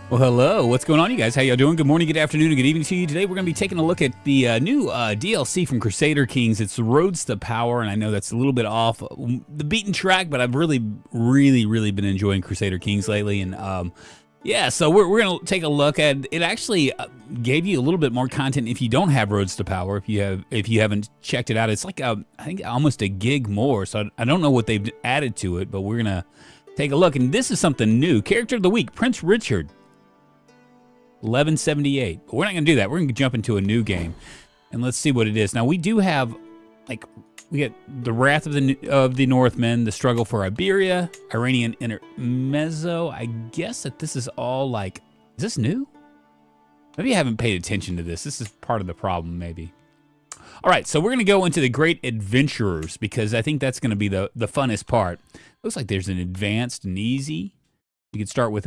Well, hello. What's going on, you guys? How y'all doing? Good morning, good afternoon, and good evening to you. Today, we're going to be taking a look at the new DLC from Crusader Kings. It's Roads to Power, and I know that's a little bit off the beaten track, but I've really been enjoying Crusader Kings lately. And yeah, so we're going to take a look at it. Actually gave you a little bit more content if you don't have Roads to Power. If you haven't checked it out, it's like I think almost a gig more. So I don't know what they've added to it, but we're going to take a look. And this is something new. Character of the Week, Prince Richard. 1178. But we're not going to do that. We're going to jump into a new game, and let's see what it is. Now, we do have, like, we get the Wrath of the Northmen, the Struggle for Iberia, Iranian Intermezzo. I guess that this is all, like, is this new? Maybe I haven't paid attention to this. This is part of the problem, maybe. All right, so we're going to go into the Great Adventurers, because I think that's going to be the funnest part. Looks like there's an advanced and easy. You could start with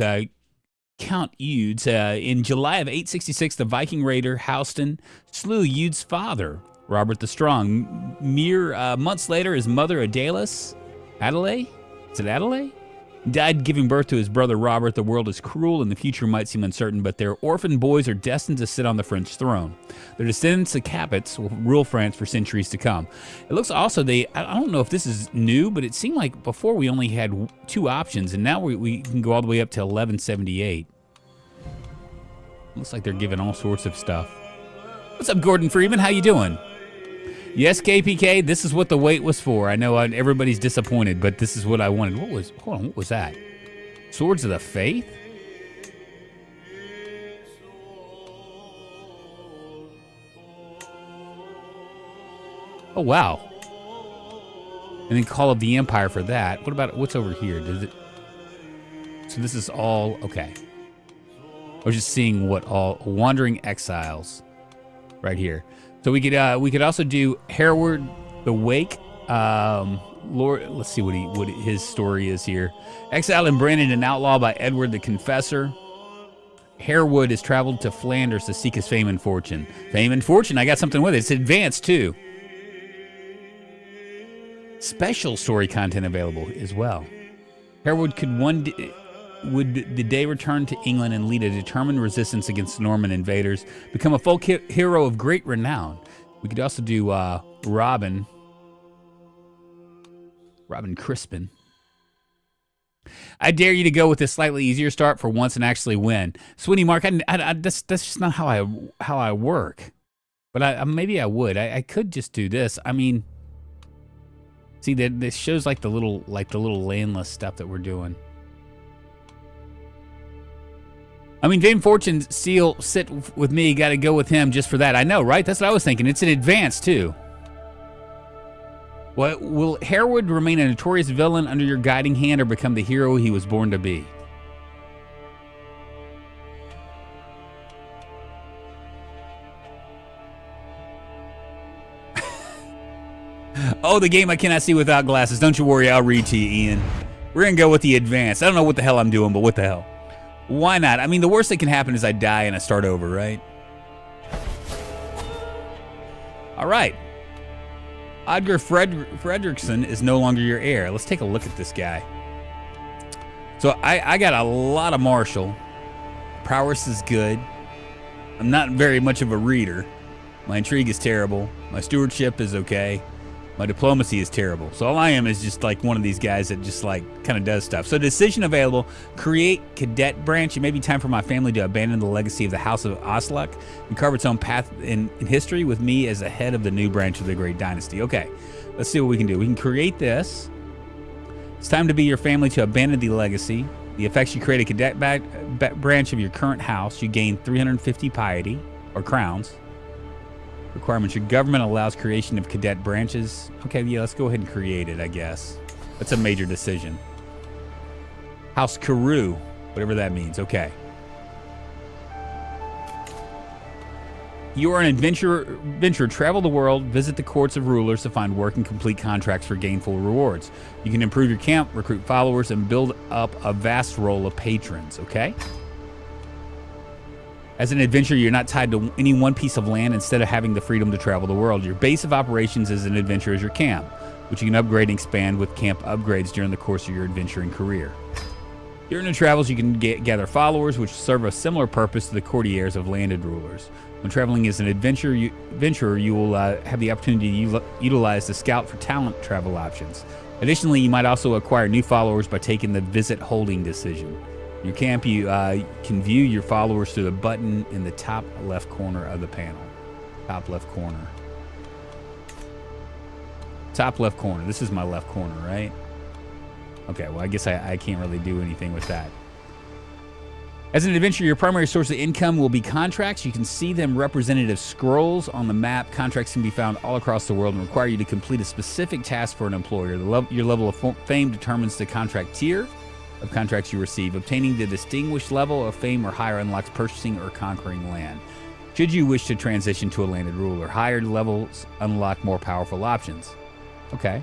Count Eudes. In July of 866, the Viking raider Houston slew Eudes' father, Robert the Strong. Mere months later, his mother Adelaide, died giving birth to his brother Robert. The world is cruel and the future might seem uncertain, but their orphan boys are destined to sit on the French throne. Their descendants, the Capets, will rule France for centuries to come. It looks also, I don't know if this is new, but it seemed like before we only had two options, and now we can go all the way up to 1178. Looks like they're giving all sorts of stuff. What's up, Gordon Freeman? How you doing? Yes, KPK, this is what the wait was for. I know everybody's disappointed, but this is what I wanted. Hold on, what was that? Swords of the Faith? Oh, wow. And then Call of the Empire for that. What about, what's over here? Does it? So this is all, okay. I was just seeing what all, Wandering Exiles right here. So we could also do Hereward the Wake. Lord, let's see what his story is here. Exiled and branded an outlaw by Edward the Confessor. Hereward has traveled to Flanders to seek his fame and fortune. Fame and fortune, I got something with it. It's advanced too. Special story content available as well. Hereward would the day return to England and lead a determined resistance against Norman invaders, become a folk hero of great renown. We could also do Robin Crispin. I dare you to go with a slightly easier start for once and actually win. Swinny Mark, that's just not how I work. But maybe I would. I could just do this. I mean, see, this shows like the little landless stuff that we're doing. I mean, Dame Fortune Seal sit with me. Got to go with him just for that. I know, right? That's what I was thinking. It's an advance, too. Well, will Hereward remain a notorious villain under your guiding hand or become the hero he was born to be? Oh, the game I cannot see without glasses. Don't you worry, I'll read to you, Ian. We're going to go with the advance. I don't know what the hell I'm doing, but what the hell? Why not? I mean, the worst that can happen is I die and I start over, right? All right. Odger Fredrickson is no longer your heir. Let's take a look at this guy. So I got a lot of martial. Prowess is good. I'm not very much of a reader. My intrigue is terrible. My stewardship is okay. My diplomacy is terrible. So all I am is just like one of these guys that just like kind of does stuff. So decision available, create cadet branch. It may be time for my family to abandon the legacy of the House of Oslak and carve its own path in history with me as the head of the new branch of the great dynasty. Okay, let's see what we can do. We can create this. It's time to be your family to abandon the legacy. The effects: you create a cadet branch of your current house. You gain 350 piety or crowns. Requirements: your government allows creation of cadet branches. Okay, yeah, let's go ahead and create it, I guess. That's a major decision. House Carew, whatever that means. Okay. You are an adventurer. Travel the world, visit the courts of rulers to find work and complete contracts for gainful rewards. You can improve your camp, recruit followers, and build up a vast roll of patrons, okay? As an adventurer, you're not tied to any one piece of land. Instead of having the freedom to travel the world, your base of operations as an adventurer is your camp, which you can upgrade and expand with camp upgrades during the course of your adventuring career. During your travels, you can gather followers, which serve a similar purpose to the courtiers of landed rulers. When traveling as an adventurer, you will have the opportunity to utilize the scout for talent travel options. Additionally, you might also acquire new followers by taking the visit holding decision. In your camp, you can view your followers through the button in the top left corner of the panel. Top left corner. Top left corner. This is my left corner, right? Okay, well, I guess I can't really do anything with that. As an adventurer, your primary source of income will be contracts. You can see them represented as scrolls on the map. Contracts can be found all across the world and require you to complete a specific task for an employer. Your level of fame determines the contract tier of contracts you receive. Obtaining the distinguished level of fame or higher unlocks purchasing or conquering land. Should you wish to transition to a landed ruler, higher levels unlock more powerful options. Okay.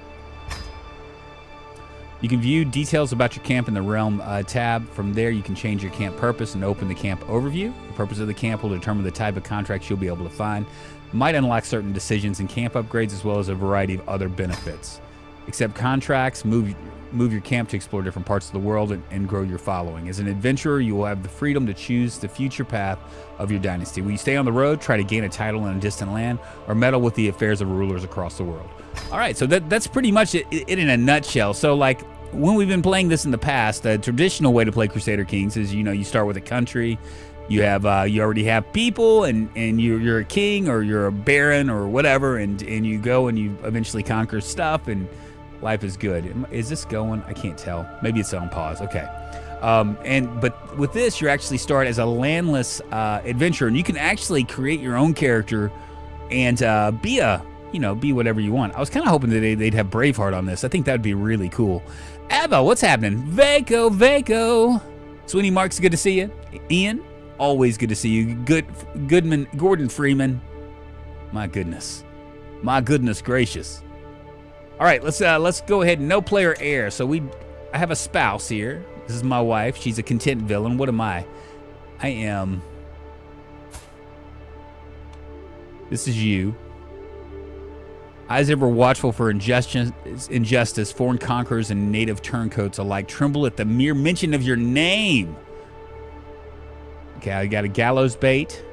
You can view details about your camp in the Realm tab. From there, you can change your camp purpose and open the camp overview. The purpose of the camp will determine the type of contracts you'll be able to find. It might unlock certain decisions and camp upgrades, as well as a variety of other benefits. Accept contracts, move your camp to explore different parts of the world, and grow your following. As an adventurer, you will have the freedom to choose the future path of your dynasty. Will you stay on the road, try to gain a title in a distant land, or meddle with the affairs of rulers across the world? All right, so that's pretty much it in a nutshell. So, like, when we've been playing this in the past, the traditional way to play Crusader Kings is, you start with a country. You have you already have people, and you're a king or you're a baron or whatever, and you go and you eventually conquer stuff, and life is good. Is this going? I can't tell. Maybe it's on pause. Okay. But with this, you actually start as a landless adventurer, and you can actually create your own character and be whatever you want. I was kind of hoping that they'd have Braveheart on this. I think that'd be really cool. Ava, what's happening? Vaco. Sweeney Marks, good to see you. Ian, always good to see you. Goodman, Gordon Freeman. My goodness gracious. All right, let's go ahead and no player heir. So I have a spouse here. This is my wife. She's a content villain. What am I? I am. This is you. Eyes ever watchful for injustice, foreign conquerors and native turncoats alike tremble at the mere mention of your name. Okay, I got a gallows bait.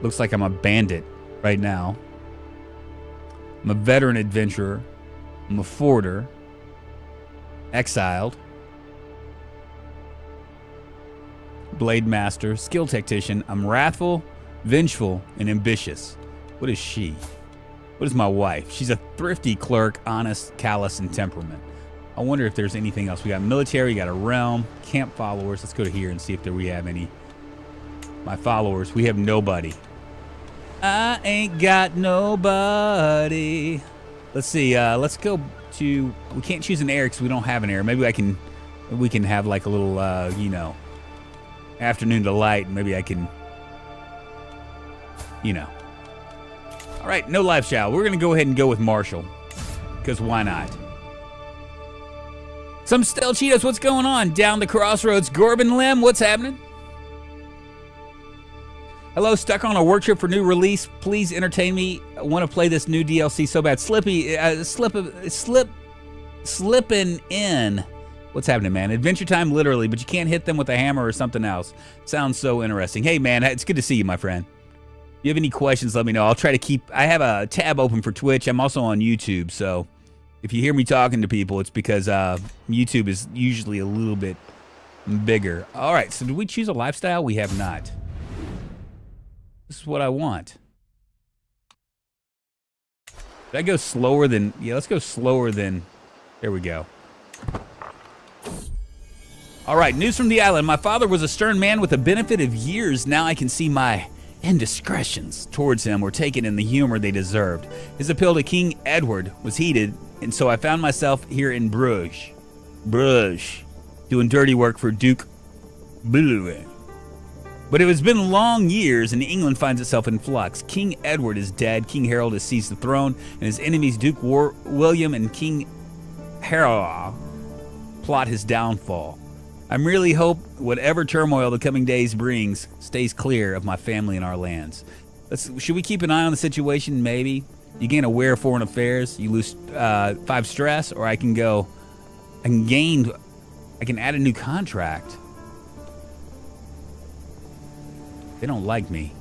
Looks like I'm a bandit right now. I'm a veteran adventurer. I'm a forder. Exiled. Blade master. Skill tactician. I'm wrathful, vengeful, and ambitious. What is she? What is my wife? She's a thrifty clerk, honest, callous, and temperament. I wonder if there's anything else. We got military, we got a realm, camp followers. Let's go to here and see if we have any. My followers, we have nobody. I ain't got nobody. Let's see, let's go to, we can't choose an heir because we don't have an heir. Maybe we can have like a little, afternoon delight. Maybe I can, All right, no lifestyle. We're going to go ahead and go with Marshall, because why not? Some Stell Cheetos, what's going on? Down the crossroads, Gorbin Lim, what's happening? Hello, stuck on a work trip for new release. Please entertain me. I want to play this new DLC so bad. Slipping in. What's happening, man? Adventure time, literally, but you can't hit them with a hammer or something else. Sounds so interesting. Hey, man, it's good to see you, my friend. If you have any questions, let me know. I'll try to keep... I have a tab open for Twitch. I'm also on YouTube, so if you hear me talking to people, it's because YouTube is usually a little bit bigger. All right, so did we choose a lifestyle? We have not. This is what I want. Did I go slower than... Yeah, let's go slower than... There we go. All right, news from the island. My father was a stern man with the benefit of years. Now I can see my indiscretions towards him were taken in the humor they deserved. His appeal to King Edward was heated, and so I found myself here in Bruges, doing dirty work for Duke Bloodline. But it has been long years, and England finds itself in flux. King Edward is dead, King Harold has seized the throne, and his enemies Duke William and King Harold plot his downfall. I really hope whatever turmoil the coming days brings stays clear of my family and our lands. Should we keep an eye on the situation? Maybe. You gain aware of foreign affairs, you lose 5 stress, or I can gain I can add a new contract. They don't like me.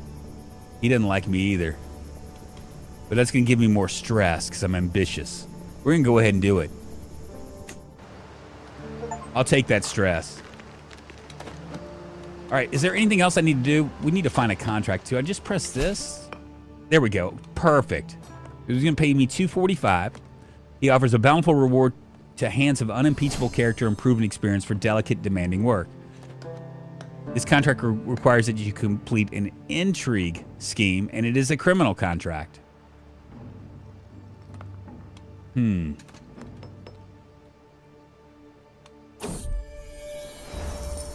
He doesn't like me either. But that's going to give me more stress because I'm ambitious. We're going to go ahead and do it. I'll take that stress. All right, is there anything else I need to do? We need to find a contract too. I just press this. There we go. Perfect. He's going to pay me $245. He offers a bountiful reward to hands of unimpeachable character and proven experience for delicate, demanding work. This contract requires that you complete an intrigue scheme, and it is a criminal contract. Maybe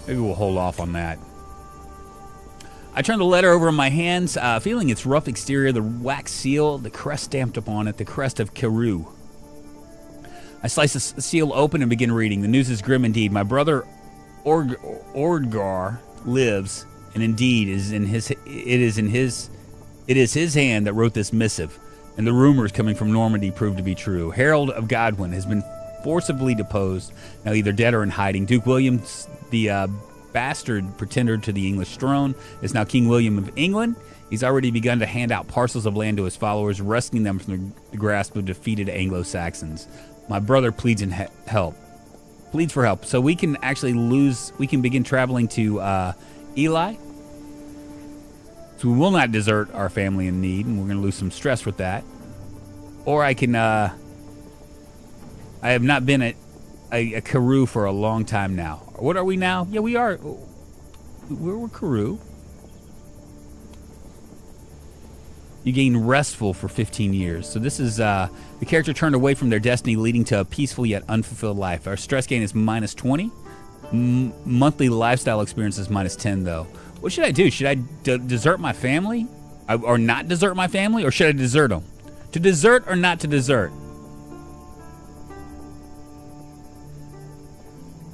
we'll hold off on that. I turn the letter over in my hands, feeling its rough exterior, the wax seal, the crest stamped upon it, the crest of Carew. I slice the seal open and begin reading. The news is grim indeed. My brother Ordgar lives, and indeed it is his hand that wrote this missive, and the rumors coming from Normandy prove to be true. Harold of Godwin has been forcibly deposed, now either dead or in hiding. Duke William, the bastard pretender to the English throne, is now King William of England. He's already begun to hand out parcels of land to his followers, rescuing them from the grasp of defeated Anglo-Saxons. My brother pleads for help. So we can actually we can begin traveling to Ely. So we will not desert our family in need, and we're going to lose some stress with that. Or I can, I have not been a Carew for a long time now. What are we now? Yeah, we are. We're Carew. You gain restful for 15 years. So this is the character turned away from their destiny, leading to a peaceful yet unfulfilled life. Our stress gain is minus 20. Monthly lifestyle experience is minus 10, though. What should I do? Should I desert my family? Or not desert my family? Or should I desert them? To desert or not to desert?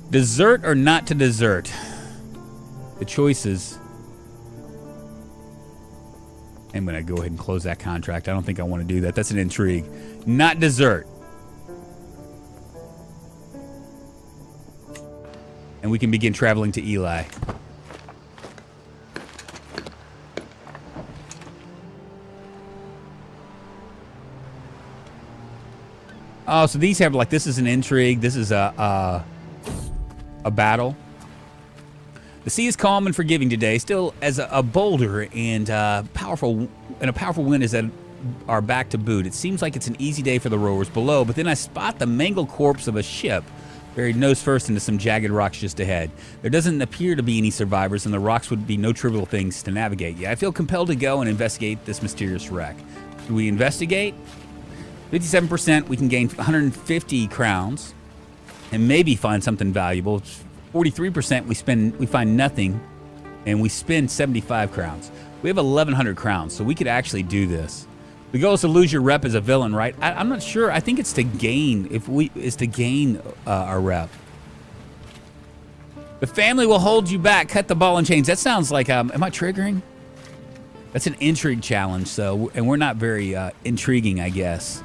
Desert or not to desert? The choices. I'm going to go ahead and close that contract. I don't think I want to do that. That's an intrigue. Not desert. And we can begin traveling to Ely. Oh, so these have, like, this is an intrigue. This is a battle. The sea is calm and forgiving today, still as a boulder and a powerful wind is at our back to boot. It seems like it's an easy day for the rowers below, but then I spot the mangled corpse of a ship buried nose first into some jagged rocks just ahead. There doesn't appear to be any survivors, and the rocks would be no trivial things to navigate. Yet I feel compelled to go and investigate this mysterious wreck. Do we investigate? 57%, we can gain 150 crowns and maybe find something valuable. 43%, we find nothing, and we spend 75 crowns. We have 1,100 crowns, so we could actually do this. The goal is to lose your rep as a villain, right? I'm not sure. I think it's to gain. Our rep. The family will hold you back. Cut the ball and chains. That sounds like. Am I triggering? That's an intrigue challenge. So, and we're not very intriguing, I guess.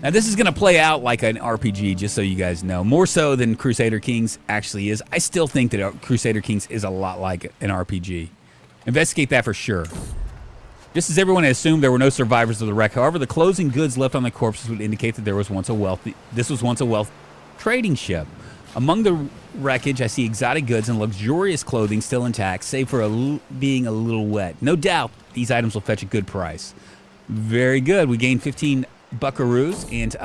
Now, this is going to play out like an RPG, just so you guys know. More so than Crusader Kings actually is. I still think that Crusader Kings is a lot like an RPG. Investigate that for sure. Just as everyone had assumed, there were no survivors of the wreck. However, the closing goods left on the corpses would indicate that this was once a wealth trading ship. Among the wreckage, I see exotic goods and luxurious clothing still intact, save for being a little wet. No doubt these items will fetch a good price. Very good. We gained 15 buckaroos and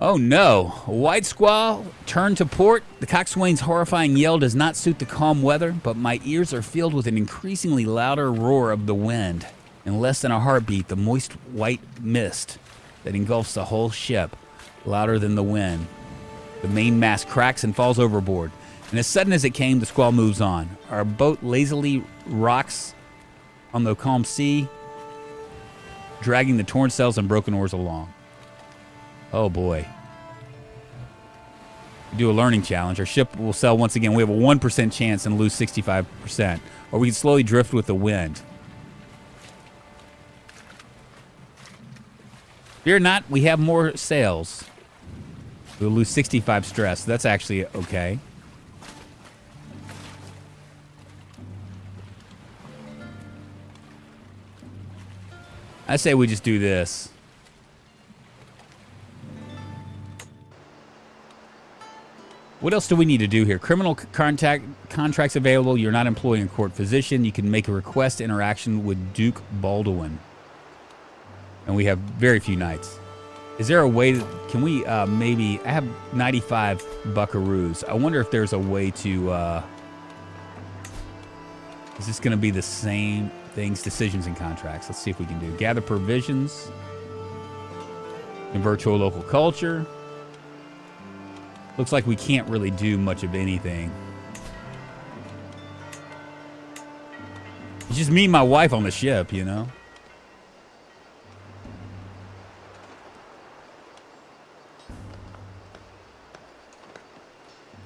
oh no, a white squall turned to port. The coxswain's horrifying yell does not suit the calm weather, but my ears are filled with an increasingly louder roar of the wind. In less than a heartbeat, the moist white mist that engulfs the whole ship, louder than the wind. The mainmast cracks and falls overboard, and as sudden as it came, the squall moves on. Our boat lazily rocks on the calm sea, dragging the torn sails and broken oars along. Oh boy. We do a learning challenge. Our ship will sail once again. We have a 1% chance and lose 65%. Or we can slowly drift with the wind. Fear not, we have more sales. We'll lose 65 stress. That's actually okay. I say we just do this. What else do we need to do here? Criminal contracts available. You're not employing a court physician. You can make a request interaction with Duke Baldwin. And we have very few knights. Is there a way that, can we maybe, I have 95 buckaroos. I wonder if there's a way to, is this going to be the same things, decisions and contracts? Let's see if we can do. Gather provisions. Convert to a local culture. Looks like we can't really do much of anything. It's just me and my wife on the ship, you know?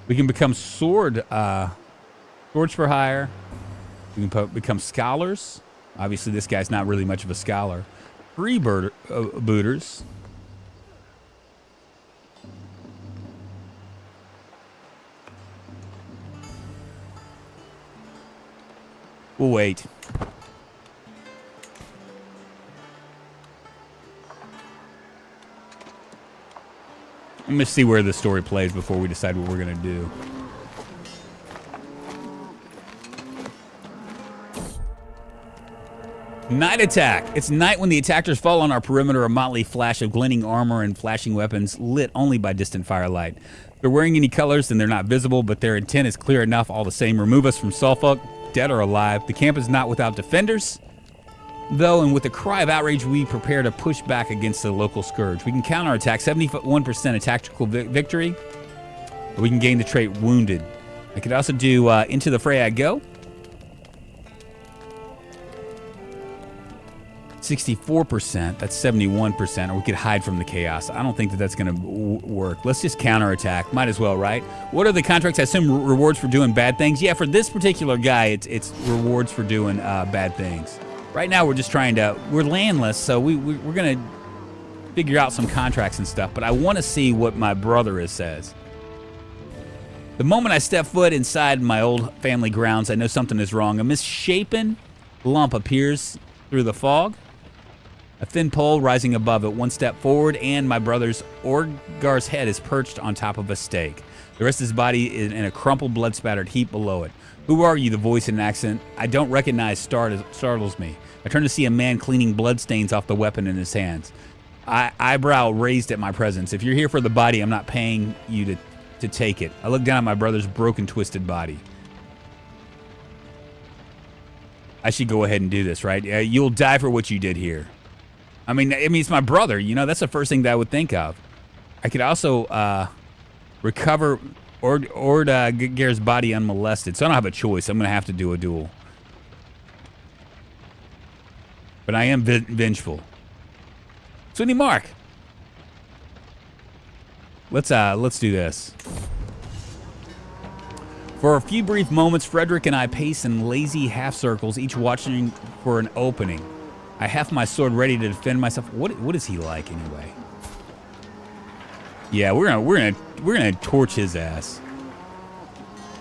We can become swords for hire. We can become scholars. Obviously, this guy's not really much of a scholar. Freebooters. We'll wait. I'm going to see where the story plays before we decide what we're going to do. Night attack. It's night when the attackers fall on our perimeter, a motley flash of glinting armor and flashing weapons lit only by distant firelight. If they're wearing any colors, then they're not visible, but their intent is clear enough all the same. Remove us from Suffolk, dead or alive. The camp is not without defenders, though, and with a cry of outrage, we prepare to push back against the local scourge. We can counterattack, 71% a tactical victory, or we can gain the trait wounded. I could also do into the fray I go. 64%, that's 71%, or we could hide from the chaos. I don't think that that's going to work. Let's just counterattack. Might as well, right? What are the contracts? I assume rewards for doing bad things. Yeah, for this particular guy, it's rewards for doing bad things. Right now, we're just trying to, we're landless, so we're going to figure out some contracts and stuff, but I want to see what my brother says. The moment I step foot inside my old family grounds, I know something is wrong. A misshapen lump appears through the fog. A thin pole rising above it, one step forward, and my brother's Orgar's head is perched on top of a stake. The rest of his body is in a crumpled, blood-spattered heap below it. Who are you? The voice in an accent I don't recognize startles me. I turn to see a man cleaning bloodstains off the weapon in his hands. Eyebrow raised at my presence. If you're here for the body, I'm not paying you to take it. I look down at my brother's broken, twisted body. I should go ahead and do this, right? You'll die for what you did here. I mean, it's my brother, you know, that's the first thing that I would think of. I could also recover Gar's body unmolested, so I don't have a choice. I'm going to have to do a duel. But I am vengeful. Sweeney Mark. Let's do this. For a few brief moments, Frederick and I pace in lazy half circles, each watching for an opening. I have my sword ready to defend myself. What is he like anyway? Yeah, we're gonna torch his ass.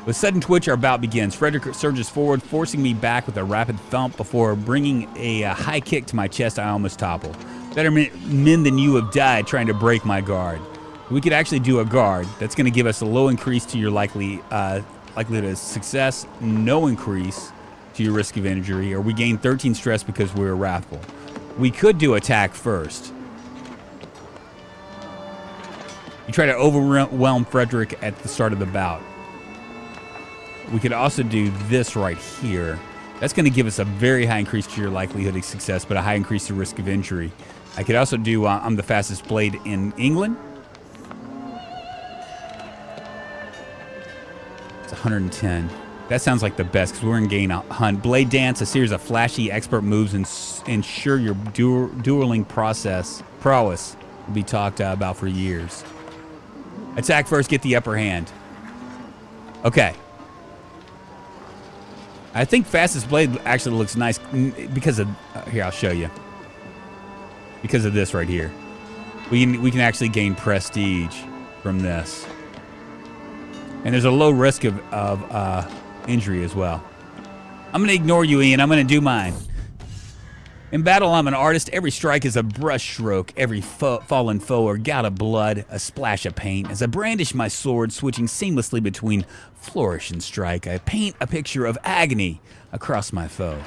With a sudden twitch, our bout begins. Frederick surges forward, forcing me back with a rapid thump before bringing a high kick to my chest. I almost topple. Better men than you have died trying to break my guard. We could actually do a guard. That's going to give us a low increase to your likelihood of success, no increase to your risk of injury, or we gain 13 stress because we're wrathful. We could do attack first. You try to overwhelm Frederick at the start of the bout. We could also do this right here. That's going to give us a very high increase to your likelihood of success, but a high increase to risk of injury. I could also do I'm the fastest blade in England. It's 110. That sounds like the best because we're in gain hunt. Blade dance, a series of flashy expert moves, and ensure your dueling prowess will be talked about for years. Attack first, get the upper hand. Okay. I think fastest blade actually looks nice because of here. I'll show you. Because of this right here. We can actually gain prestige from this. And there's a low risk of injury as well. I'm going to ignore you, Ian. I'm going to do mine. In battle, I'm an artist. Every strike is a brush stroke. Every fallen foe or gout of blood, a splash of paint. As I brandish my sword, switching seamlessly between flourish and strike, I paint a picture of agony across my foe.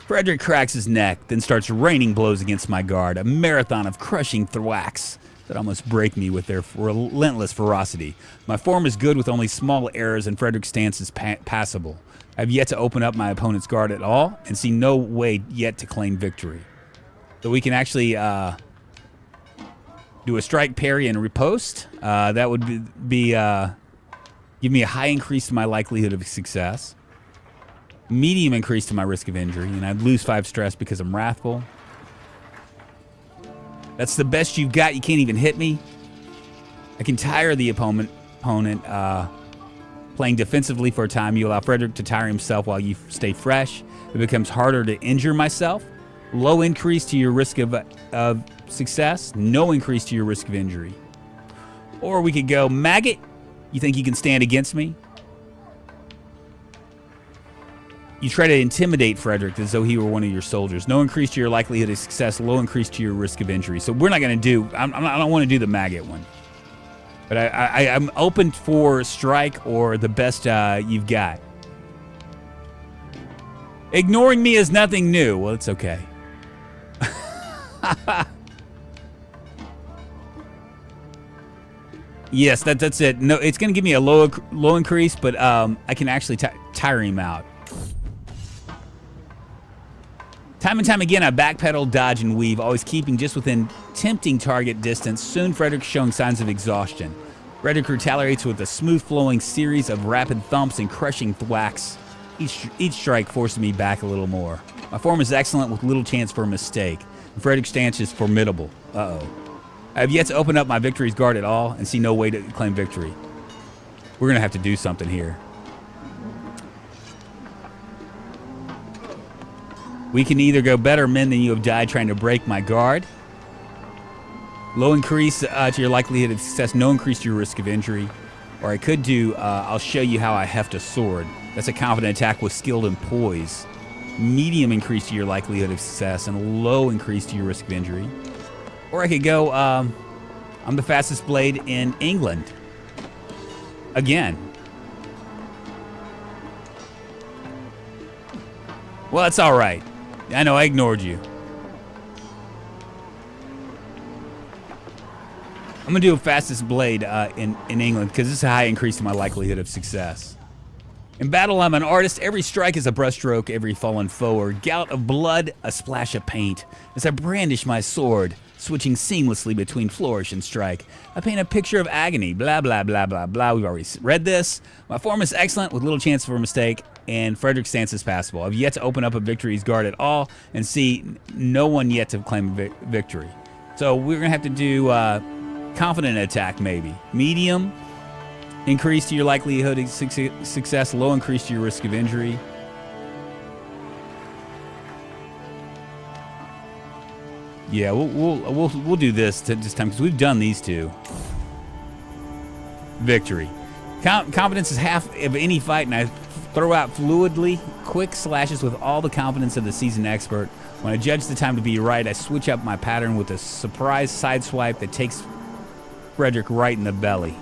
Frederick cracks his neck, then starts raining blows against my guard, a marathon of crushing thwacks that almost break me with their relentless ferocity. My form is good with only small errors, and Frederick's stance is passable. I've yet to open up my opponent's guard at all, and see no way yet to claim victory. So we can actually do a strike, parry, and riposte. That would give me a high increase to my likelihood of success. Medium increase to my risk of injury, and I'd lose 5 stress because I'm wrathful. That's the best you've got. You can't even hit me. I can tire the opponent playing defensively for a time. You allow Frederick to tire himself while you stay fresh. It becomes harder to injure myself. Low increase to your risk of success. No increase to your risk of injury. Or we could go maggot. You think you can stand against me? You try to intimidate Frederick as though he were one of your soldiers. No increase to your likelihood of success. Low increase to your risk of injury. So we're not going to do... I don't want to do the maggot one. But I'm open for strike or the best you've got. Ignoring me is nothing new. Well, it's okay. Yes, that's it. No, it's going to give me a low increase, but I can actually tire him out. Time and time again, I backpedal, dodge, and weave, always keeping just within tempting target distance. Soon, Frederick's showing signs of exhaustion. Frederick retaliates with a smooth-flowing series of rapid thumps and crushing thwacks. Each strike forces me back a little more. My form is excellent with little chance for a mistake. And Frederick's stance is formidable. Uh-oh. I have yet to open up my victory's guard at all and see no way to claim victory. We're going to have to do something here. We can either go better men than you have died trying to break my guard. Low increase to your likelihood of success. No increase to your risk of injury. Or I could do, I'll show you how I heft a sword. That's a confident attack with skill and poise. Medium increase to your likelihood of success and low increase to your risk of injury. Or I could go, I'm the fastest blade in England. Again. Well, that's all right. I know I ignored you. I'm going to do a fastest blade in England because this is a high increase to my likelihood of success. In battle, I'm an artist. Every strike is a brushstroke. Every fallen foe or gout of blood, a splash of paint. As I brandish my sword, switching seamlessly between flourish and strike, I paint a picture of agony. Blah, blah, blah, blah, blah. We've already read this. My form is excellent with little chance for a mistake, and Frederick's stance is passable. I've yet to open up a victory's guard at all and see no one yet to claim a victory. So we're going to have to do confident attack, maybe. Medium, increase to your likelihood of success. Low increase to your risk of injury. Yeah, we'll do this this time because we've done these two. Victory. Confidence is half of any fight, and I throw out fluidly, quick slashes with all the confidence of the seasoned expert. When I judge the time to be right, I switch up my pattern with a surprise side swipe that takes Frederick right in the belly.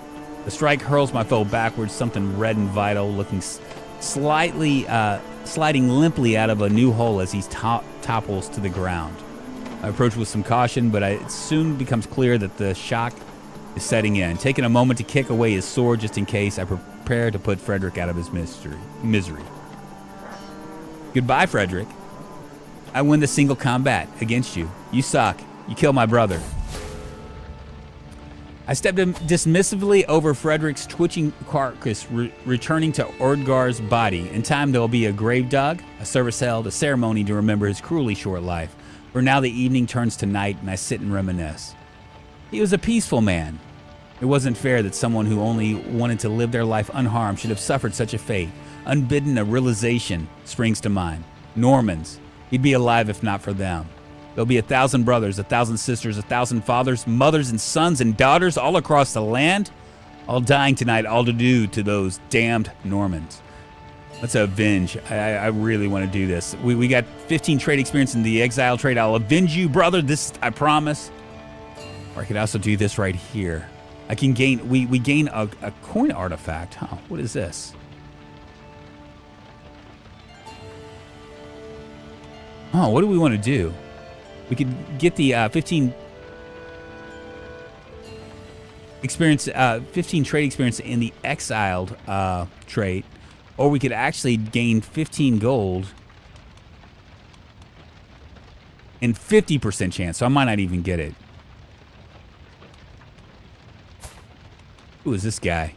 The strike hurls my foe backwards, something red and vital, looking sliding limply out of a new hole as he topples to the ground. I approach with some caution, but it soon becomes clear that the shock is setting in. Taking a moment to kick away his sword just in case, I prepare to put Frederick out of his misery. Goodbye, Frederick. I win the single combat against you. You suck. You killed my brother. I stepped dismissively over Frederick's twitching carcass, returning to Ordgar's body. In time, there will be a grave dug, a service held, a ceremony to remember his cruelly short life. For now, the evening turns to night, and I sit and reminisce. He was a peaceful man. It wasn't fair that someone who only wanted to live their life unharmed should have suffered such a fate. Unbidden, a realization springs to mind. Normans. He'd be alive if not for them. There'll be 1,000 brothers, 1,000 sisters, 1,000 fathers, mothers, and sons and daughters all across the land, all dying tonight, all to do to those damned Normans. Let's avenge. I really want to do this. We got 15 trade experience in the exile trade. I'll avenge you, brother. This, I promise. Or I could also do this right here. I can gain, we gain a coin artifact. Huh, what is this? Oh, what do we want to do? We could get the 15 experience, 15 trade experience in the exiled trait, or we could actually gain 15 gold and 50% chance. So I might not even get it. Who is this guy?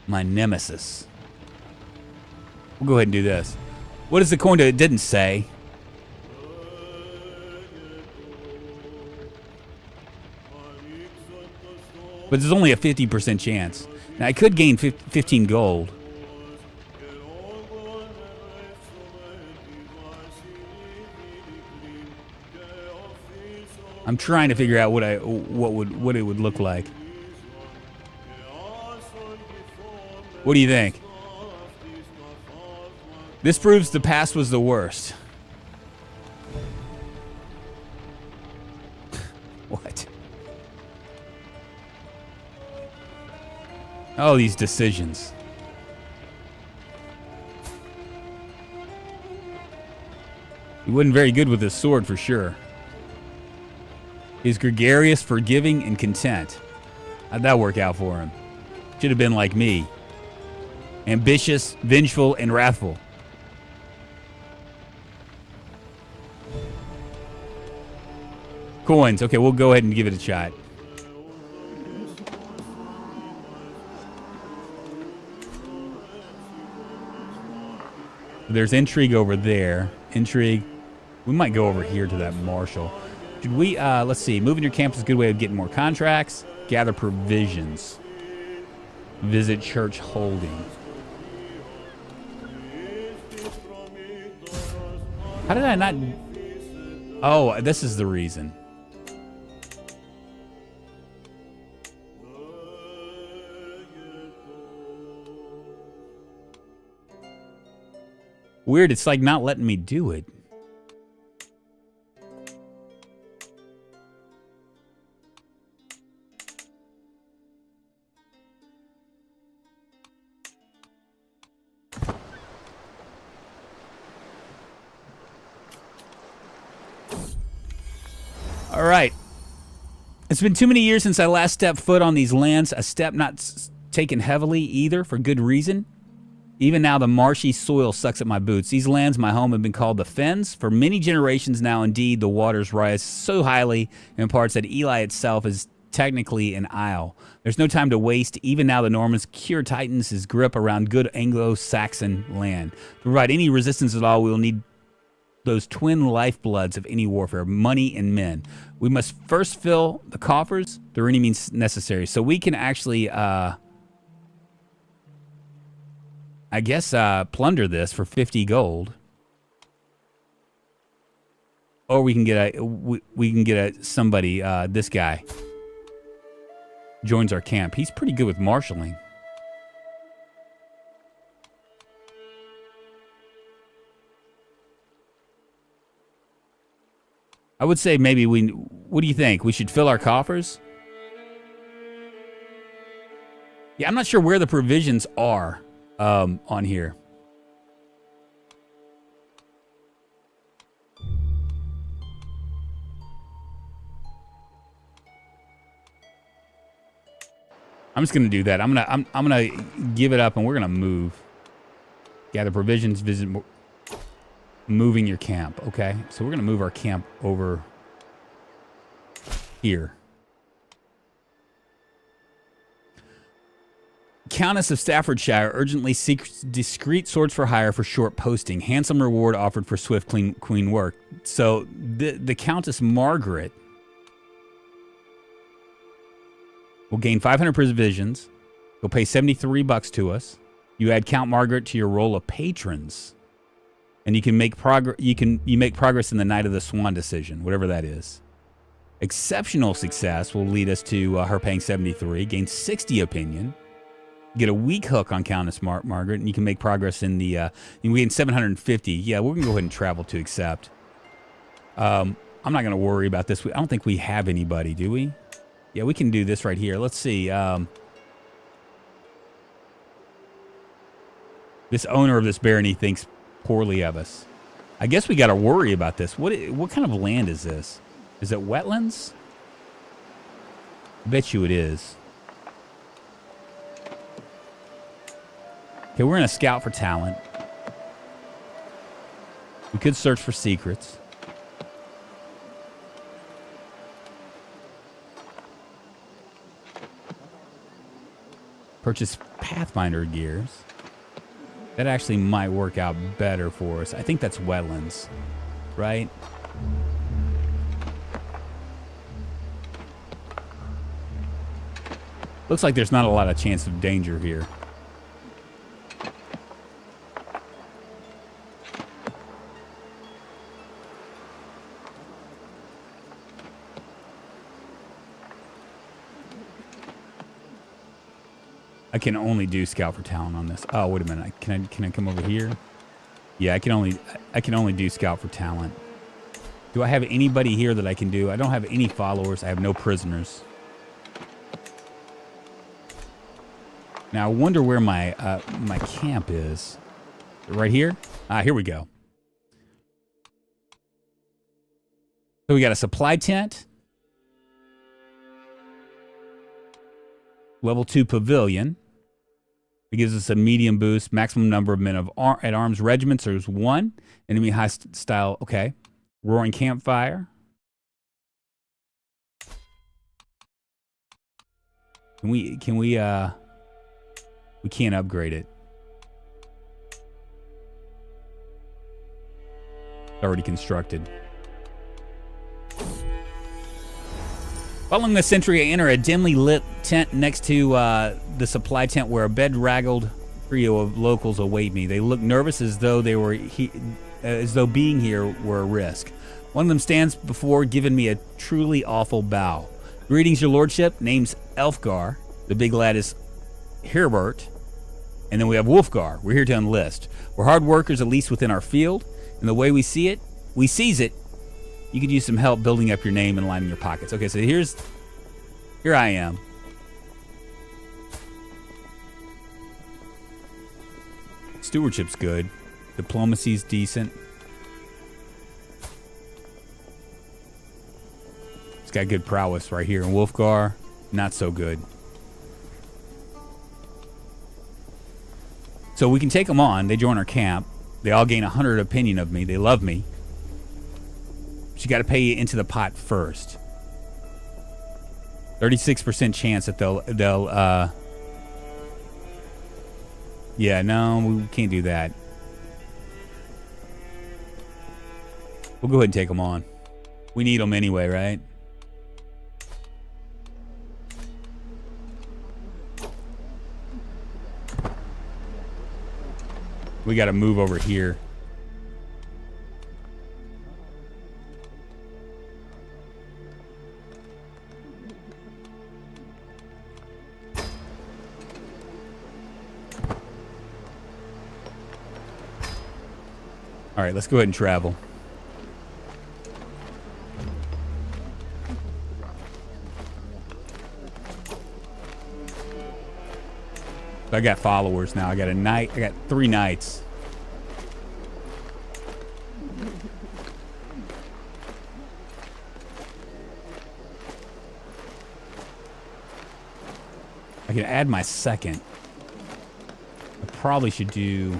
My nemesis. We'll go ahead and do this. What is the coin do? It didn't say. But there's only a 50% chance. Now, I could gain 15 gold. I'm trying to figure out what it would look like. What do you think? This proves the past was the worst. What? Oh, these decisions. He wasn't very good with his sword for sure. He's gregarious, forgiving, and content. How'd that work out for him? Should have been like me. Ambitious, vengeful, and wrathful. Coins. Okay, we'll go ahead and give it a shot. There's intrigue over there. Intrigue. We might go over here to that marshal. Should we, let's see. Moving your camp is a good way of getting more contracts. Gather provisions. Visit church holding. How did I not... Oh, this is the reason. Weird, it's like not letting me do it. All right. It's been too many years since I last stepped foot on these lands, a step not taken heavily either, for good reason. Even now, the marshy soil sucks at my boots. These lands, my home, have been called the Fens for many generations now. Indeed, the waters rise so highly in parts that Ely itself is technically an isle. There's no time to waste. Even now, the Normans cure tightens his grip around good Anglo-Saxon land. To provide any resistance at all, we will need those twin lifebloods of any warfare, money and men. We must first fill the coffers through any means necessary. So we can actually... I guess plunder this for 50 gold, or we can get somebody. This guy joins our camp. He's pretty good with marshaling. I would say maybe we. What do you think? We should fill our coffers. Yeah, I'm not sure where the provisions are. On here. I'm just gonna do that. I'm gonna give it up and we're gonna move. Gather provisions, visit moving your camp. Okay, so we're gonna move our camp over here. Countess of Staffordshire urgently seeks discreet swords for hire for short posting. Handsome reward offered for swift queen work. So the Countess Margaret will gain 500 provisions. Will pay $73 to us. You add Count Margaret to your roll of patrons. And you can make progress. You make progress in the Night of the Swan decision, whatever that is. Exceptional success will lead us to her paying 73, gain 60 opinion, get a weak hook on Countess Margaret, and you can make progress in the. You gain 750. Yeah, we're gonna go ahead and travel to accept. I'm not gonna worry about this. I don't think we have anybody, do we? Yeah, we can do this right here. Let's see. This owner of this barony thinks poorly of us. I guess we got to worry about this. What kind of land is this? Is it wetlands? I bet you it is. Okay, we're going to scout for talent. We could search for secrets. Purchase Pathfinder gears. That actually might work out better for us. I think that's wetlands, right? Looks like there's not a lot of chance of danger here. I can only do scout for talent on this. Oh, wait a minute. Can I come over here? Yeah, I can only do scout for talent. Do I have anybody here that I can do? I don't have any followers. I have no prisoners. Now I wonder where my my camp is. Right here? Here we go. So we got a supply tent. Level 2 pavilion. It gives us a medium boost. Maximum number of men at arms regiments. There's 1. Enemy hostile. Okay. Roaring campfire. We can't upgrade it. It's already constructed. Following the sentry, I enter a dimly lit tent next to the supply tent where a bedraggled trio of locals await me. They look nervous as though being here were a risk. One of them stands before giving me a truly awful bow. Greetings, your lordship. Name's Elfgar. The big lad is Herbert. And then we have Wolfgar. We're here to enlist. We're hard workers, at least within our field. And the way we seize it, you could use some help building up your name and lining your pockets. Okay, so here I am. Stewardship's good. Diplomacy's decent. It's got good prowess right here. And Wolfgar, not so good. So we can take them on. They join our camp. They all gain 100 opinion of me. They love me. But you got to pay into the pot first. 36% chance that they'll yeah, no, we can't do that. We'll go ahead and take them on. We need them anyway, right? We got to move over here. All right, let's go ahead and travel. I got followers now. I got a knight. I got 3 knights. I can add my second. I probably should do...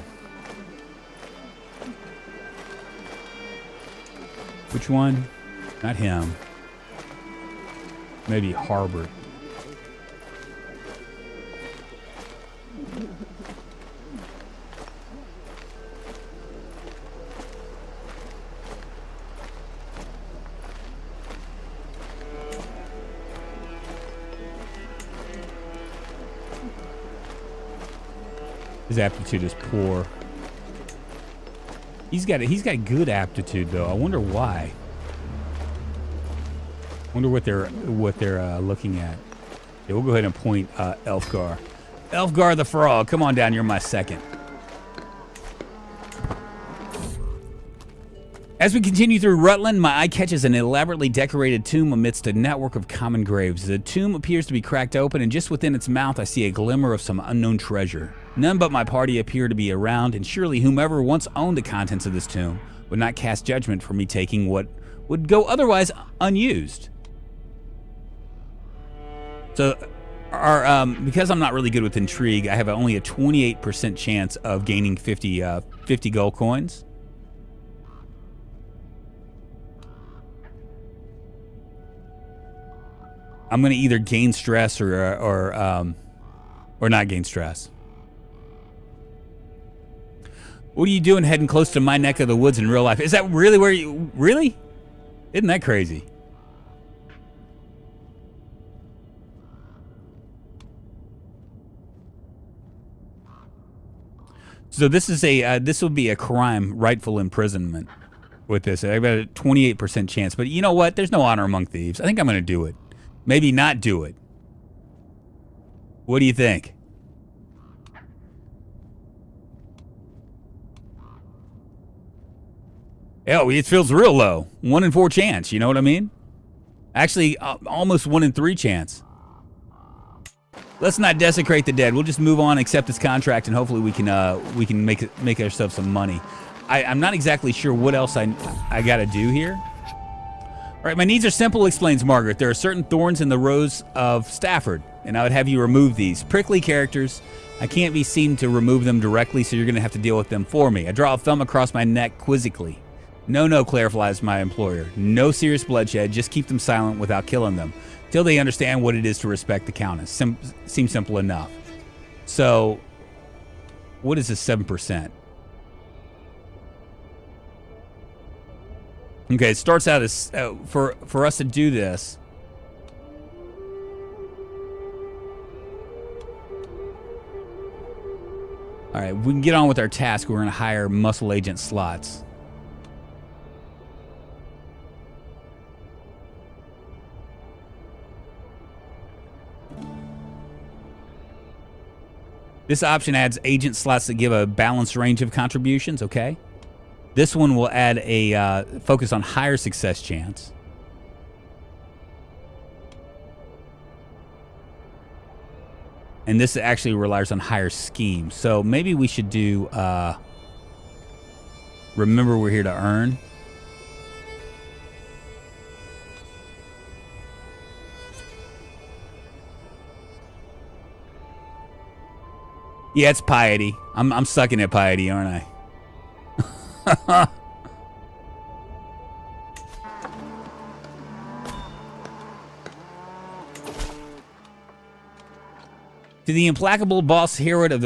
Which one? Not him. Maybe Harbor. His aptitude is poor. He's got good aptitude though. I wonder why. Wonder what they're looking at. Yeah, we'll go ahead and point Elfgar. Elfgar the Frog, come on down. You're my second. As we continue through Rutland, my eye catches an elaborately decorated tomb amidst a network of common graves. The tomb appears to be cracked open, and just within its mouth I see a glimmer of some unknown treasure. None but my party appear to be around, and surely whomever once owned the contents of this tomb would not cast judgment for me taking what would go otherwise unused. So, because I'm not really good with intrigue, I have only a 28% chance of gaining 50 gold coins. I'm gonna either gain stress or not gain stress. What are you doing heading close to my neck of the woods in real life? Is that really where you... Really? Isn't that crazy? So this is this would be a crime, rightful imprisonment with this. I've got a 28% chance. But you know what? There's no honor among thieves. I think I'm going to do it. Maybe not do it. What do you think? Oh, it feels real low. 1 in 4 chance, you know what I mean? Actually, almost 1 in 3 chance. Let's not desecrate the dead. We'll just move on, accept this contract, and hopefully we can make ourselves some money. I'm not exactly sure what else I got to do here. All right, my needs are simple, explains Margaret. There are certain thorns in the rose of Stafford, and I would have you remove these. Prickly characters. I can't be seen to remove them directly, so you're going to have to deal with them for me. I draw a thumb across my neck quizzically. No, clarifies my employer. No serious bloodshed. Just keep them silent without killing them, till they understand what it is to respect the Countess. Seems simple enough. So, what is this 7%? Okay, it starts out as for us to do this. All right, we can get on with our task. We're going to hire muscle agent slots. This option adds agent slots that give a balanced range of contributions, okay? This one will add a focus on higher success chance. And this actually relies on higher scheme. So maybe we should do, remember we're here to earn. Yeah, it's piety. I'm sucking at piety, aren't I? To the implacable boss Herod of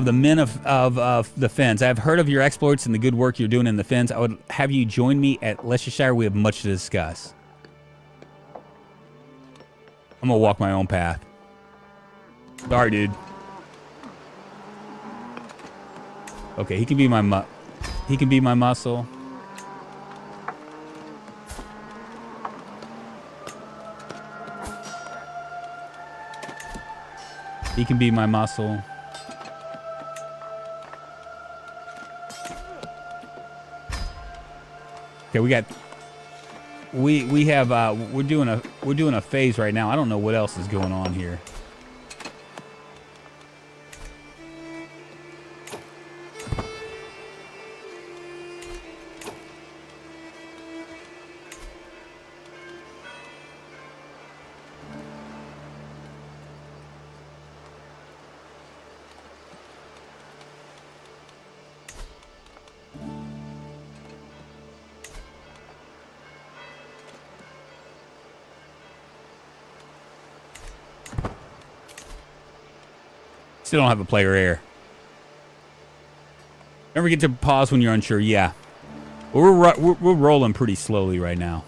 the men of the Fens, I have heard of your exploits and the good work you're doing in the Fens. I would have you join me at Leicestershire. We have much to discuss. I'm gonna walk my own path. Sorry, dude. Okay, he can be my muscle. He can be my muscle. Okay, we're doing a phase right now. I don't know what else is going on here. Still don't have a player air. Never get to pause when you're unsure. Yeah. We're rolling pretty slowly right now.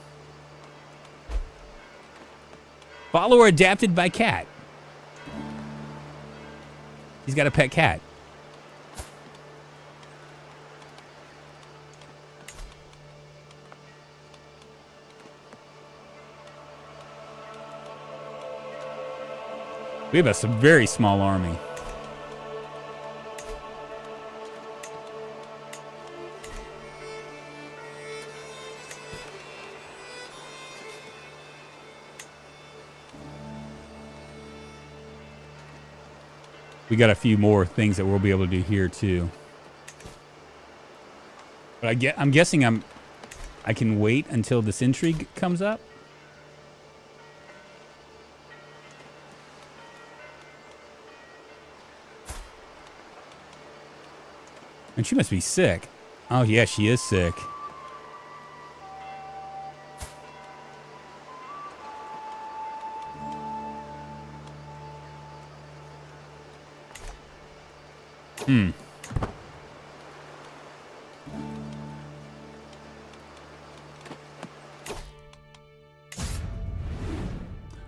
Follower adapted by cat. He's got a pet cat. We have a very small army. We got a few more things that we'll be able to do here too. But I'm guessing I can wait until this intrigue comes up. And she must be sick. Oh yeah, she is sick.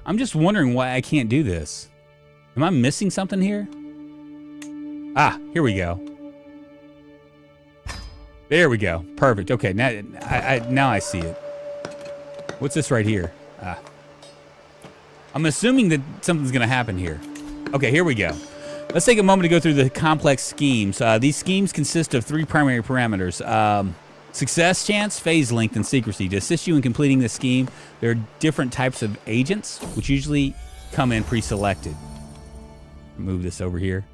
I'm just wondering why I can't do this. Am I missing something here? Ah, here we go. There we go. Perfect. Okay, now I see it. What's this right here? Ah. I'm assuming that something's going to happen here. Okay, here we go. Let's take a moment to go through the complex schemes. These schemes consist of 3 primary parameters. Success chance, phase length, and secrecy. To assist you in completing this scheme, there are different types of agents, which usually come in pre-selected. Move this over here.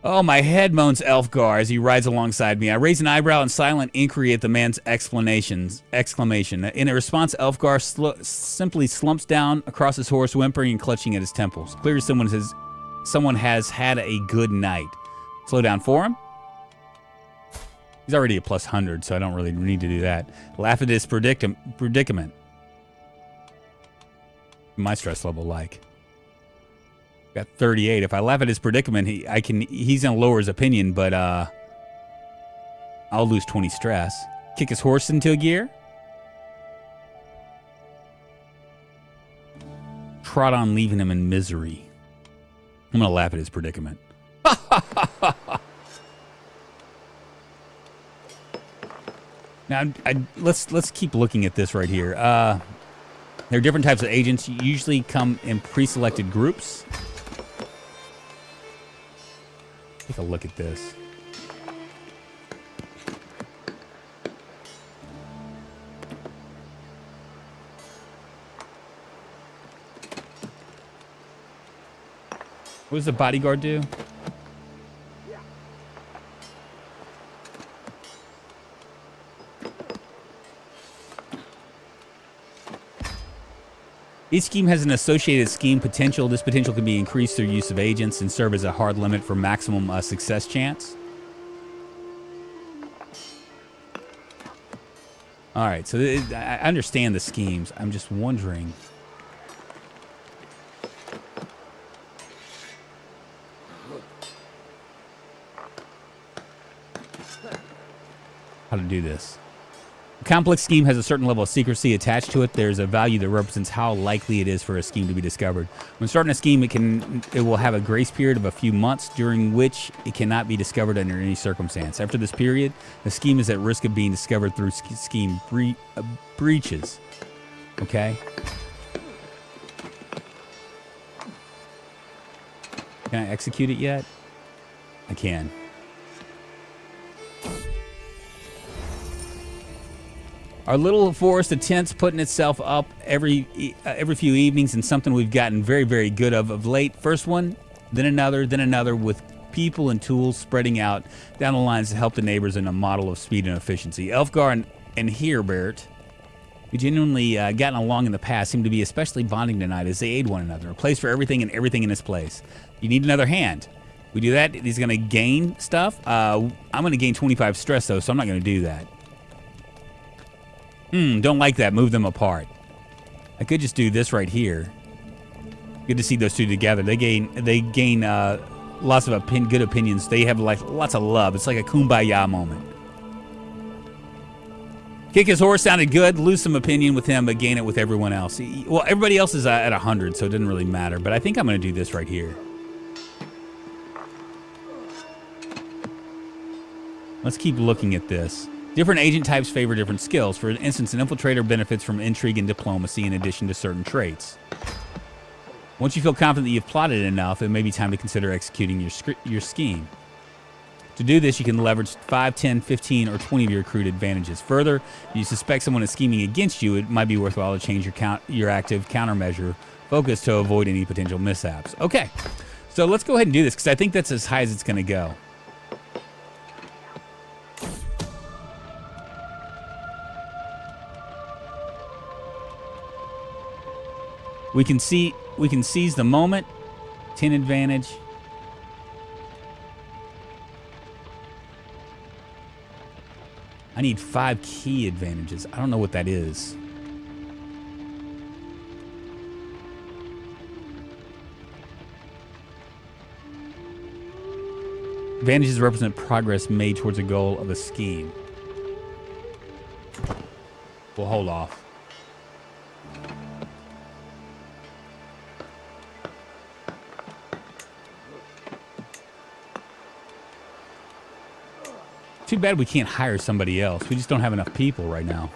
Oh, my head moans Elfgar as he rides alongside me. I raise an eyebrow in silent inquiry at the man's exclamation. In a response, Elfgar simply slumps down across his horse, whimpering and clutching at his temples. Clearly someone has had a good night. Slow down for him. He's already a plus 100, so I don't really need to do that. Laugh at his predicament. My stress level like. Got 38. If I laugh at his predicament, he's gonna lower his opinion, but I'll lose 20 stress. Kick his horse into a gear. Trot on, leaving him in misery. I'm gonna laugh at his predicament. Now, let's keep looking at this right here. There are different types of agents. You usually come in pre-selected groups. Take a look at this. What does the bodyguard do? Each scheme has an associated scheme potential. This potential can be increased through use of agents and serve as a hard limit for maximum success chance. All right, so I understand the schemes. I'm just wondering. How to do this. A complex scheme has a certain level of secrecy attached to it. There's a value that represents how likely it is for a scheme to be discovered. When starting a scheme, it will have a grace period of a few months during which it cannot be discovered under any circumstance. After this period, the scheme is at risk of being discovered through scheme breaches. Okay? Can I execute it yet? I can. Our little forest of tents putting itself up every few evenings, and something we've gotten very, very good of late. First one, then another, with people and tools spreading out down the lines to help the neighbors in a model of speed and efficiency. Elfgar and Herbert, who genuinely gotten along in the past, seem to be especially bonding tonight as they aid one another. A place for everything and everything in its place. You need another hand. We do that, he's going to gain stuff. I'm going to gain 25 stress, though, so I'm not going to do that. Don't like that. Move them apart. I could just do this right here. Good to see those two together. They gain lots of good opinions. They have like lots of love. It's like a kumbaya moment. Kick his horse sounded good. Lose some opinion with him, but gain it with everyone else. Well, everybody else is at 100, so it didn't really matter. But I think I'm going to do this right here. Let's keep looking at this. Different agent types favor different skills. For instance, an infiltrator benefits from intrigue and diplomacy in addition to certain traits. Once you feel confident that you've plotted enough, it may be time to consider executing your scheme. To do this, you can leverage 5, 10, 15, or 20 of your accrued advantages. Further, if you suspect someone is scheming against you, it might be worthwhile to change your active countermeasure focus to avoid any potential mishaps. Okay, so let's go ahead and do this, because I think that's as high as it's going to go. We can seize the moment. 10 advantage. I need 5 key advantages. I don't know what that is. Advantages represent progress made towards a goal of a scheme. We'll hold off. Too bad we can't hire somebody else. We just don't have enough people right now.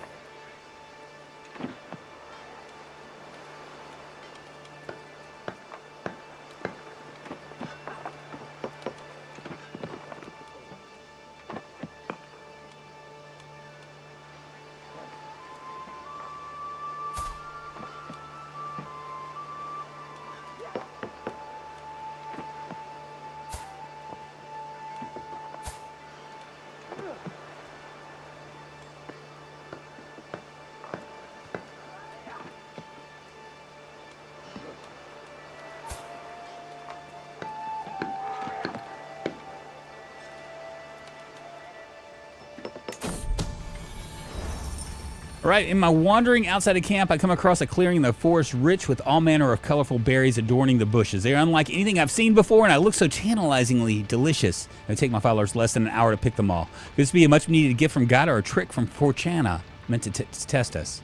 Right, in my wandering outside of camp, I come across a clearing in the forest rich with all manner of colorful berries adorning the bushes. They are unlike anything I've seen before, and I look so tantalizingly delicious. It would take my followers less than an hour to pick them all. Could this be a much-needed gift from God or a trick from Fortuna meant to test us?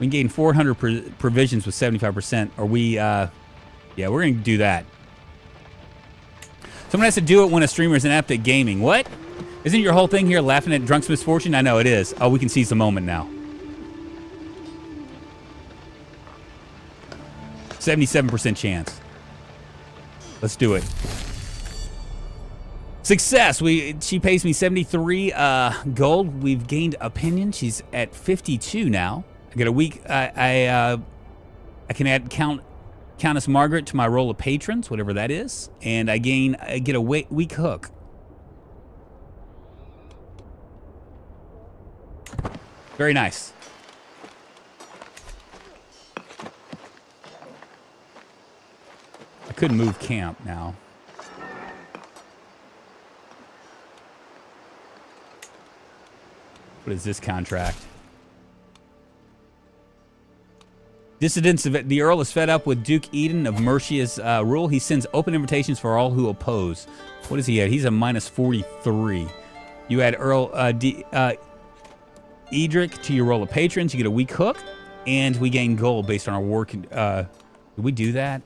We can gain 400 provisions with 75%, or yeah, we're going to do that. Someone has to do it when a streamer is inept at gaming. What? Isn't your whole thing here laughing at Drunk's misfortune? I know it is. Oh, we can seize the moment now. 77% chance. Let's do it. Success. She pays me 73 gold. We've gained opinion. She's at 52 now. I get a week. I can add Countess Margaret to my roll of patrons, whatever that is, and I get a weak hook. Very nice. I couldn't move camp now. What is this contract? Dissidents of the Earl is fed up with Duke Eden of Mercia's rule. He sends open invitations for all who oppose. What is he at? He's a minus 43. You add Earl Edric to your roll of patrons. You get a weak hook, and we gain gold based on our work. Did we do that?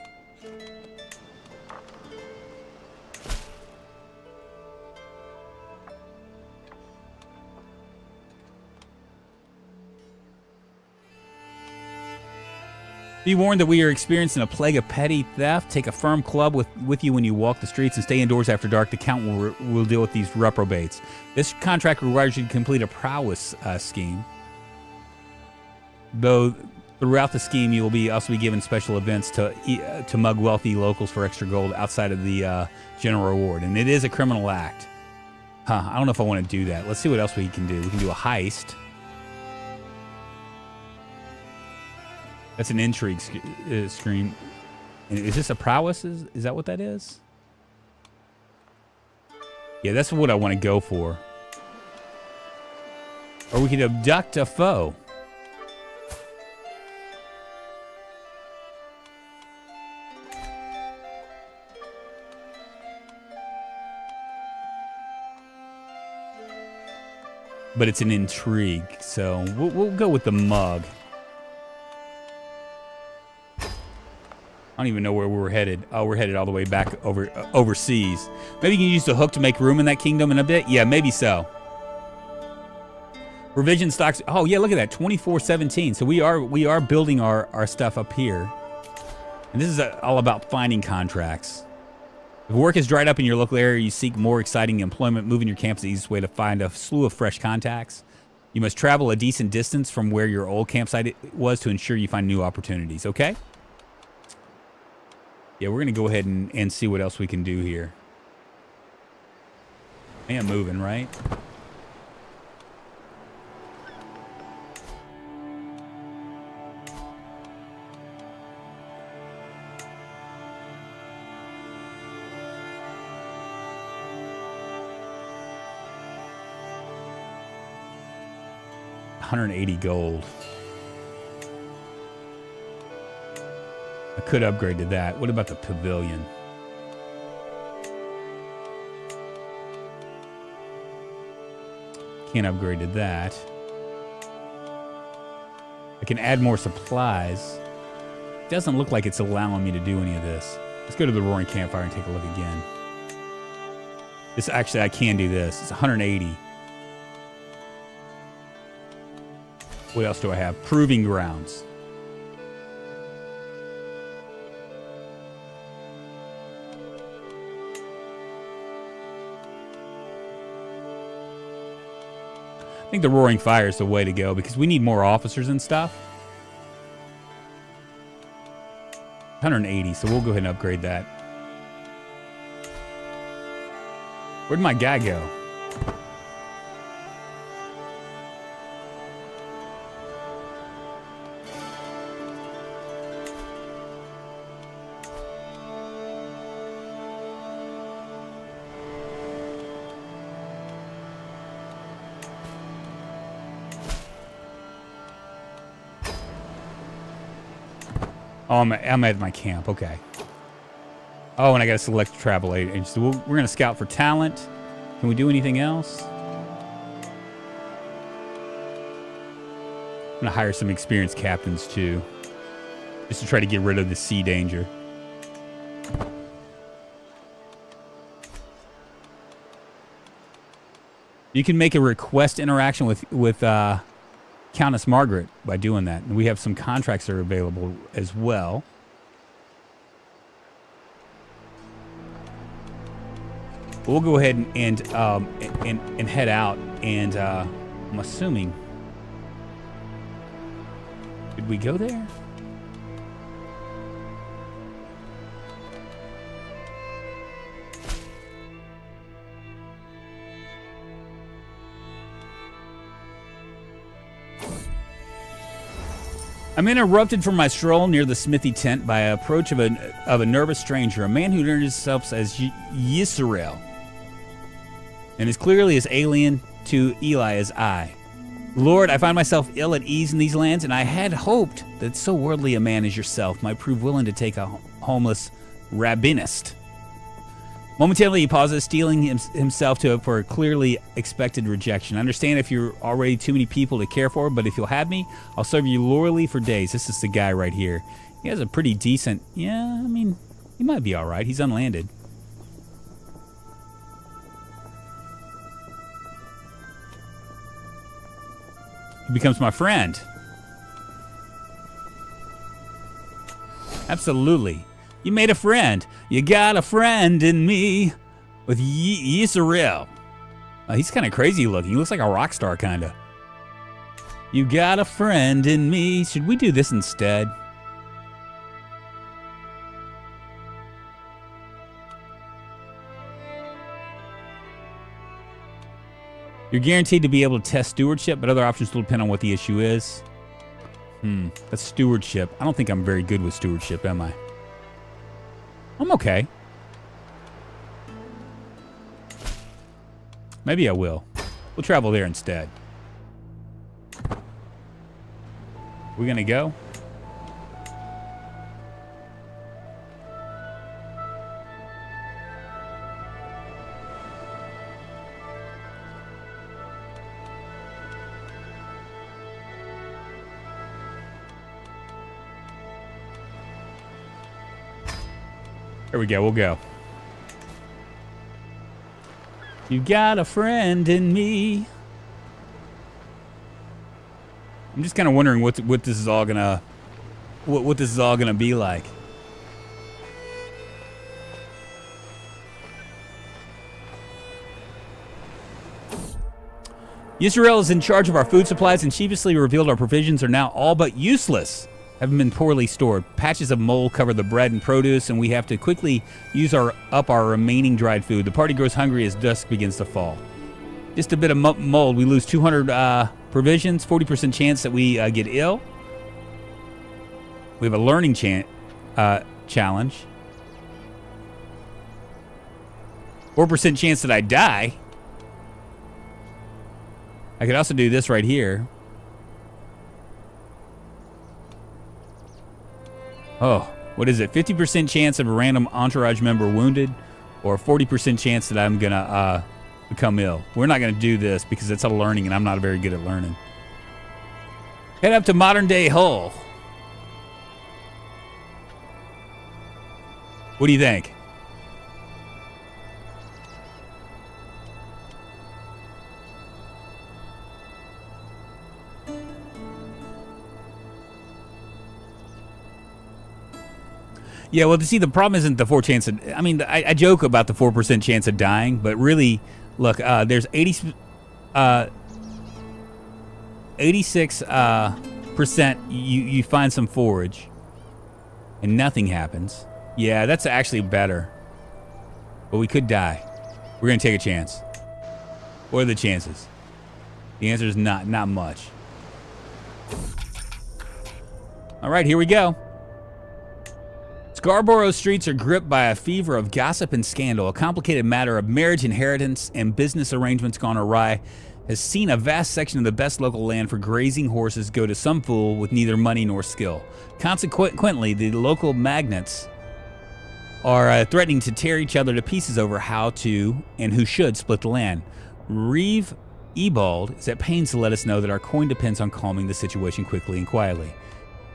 Be warned that we are experiencing a plague of petty theft. Take a firm club with you when you walk the streets and stay indoors after dark. The Count will deal with these reprobates. This contract requires you to complete a prowess scheme. Though throughout the scheme, you will also be given special events to mug wealthy locals for extra gold outside of the general reward. And it is a criminal act. I don't know if I want to do that. Let's see what else we can do. We can do a heist. That's an intrigue screen. Is this a prowess? Is that what that is? Yeah, that's what I want to go for. Or we could abduct a foe. But it's an intrigue, so we'll go with the mug. I don't even know where we're headed. Oh, we're headed all the way back overseas. Maybe you can use the hook to make room in that kingdom in a bit? Yeah, maybe so. Provision stocks. Oh, yeah, look at that. 2417. So we are building our stuff up here. And this is all about finding contracts. If work has dried up in your local area, you seek more exciting employment. Moving your camp is the easiest way to find a slew of fresh contacts. You must travel a decent distance from where your old campsite was to ensure you find new opportunities, okay? Yeah, we're going to go ahead and see what else we can do here. I am moving, right? $180 gold. I could upgrade to that. What about the pavilion? Can't upgrade to that. I can add more supplies. Doesn't look like it's allowing me to do any of this. Let's go to the Roaring Campfire and take a look again. This actually, I can do this. It's 180. What else do I have? Proving grounds. I think the Roaring Fire is the way to go because we need more officers and stuff. 180, so we'll go ahead and upgrade that. Where'd my guy go? Oh, I'm at my camp. Okay. Oh, and I got to select travel agent. So we're going to scout for talent. Can we do anything else? I'm going to hire some experienced captains, too. Just to try to get rid of the sea danger. You can make a request interaction with Countess Margaret by doing that. And we have some contracts that are available as well. We'll go ahead and head out, and I'm assuming, did we go there? I'm interrupted from my stroll near the smithy tent by an approach of a nervous stranger, a man who introduces himself as Yisrael, and is clearly as alien to Eli as I. Lord, I find myself ill at ease in these lands, and I had hoped that so worldly a man as yourself might prove willing to take a homeless rabbinist. Momentarily, he pauses, steeling himself for a clearly expected rejection. I understand if you're already too many people to care for, but if you'll have me, I'll serve you loyally for days. This is the guy right here. He has a pretty decent... Yeah, I mean, he might be all right. He's unlanded. He becomes my friend. Absolutely. You made a friend. You got a friend in me. With Yisrael. He's kind of crazy looking. He looks like a rock star, kind of. You got a friend in me. Should we do this instead? You're guaranteed to be able to test stewardship, but other options will depend on what the issue is. That's stewardship. I don't think I'm very good with stewardship, am I? I'm okay. Maybe I will. We'll travel there instead. We're gonna go? There we go, we'll go. You got a friend in me. I'm just kind of wondering what this is all gonna what this is all gonna be like. Yisrael is in charge of our food supplies and sheepishly revealed our provisions are now all but useless, having been poorly stored. Patches of mold cover the bread and produce, and we have to quickly use up our remaining dried food. The party grows hungry as dusk begins to fall. Just a bit of mold. We lose 200 provisions, 40% chance that we get ill. We have a learning challenge. 4% chance that I die. I could also do this right here. Oh, what is it? 50% chance of a random entourage member wounded, or 40% chance that I'm gonna become ill. We're not gonna do this because it's a learning, and I'm not very good at learning. Head up to modern day Hull. What do you think? Yeah, well, see, the problem isn't the 4 chance of, I mean, I joke about the 4% chance of dying, but really, look, there's 86% you find some forage, and nothing happens. Yeah, that's actually better. But we could die. We're going to take a chance. What are the chances? The answer is not much. All right, here we go. Scarborough's streets are gripped by a fever of gossip and scandal. A complicated matter of marriage, inheritance, and business arrangements gone awry has seen a vast section of the best local land for grazing horses go to some fool with neither money nor skill. Consequently, the local magnates are threatening to tear each other to pieces over how to and who should split the land. Reeve Ebald is at pains to let us know that our coin depends on calming the situation quickly and quietly.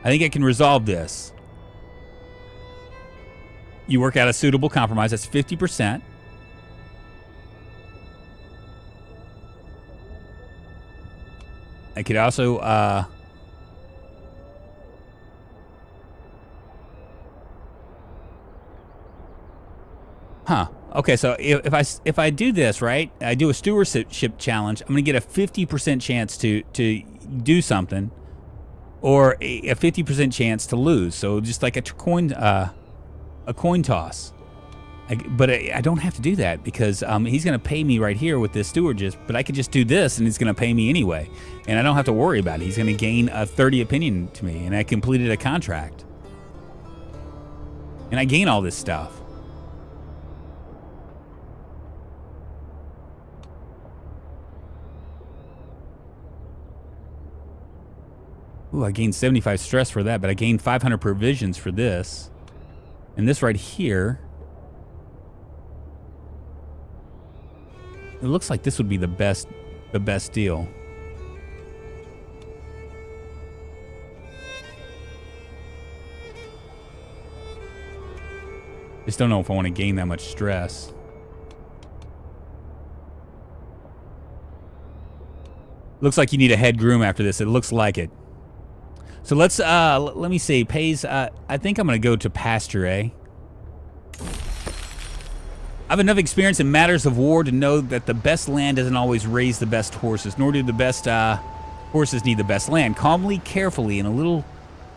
I think I can resolve this. You work out a suitable compromise. That's 50%. I could also okay, so if I do this, right? I do a stewardship challenge. I'm going to get a 50% chance to do something, or a 50% chance to lose. So just like a coin toss. But I don't have to do that because he's going to pay me right here with this stewardship, but I could just do this and he's going to pay me anyway. And I don't have to worry about it. He's going to gain a 30 opinion to me, and I completed a contract. And I gain all this stuff. Ooh, I gained 75 stress for that, but I gained 500 provisions for this. And this right here, it looks like this would be the best deal. Just don't know if I want to gain that much stress. Looks like you need a head groom after this. It looks like it. So let's, let me see, pays, I think I'm going to go to pasture, I have enough experience in matters of war to know that the best land doesn't always raise the best horses, nor do the best horses need the best land. Calmly, carefully, and a little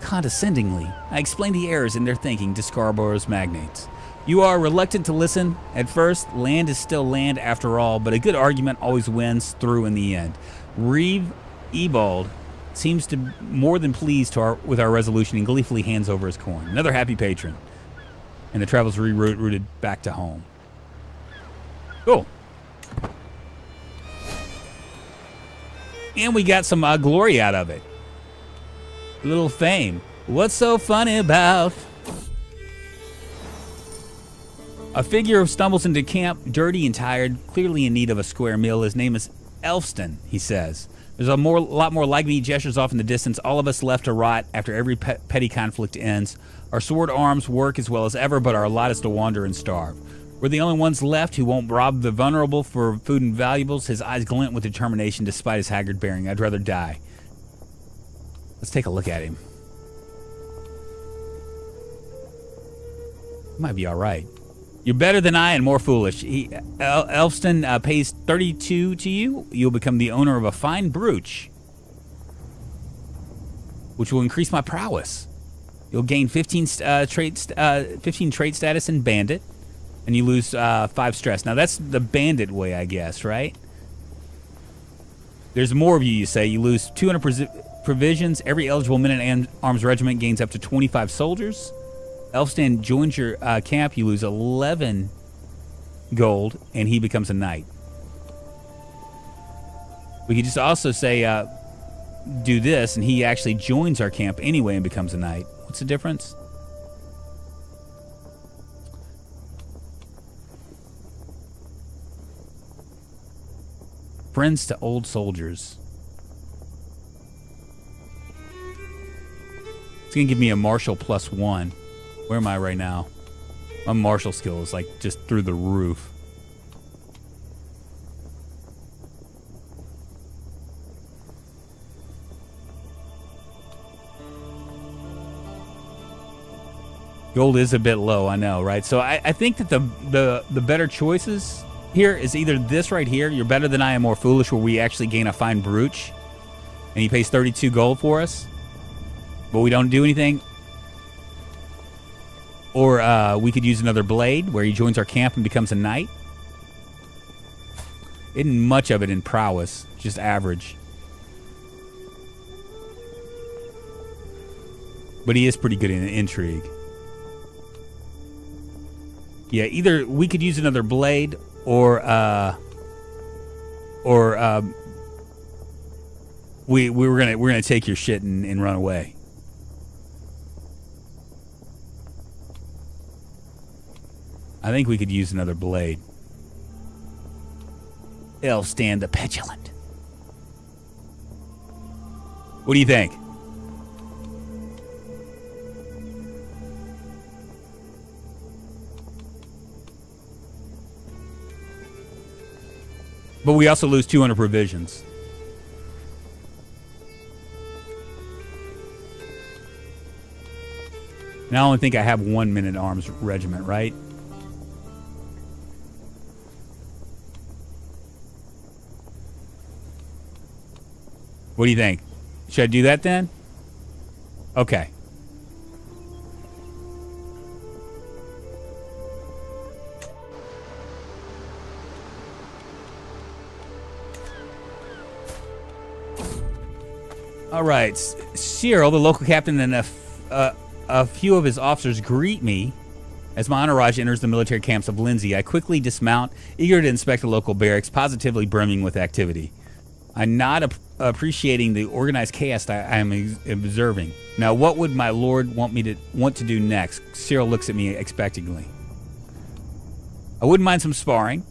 condescendingly, I explained the errors in their thinking to Scarborough's magnates. You are reluctant to listen. At first, land is still land after all, but a good argument always wins through in the end. Reeve Ebald seems to more than pleased with our resolution and gleefully hands over his coin. Another happy patron. And the travel's rerouted back to home. Cool. And we got some glory out of it. A little fame. What's so funny about? A figure stumbles into camp, dirty and tired, clearly in need of a square meal. His name is Elfston, he says. There's a lot more like me gestures off in the distance. All of us left to rot after every petty conflict ends. Our sword arms work as well as ever, but our lot is to wander and starve. We're the only ones left who won't rob the vulnerable for food and valuables. His eyes glint with determination despite his haggard bearing. I'd rather die. Let's take a look at him. He might be all right. You're better than I and more foolish. Elfston pays 32 to you. You'll become the owner of a fine brooch, which will increase my prowess. You'll gain 15 trait status in bandit, and you lose 5 stress. Now that's the bandit way, I guess, right? There's more of you, you say. You lose 200 provisions. Every eligible men-at-arms regiment gains up to 25 soldiers. Elfstan joins your camp. You lose 11 gold, and he becomes a knight. We could just also say, do this, and he actually joins our camp anyway and becomes a knight. What's the difference? Friends to old soldiers. It's going to give me a martial +1. Where am I right now? My martial skill is like just through the roof. Gold is a bit low, I know, right? So I think that the better choices here is either this right here, you're better than I am more foolish, where we actually gain a fine brooch, and he pays 32 gold for us, but we don't do anything. Or we could use another blade, where he joins our camp and becomes a knight. Isn't much of it in prowess, just average. But he is pretty good in intrigue. Yeah, either we could use another blade, or we're gonna take your shit and run away. I think we could use another blade. Elfstan the Petulant. What do you think? But we also lose 200 provisions. Now I only think I have 1 men-at-arms regiment, right? What do you think? Should I do that then? Okay. All right. Cyril, the local captain, and a few of his officers greet me as my entourage enters the military camps of Lindsay. I quickly dismount, eager to inspect the local barracks, positively brimming with activity. I'm not appreciating the organized chaos I am observing. Now, what would my lord want to do next? Cyril looks at me expectantly. I wouldn't mind some sparring.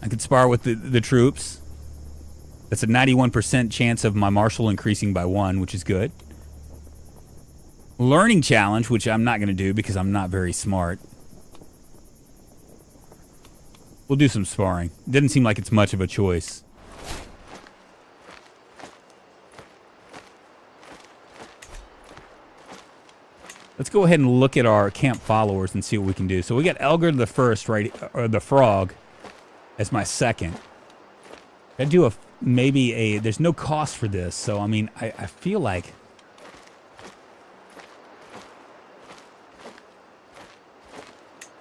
I could spar with the troops. That's a 91% chance of my martial increasing by 1, which is good. Learning challenge, which I'm not going to do because I'm not very smart. We'll do some sparring. Didn't seem like it's much of a choice. Let's go ahead and look at our camp followers and see what we can do. So we got Elgar the First, right, or the Frog, as my second. I do there's no cost for this, so I mean, I feel like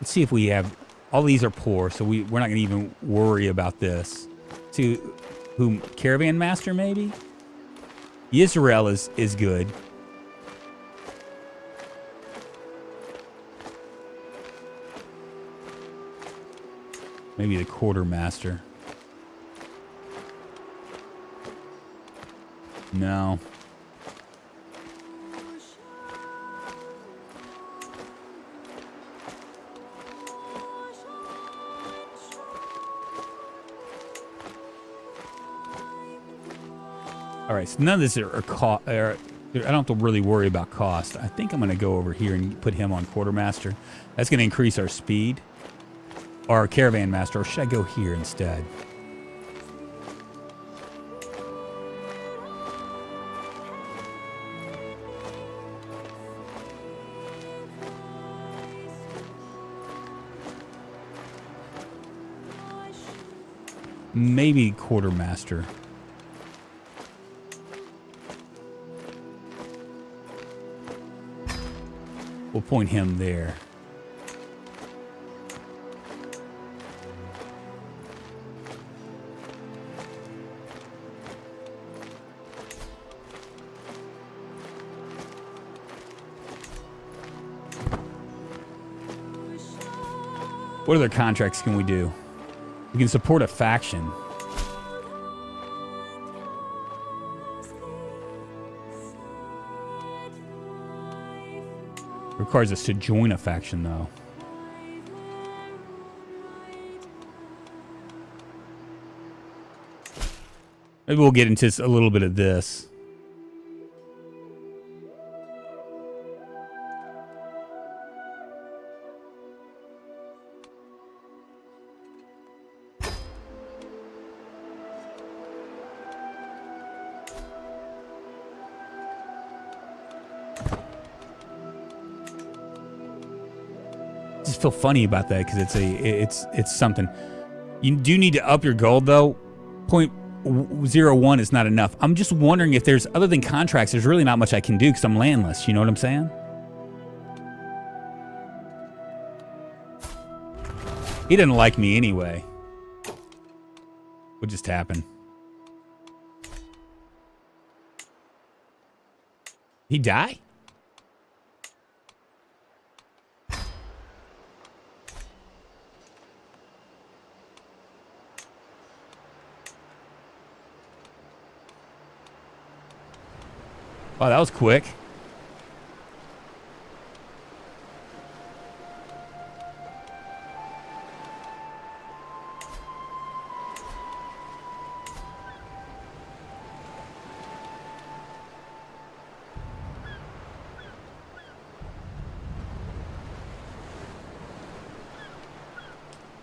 let's see if we have, all these are poor, so we're not gonna even worry about this. Caravan Master maybe? Yisrael is good. Maybe the Quartermaster. No. All right, so none of this are I don't have to really worry about cost. I think I'm going to go over here and put him on Quartermaster. That's going to increase our speed. Or Caravan Master, or should I go here instead? maybe quartermaster. We'll point him there. What other contracts can we do? We can support a faction. Requires us to join a faction, though. Maybe we'll get into a little bit of this. Feel funny about that because it's something. You do need to up your gold though. 0.01 is not enough. I'm just wondering if there's, other than contracts, there's really not much I can do because I'm landless. You know what I'm saying? He didn't like me anyway. What just happened? He die? Wow, that was quick.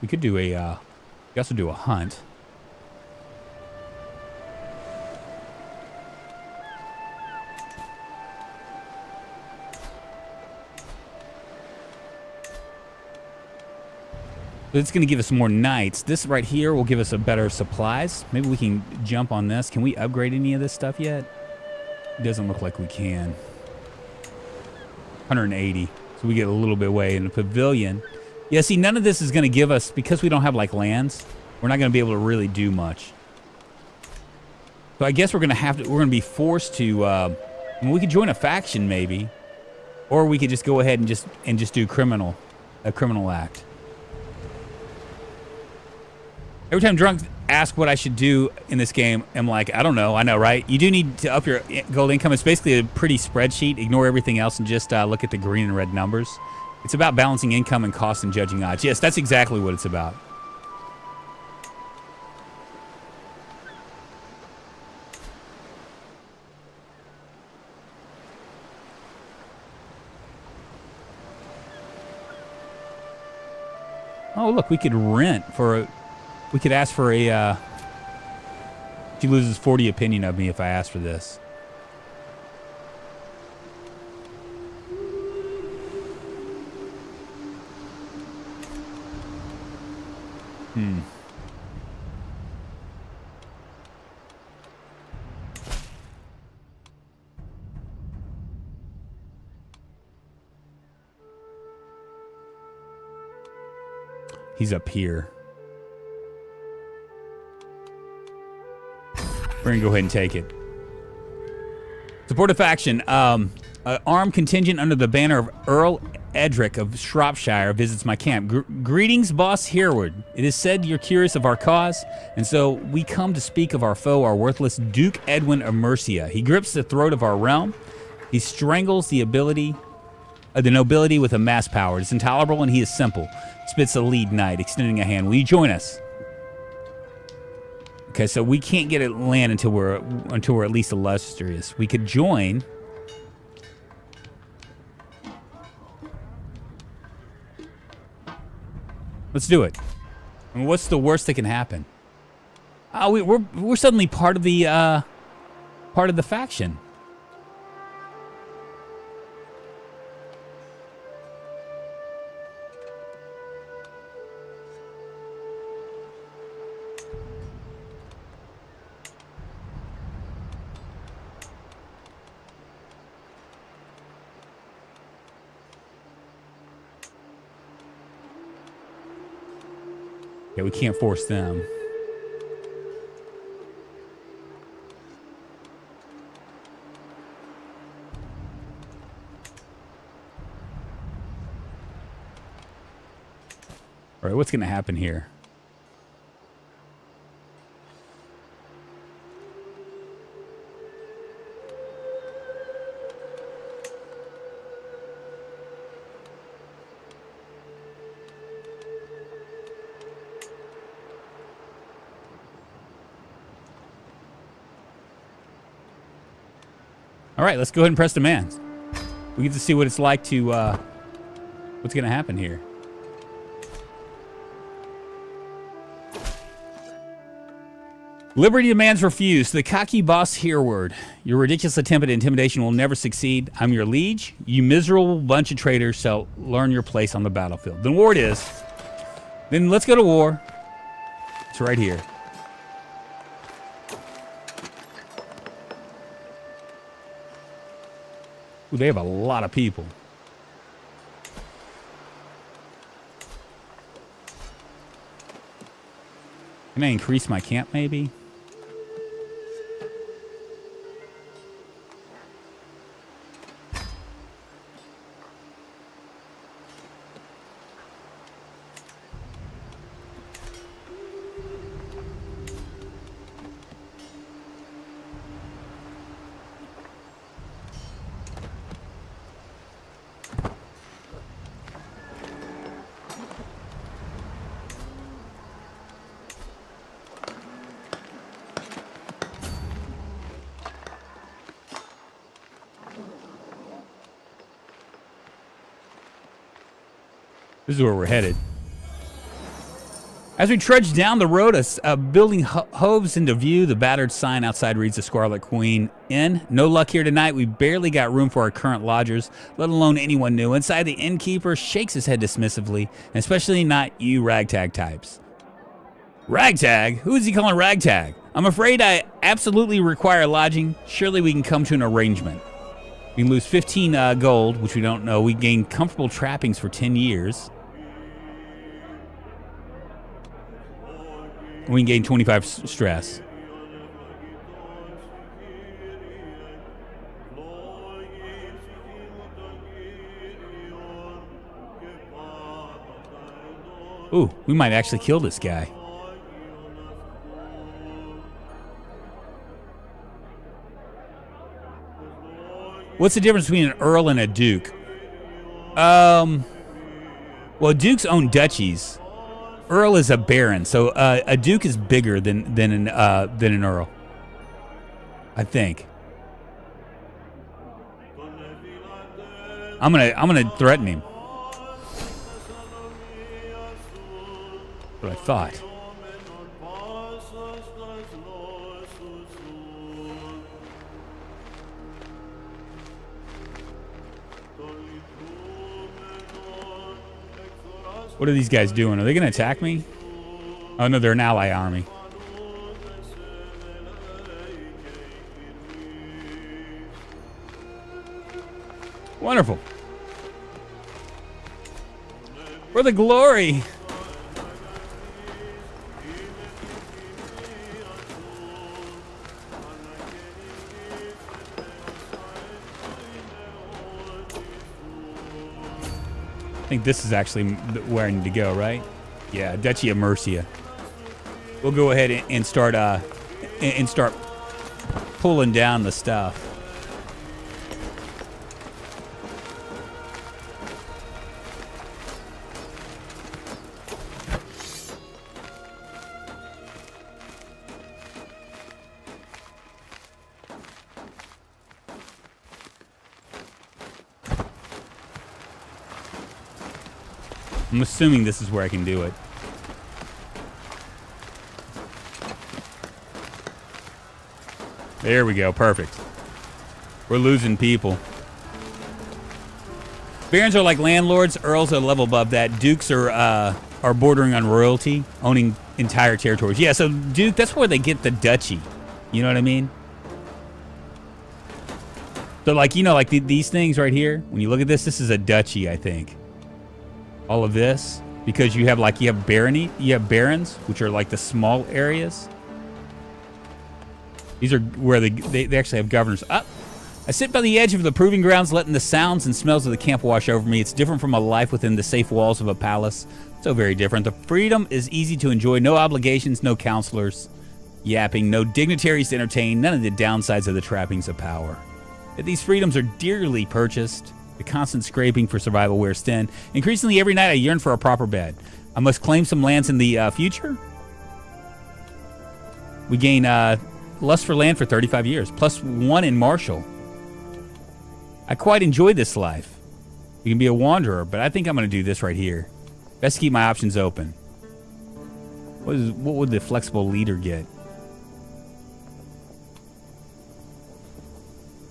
We could do a, we also do a hunt. It's going to give us more knights. This right here will give us a better supplies. Maybe we can jump on this. Can we upgrade any of this stuff yet? It doesn't look like we can. 180. So we get a little bit away in the pavilion. Yeah, see, none of this is going to give us, because we don't have like lands, we're not going to be able to really do much. So I guess we're going to be forced to, I mean, we could join a faction maybe, or we could just go ahead and just do a criminal act. Every time Drunk asks what I should do in this game, I'm like, I don't know. I know, right? You do need to up your gold income. It's basically a pretty spreadsheet. Ignore everything else and just look at the green and red numbers. It's about balancing income and cost and judging odds. Yes, that's exactly what it's about. Oh, look, we could rent for a... We could ask for a, she loses 40 opinion of me if I ask for this. He's up here. We're going to go ahead and take it. Support a faction. Armed contingent under the banner of Earl Edric of Shropshire visits my camp. Greetings, Boss Hereward. It is said you're curious of our cause, and so we come to speak of our foe, our worthless Duke Edwin of Mercia. He grips the throat of our realm. He strangles the nobility with a mass power. It's intolerable, and he is simple. Spits a lead knight, extending a hand. Will you join us? Okay, so we can't get it land until we're at least illustrious. We could join. Let's do it. I mean, what's the worst that can happen? We're suddenly part of the faction. Yeah, we can't force them. All right, what's going to happen here? All right, let's go ahead and press demands. We get to see what it's like to, what's going to happen here. Liberty demands refused. The cocky boss hereward. Your ridiculous attempt at intimidation will never succeed. I'm your liege. You miserable bunch of traitors shall learn your place on the battlefield. Then war it is. Then let's go to war. It's right here. Ooh, they have a lot of people. Can I increase my camp, maybe? This is where we're headed. As we trudge down the road, a building hoves into view. The battered sign outside reads the Scarlet Queen Inn. No luck here tonight. We barely got room for our current lodgers, let alone anyone new. Inside, the innkeeper shakes his head dismissively, and especially not you ragtag types. Ragtag? Who is he calling ragtag? I'm afraid I absolutely require lodging. Surely we can come to an arrangement. We can lose 15 gold, which we don't know. We gain comfortable trappings for 10 years. We can gain 25 stress. Ooh, we might actually kill this guy. What's the difference between an earl and a duke? Well, dukes own duchies. Earl is a baron, so a duke is bigger than an earl, I think. I'm gonna threaten him. What I thought. What are these guys doing? Are they going to attack me? Oh, no, they're an ally army. Wonderful. For the glory. I think this is actually where I need to go, right? Yeah, Duchy of Mercia. We'll go ahead and start pulling down the stuff. I'm assuming this is where I can do it. There we go. Perfect. We're losing people. Barons are like landlords. Earls are a level above that. Dukes are bordering on royalty, owning entire territories. Yeah, so Duke, that's where they get the duchy. You know what I mean? So like, you know, like these things right here, when you look at this, this is a duchy, I think. All of this, because you have barons, which are like the small areas. These are where they actually have governors. Up. I sit by the edge of the proving grounds, letting the sounds and smells of the camp wash over me. It's different from a life within the safe walls of a palace. So very different. The freedom is easy to enjoy. No obligations, no counselors yapping, no dignitaries to entertain, none of the downsides of the trappings of power. Yet these freedoms are dearly purchased. The constant scraping for survival wears thin. Increasingly, every night I yearn for a proper bed. I must claim some lands in the future. We gain lust for land for 35 years, +1 in martial. I quite enjoy this life. You can be a wanderer, but I think I'm going to do this right here. Best to keep my options open. What would the flexible leader get?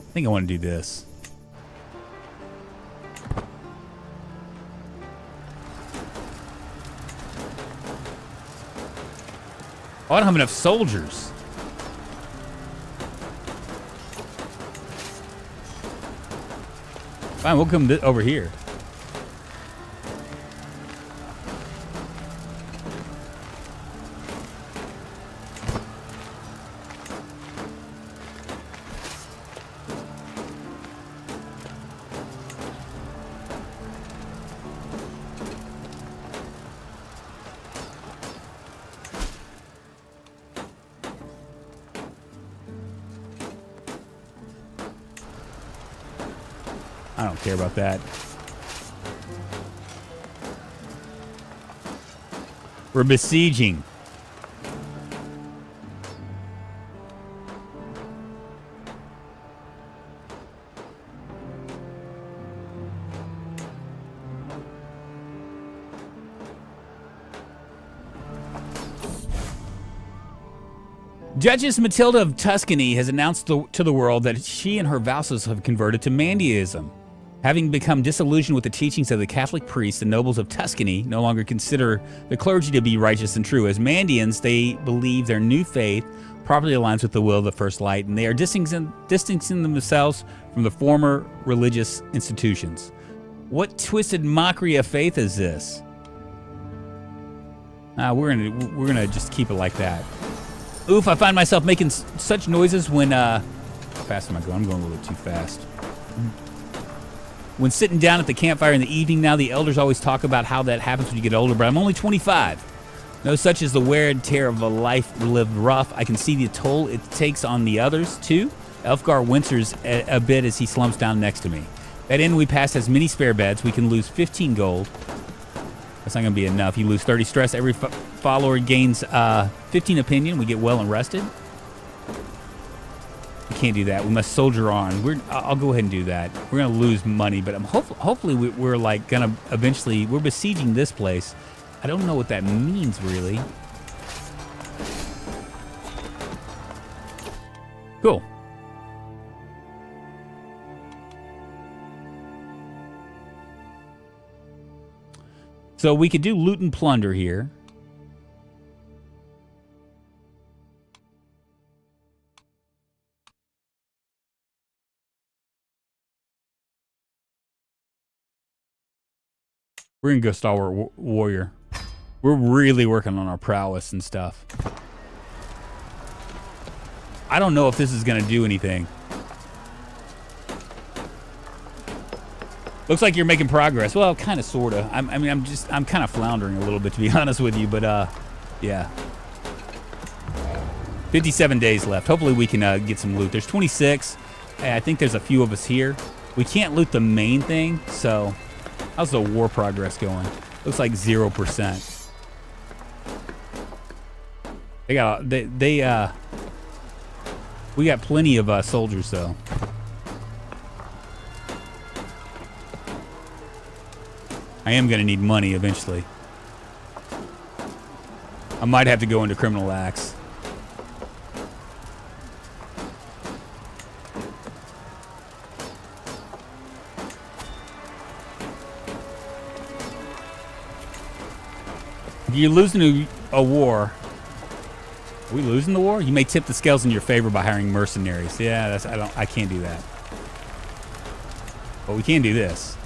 I think I want to do this. Oh, I don't have enough soldiers. Fine, we'll come over here. I don't care about that. We're besieging. Duchess Matilda of Tuscany has announced to the world that she and her vassals have converted to Mandeism. Having become disillusioned with the teachings of the Catholic priests, the nobles of Tuscany no longer consider the clergy to be righteous and true. As Mandeans, they believe their new faith properly aligns with the will of the First Light, and they are distancing themselves from the former religious institutions. What twisted mockery of faith is this? We're gonna just keep it like that. Oof! I find myself making such noises when. How fast am I going? I'm going a little bit too fast. When sitting down at the campfire in the evening now, the elders always talk about how that happens when you get older, but I'm only 25. No such as the wear and tear of a life lived rough. I can see the toll it takes on the others, too. Elfgar wincers a bit as he slumps down next to me. That inn we passed has many spare beds. We can lose 15 gold. That's not going to be enough. You lose 30 stress. Every follower gains 15 opinion. We get well and rested. We can't do that. We must soldier on. I'll go ahead and do that. We're going to lose money, but hopefully we're like going to eventually... We're besieging this place. I don't know what that means, really. Cool. So we could do loot and plunder here. We're gonna go Stalwart Warrior. We're really working on our prowess and stuff. I don't know if this is gonna do anything. Looks like you're making progress. Well, kind of, sort of. I'm kind of floundering a little bit, to be honest with you, but yeah. 57 days left. Hopefully we can get some loot. There's 26. I think there's a few of us here. We can't loot the main thing, so how's the war progress going? Looks like 0%. We got plenty of soldiers though. I am gonna need money eventually. I might have to go into criminal acts. You're losing a war. Are we losing the war? You may tip the scales in your favor by hiring mercenaries. Yeah, I can't do that. But we can do this.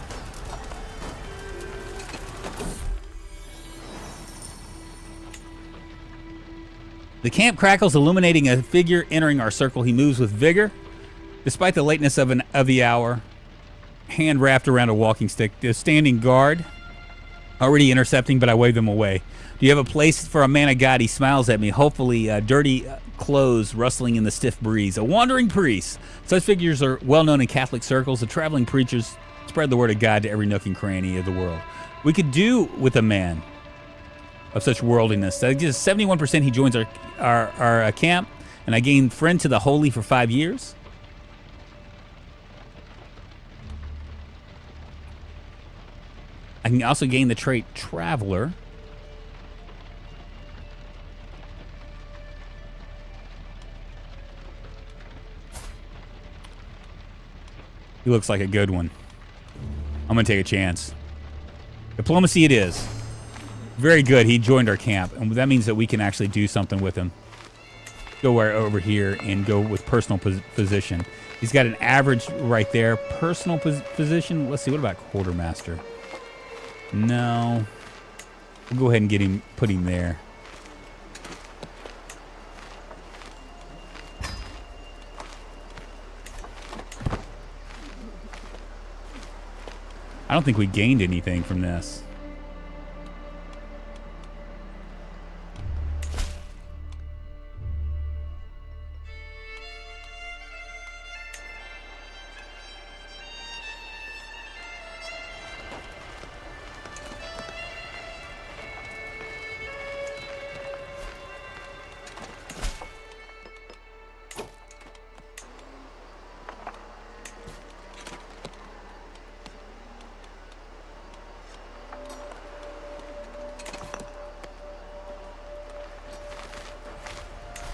The camp crackles, illuminating a figure entering our circle. He moves with vigor. Despite the lateness of the hour, hand wrapped around a walking stick. The standing guard, already intercepting, but I wave them away. Do you have a place for a man of God? He smiles at me, hopefully dirty clothes rustling in the stiff breeze. A wandering priest. Such figures are well known in Catholic circles. The traveling preachers spread the word of God to every nook and cranny of the world. We could do with a man of such worldliness. That gives 71% he joins our camp, and I gain friend to the holy for 5 years. I can also gain the trait Traveler. He looks like a good one. I'm going to take a chance. Diplomacy it is. Very good. He joined our camp, and that means that we can actually do something with him. Go over here and go with personal position. He's got an average right there. Personal position. Let's see. What about quartermaster? No. We'll go ahead and get him, put him there. I don't think we gained anything from this.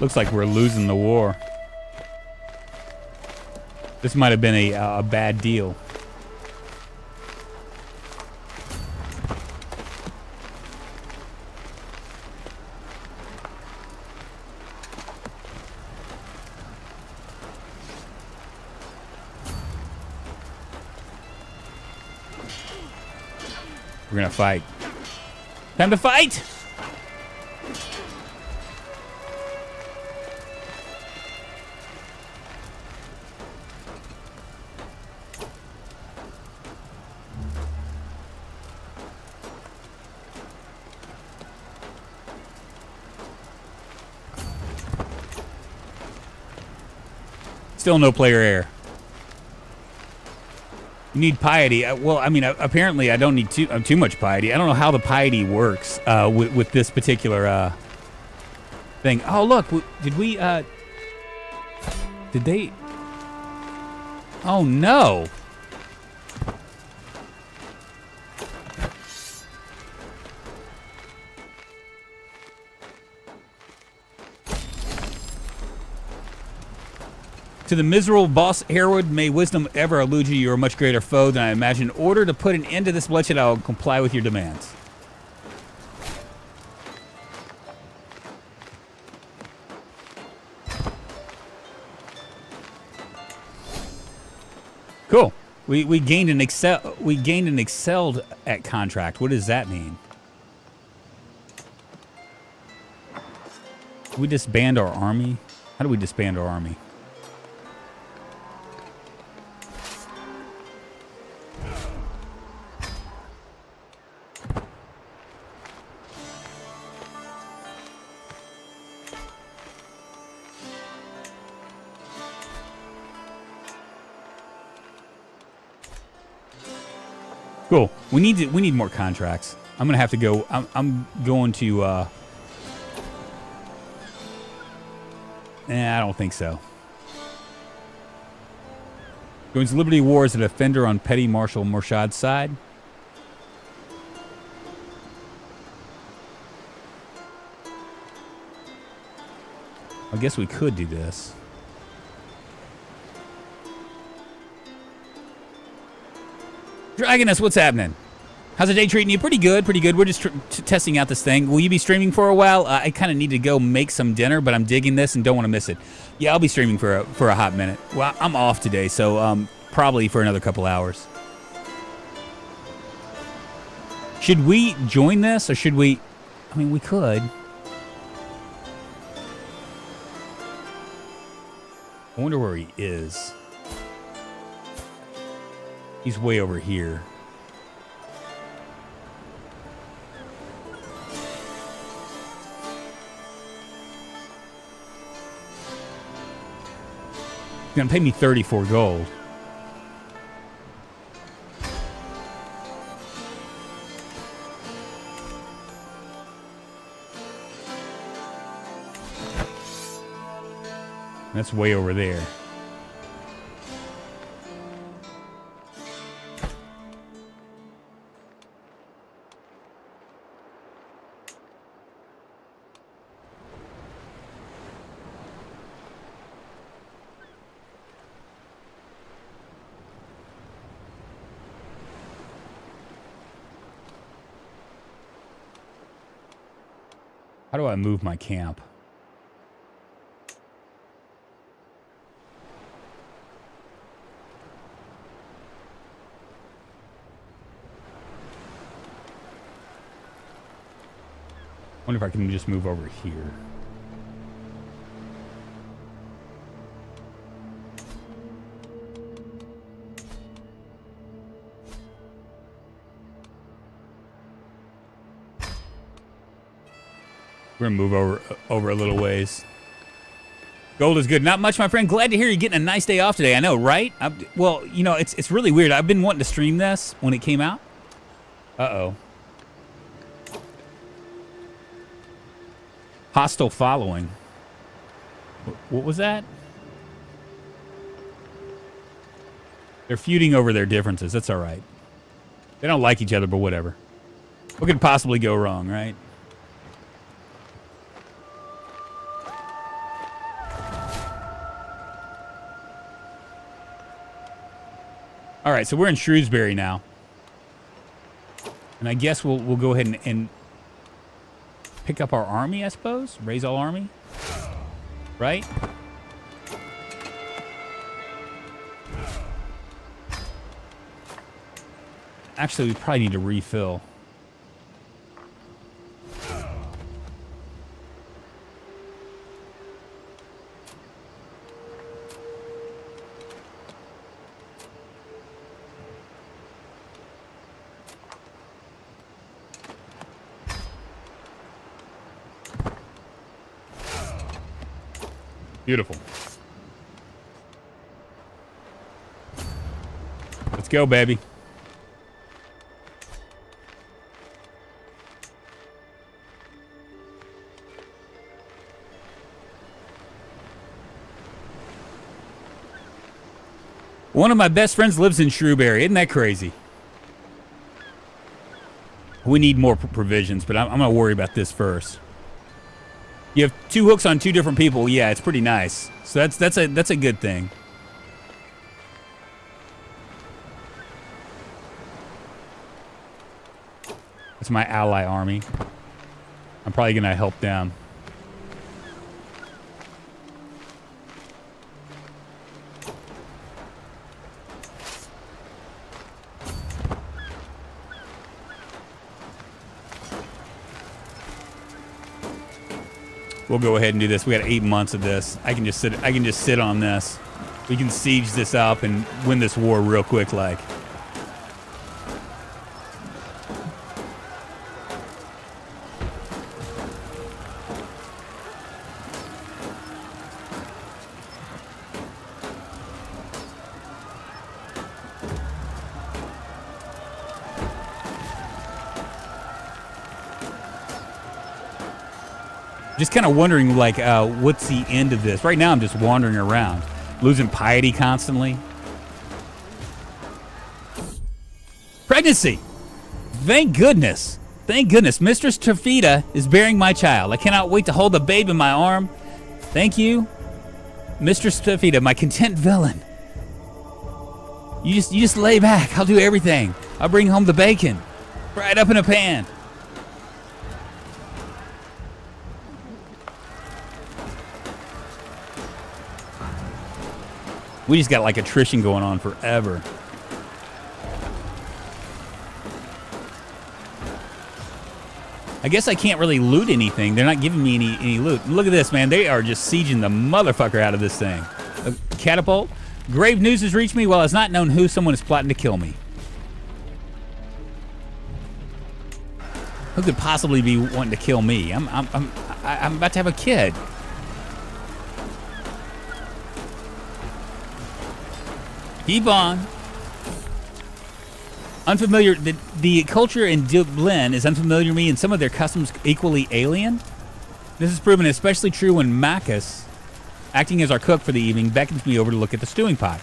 Looks like we're losing the war. This might have been a bad deal. We're gonna fight. Time to fight! Still no player error. You need piety. Well, I mean, apparently I don't need too much piety. I don't know how the piety works with this particular thing. Oh, look. Did we... Did they... Oh, no. To the miserable boss Herod, may wisdom ever elude you. You are a much greater foe than I imagined. In order to put an end to this bloodshed, I will comply with your demands. Cool. We gained an excelled at contract. What does that mean? We disband our army? How do we disband our army? Cool. We need more contracts. I'm gonna have to go. I'm going to. I don't think so. Going to Liberty War as a defender on Petty Marshal Murshad's side. I guess we could do this. Dragoness, what's happening? How's the day treating you? Pretty good, pretty good. We're just testing out this thing. Will you be streaming for a while? I kind of need to go make some dinner, but I'm digging this and don't want to miss it. Yeah, I'll be streaming for a hot minute. Well, I'm off today, so probably for another couple hours. Should we join this, or should we... I mean, we could. I wonder where he is. He's way over here. He's gonna pay me 34 gold. That's way over there. How do I move my camp? I wonder if I can just move over here. We're gonna move over a little ways. Gold is good. Not much, my friend. Glad to hear you're getting a nice day off today. I know, right? Well, you know, it's really weird. I've been wanting to stream this when it came out. Uh-oh. Hostile following. What was that? They're feuding over their differences. That's all right. They don't like each other, but whatever. What could possibly go wrong, right? All right, so we're in Shrewsbury now. And I guess we'll go ahead and pick up our army, I suppose. Raise all army. Right? Actually, we probably need to refill. Beautiful. Let's go, baby. One of my best friends lives in Shrewsbury. Isn't that crazy? We need more provisions, but I'm going to worry about this first. You have 2 hooks on 2 different people. Yeah, it's pretty nice. So that's a good thing. That's my ally army. I'm probably going to help them. We'll go ahead and do this. We got 8 months of this. I can just sit on this. We can siege this up and win this war real quick, like. Just kind of wondering, like, what's the end of this? Right now, I'm just wandering around, losing piety constantly. Pregnancy! Thank goodness. Thank goodness. Mistress Tafita is bearing my child. I cannot wait to hold the babe in my arm. Thank you, Mistress Tafita, my content villain. You just lay back. I'll do everything. I'll bring home the bacon. Fry it up in a pan. We just got like attrition going on forever. I guess I can't really loot anything. They're not giving me any loot. Look at this, man. They are just sieging the motherfucker out of this thing. A catapult. Grave news has reached me. Well, it's not known who. Someone is plotting to kill me. Who could possibly be wanting to kill me? I'm about to have a kid. Keep on. Unfamiliar. The culture in Duelling is unfamiliar to me, and some of their customs equally alien. This is proven especially true when Marcus, acting as our cook for the evening, beckons me over to look at the stewing pot.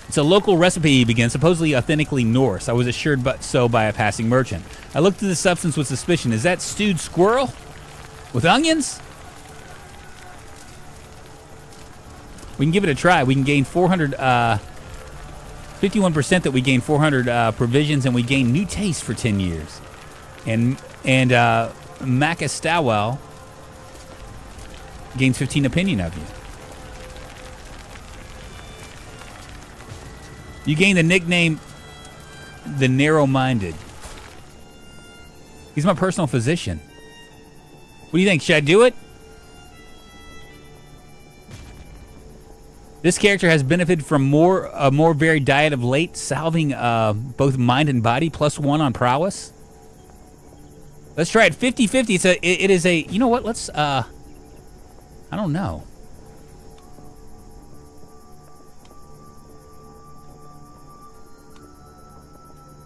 It's a local recipe, he begins, supposedly authentically Norse. I was assured so by a passing merchant. I looked at the substance with suspicion. Is that stewed squirrel? With onions? We can give it a try. We can gain 400, 51% that we gain 400 provisions, and we gain new taste for 10 years. And Marcus Stowell gains 15 opinion of you. You gain the nickname the narrow-minded. He's my personal physician. What do you think? Should I do it? This character has benefited from a more varied diet of late, salving both mind and body, +1 on prowess. Let's try it. 50-50. It is a. You know what? Let's. I don't know.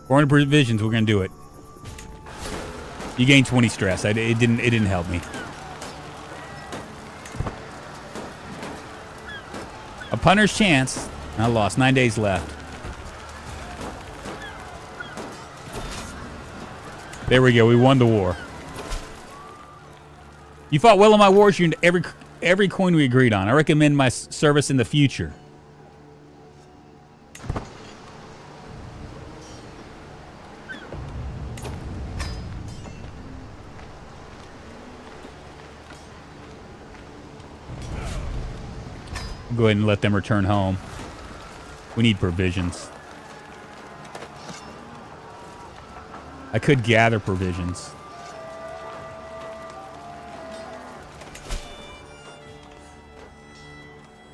Foreign provisions. We're gonna do it. You gain 20 stress. It didn't help me. A punter's chance. I lost. 9 days left. There we go. We won the war. You fought well in my wars. You earned every coin we agreed on. I recommend my service in the future. Go ahead and let them return home. We need provisions. I could gather provisions.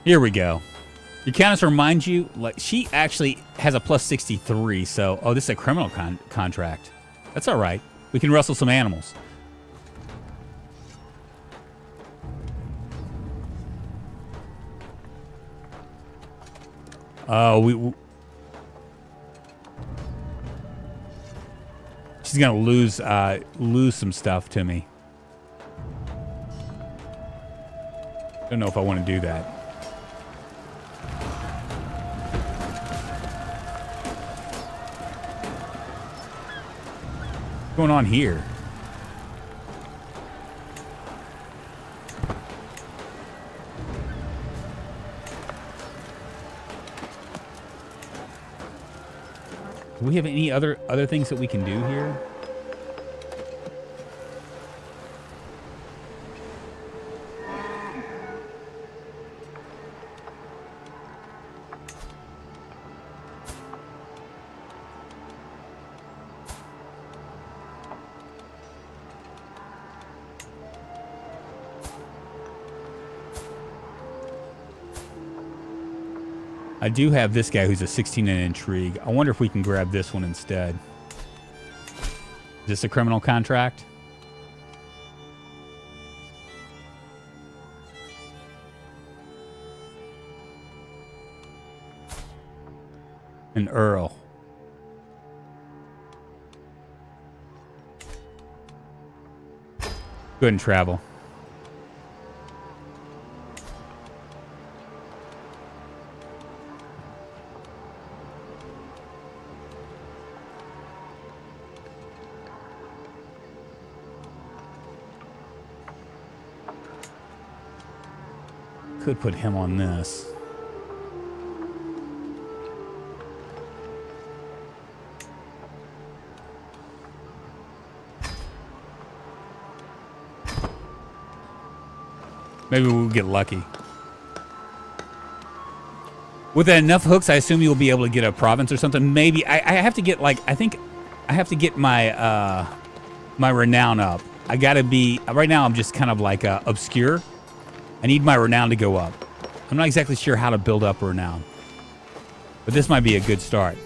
Here we go. Your countess reminds you, like, she actually has a +63, so, oh, this is a criminal contract. That's all right. We can wrestle some animals. She's gonna lose some stuff to me. Don't know if I want to do that. What's going on here? Do we have any other things that we can do here? I do have this guy who's a 16 in intrigue. I wonder if we can grab this one instead. Is this a criminal contract? An Earl. Go ahead and travel. Could put him on this. Maybe we'll get lucky. With enough hooks, I assume you'll be able to get a province or something. Maybe I have to get, like, I think I have to get my my renown up. I gotta be right now. I'm just kind of like obscure. I need my renown to go up. I'm not exactly sure how to build up a renown. But this might be a good start.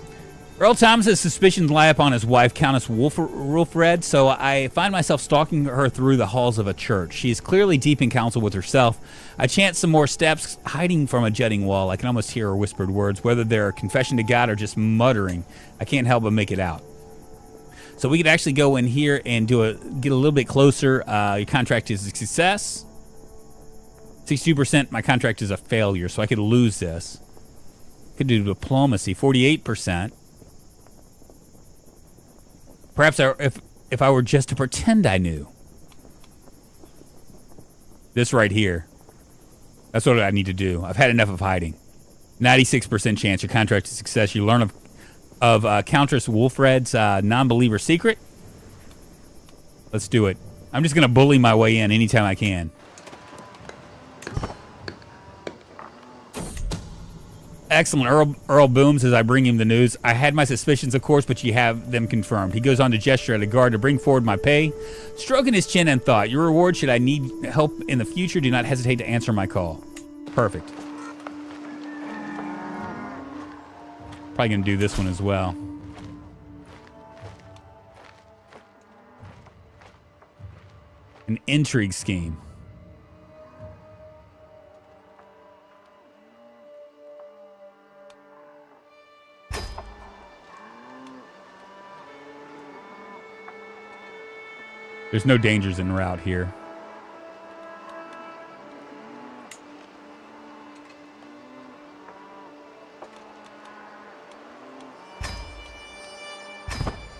Earl Thomas's suspicions lie upon his wife, Countess Wolfred, so I find myself stalking her through the halls of a church. She is clearly deep in counsel with herself. I chant some more steps, hiding from a jutting wall. I can almost hear her whispered words, whether they're a confession to God or just muttering. I can't help but make it out. So we could actually go in here and get a little bit closer. Your contract is a success. 62%, my contract is a failure, so I could lose this. Could do diplomacy, 48%. Perhaps if I were just to pretend I knew. This right here. That's what I need to do. I've had enough of hiding. 96% chance your contract is a success. You learn of Countess Wolfred's non-believer secret. Let's do it. I'm just going to bully my way in anytime I can. Excellent. Earl booms as I bring him the news. I had my suspicions, of course, but you have them confirmed. He goes on to gesture at a guard to bring forward my pay. Stroking his chin and thought, your reward, should I need help in the future, do not hesitate to answer my call. Perfect. Probably going to do this one as well. An intrigue scheme. There's no dangers en route here.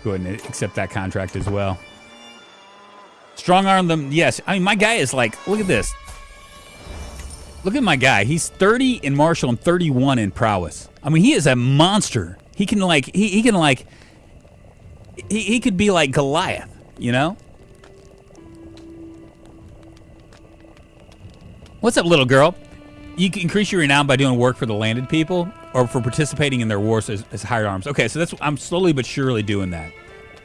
Go ahead and accept that contract as well. Strong arm them, yes. I mean, my guy is like, look at this. Look at my guy. He's 30 in martial and 31 in prowess. I mean, he is a monster. He can like, he can like, he could be like Goliath, you know? What's up, little girl? You can increase your renown by doing work for the landed people or for participating in their wars as hired arms. Okay, so I'm slowly but surely doing that.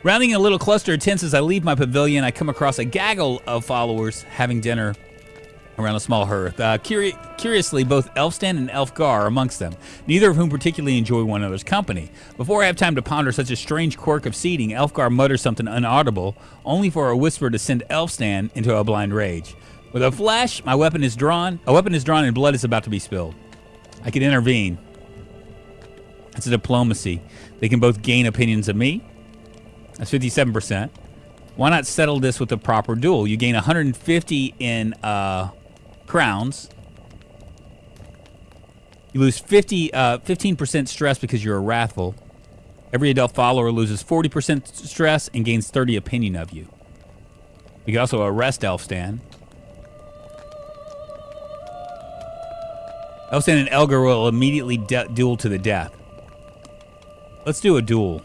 Rounding a little cluster of tents as I leave my pavilion, I come across a gaggle of followers having dinner around a small hearth. Curiously, both Elfstan and Elfgar are amongst them, neither of whom particularly enjoy one another's company. Before I have time to ponder such a strange quirk of seating, Elfgar mutters something inaudible, only for a whisper to send Elfstan into a blind rage. With a flash, my weapon is drawn. A weapon is drawn and blood is about to be spilled. I can intervene. It's a diplomacy. They can both gain opinions of me. That's 57%. Why not settle this with a proper duel? You gain 150 in crowns. You lose 15% stress because you're a wrathful. Every adult follower loses 40% stress and gains 30 opinion of you. You can also arrest Elfstan. Elfstan and Elgar will immediately duel to the death. Let's do a duel.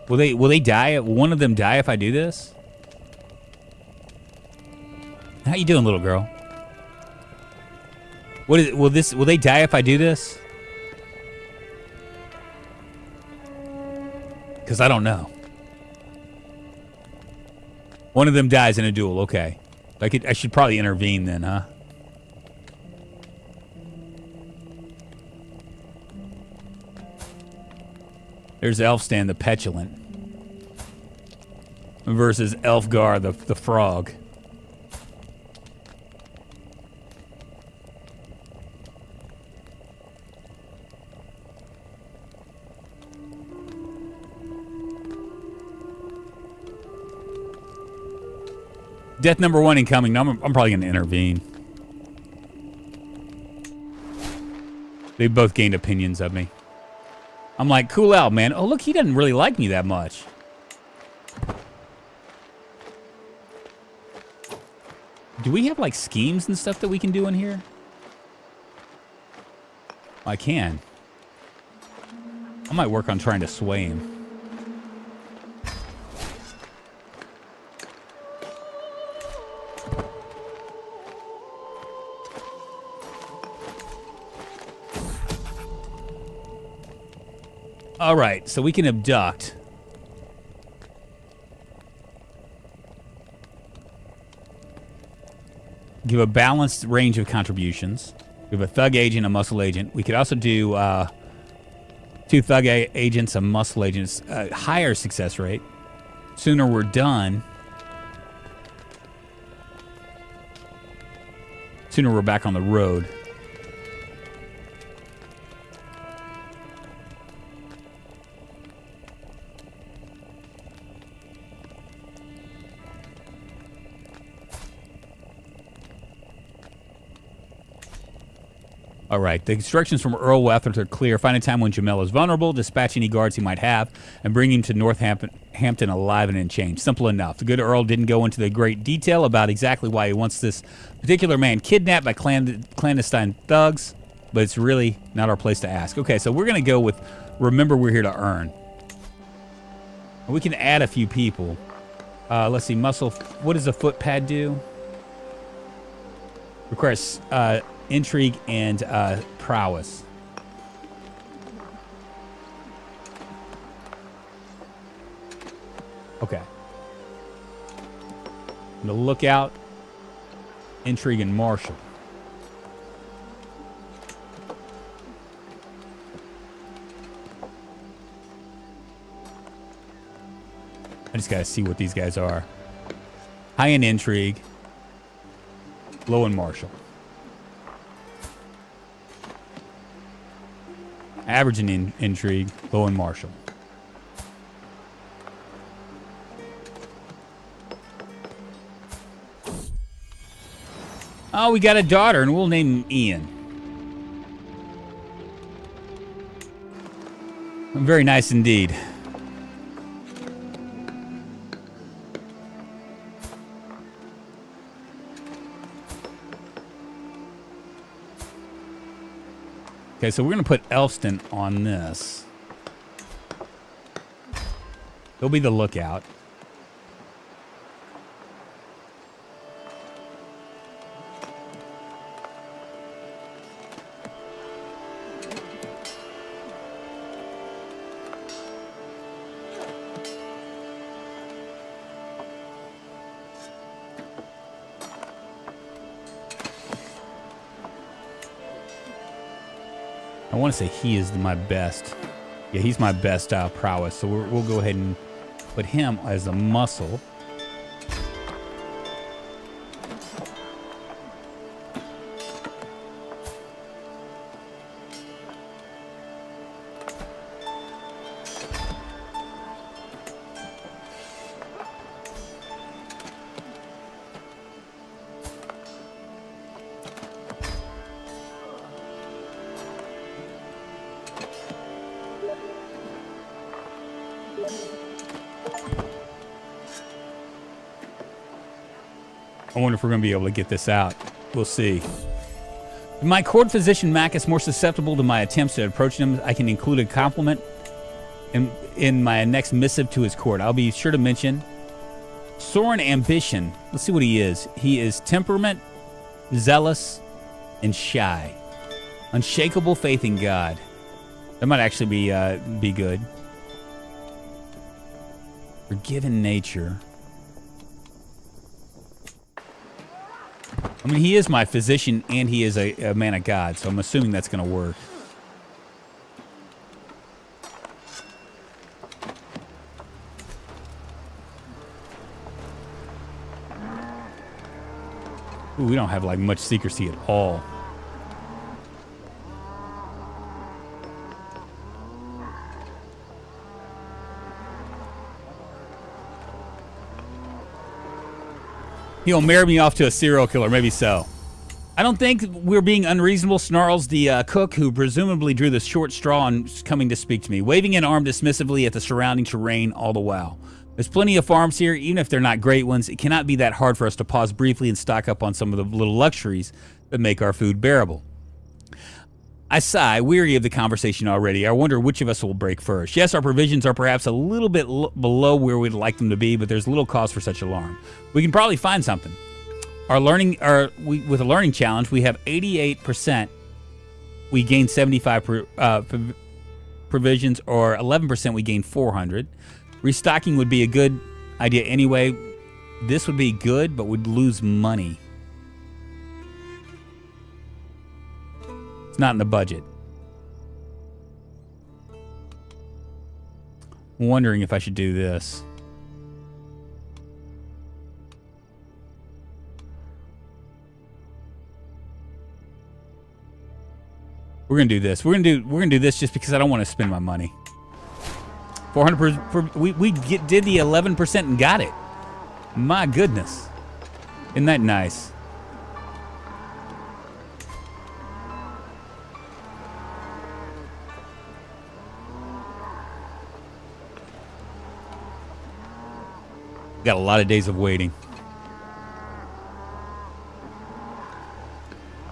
Will they die? Will one of them die if I do this? How you doing, little girl? Will they die if I do this? Because I don't know. One of them dies in a duel. Okay. I should probably intervene then, huh? There's Elfstan, the petulant, versus Elfgar, the frog. Death number 1 incoming. No, I'm probably going to intervene. They both gained opinions of me. I'm like, cool out, man. Oh, look, he doesn't really like me that much. Do we have, like, schemes and stuff that we can do in here? I can. I might work on trying to sway him. All right, so we can abduct. give a balanced range of contributions. We have a thug agent, a muscle agent. We could also do 2 thug agents, a muscle agent, higher success rate. Sooner we're done, sooner we're back on the road. All right, the instructions from Earl Wethert are clear. Find a time when Jamel is vulnerable, dispatch any guards he might have, and bring him to Northampton alive and unchanged. Simple enough. The good Earl didn't go into the great detail about exactly why he wants this particular man kidnapped by clandestine thugs, but it's really not our place to ask. Okay, so we're going to go with, remember we're here to earn. We can add a few people. Let's see, muscle. What does a foot pad do? Requires intrigue and prowess. Okay. The lookout, intrigue, and martial. I just gotta see what these guys are. High in intrigue, low in martial. Average in intrigue, low in martial. Oh, we got a daughter, and we'll name him Ian. Very nice indeed. Okay, so we're going to put Elfston on this. He'll be the lookout. I want to say he is my best. Yeah, he's my best prowess. So we'll go ahead and put him as a muscle. I wonder if we're going to be able to get this out. We'll see. If my court physician Mac is more susceptible to my attempts to approach him, I can include a compliment in my next missive to his court. I'll be sure to mention Soren Ambition. Let's see what he is. He is temperament, zealous, and shy. Unshakable faith in God. That might actually be good. Forgiven nature. I mean, he is my physician, and he is a man of God, so I'm assuming that's going to work. Ooh, we don't have, like, much secrecy at all. He'll marry me off to a serial killer, maybe so. I don't think we're being unreasonable, snarls the cook, who presumably drew the short straw and coming to speak to me, waving an arm dismissively at the surrounding terrain all the while. There's plenty of farms here, even if they're not great ones. It cannot be that hard for us to pause briefly and stock up on some of the little luxuries that make our food bearable. I sigh, weary of the conversation already. I wonder which of us will break first. Yes, our provisions are perhaps a little bit below where we'd like them to be, but there's little cause for such alarm. We can probably find something. With a learning challenge, we have 88%. We gain 75 provisions, or 11% we gain 400. Restocking would be a good idea anyway. This would be good, but would lose money. It's not in the budget. I'm wondering if I should do this. We're gonna do this. We're gonna do this just because I don't want to spend my money. 400%. We did the 11% and got it. My goodness, isn't that nice? Got a lot of days of waiting.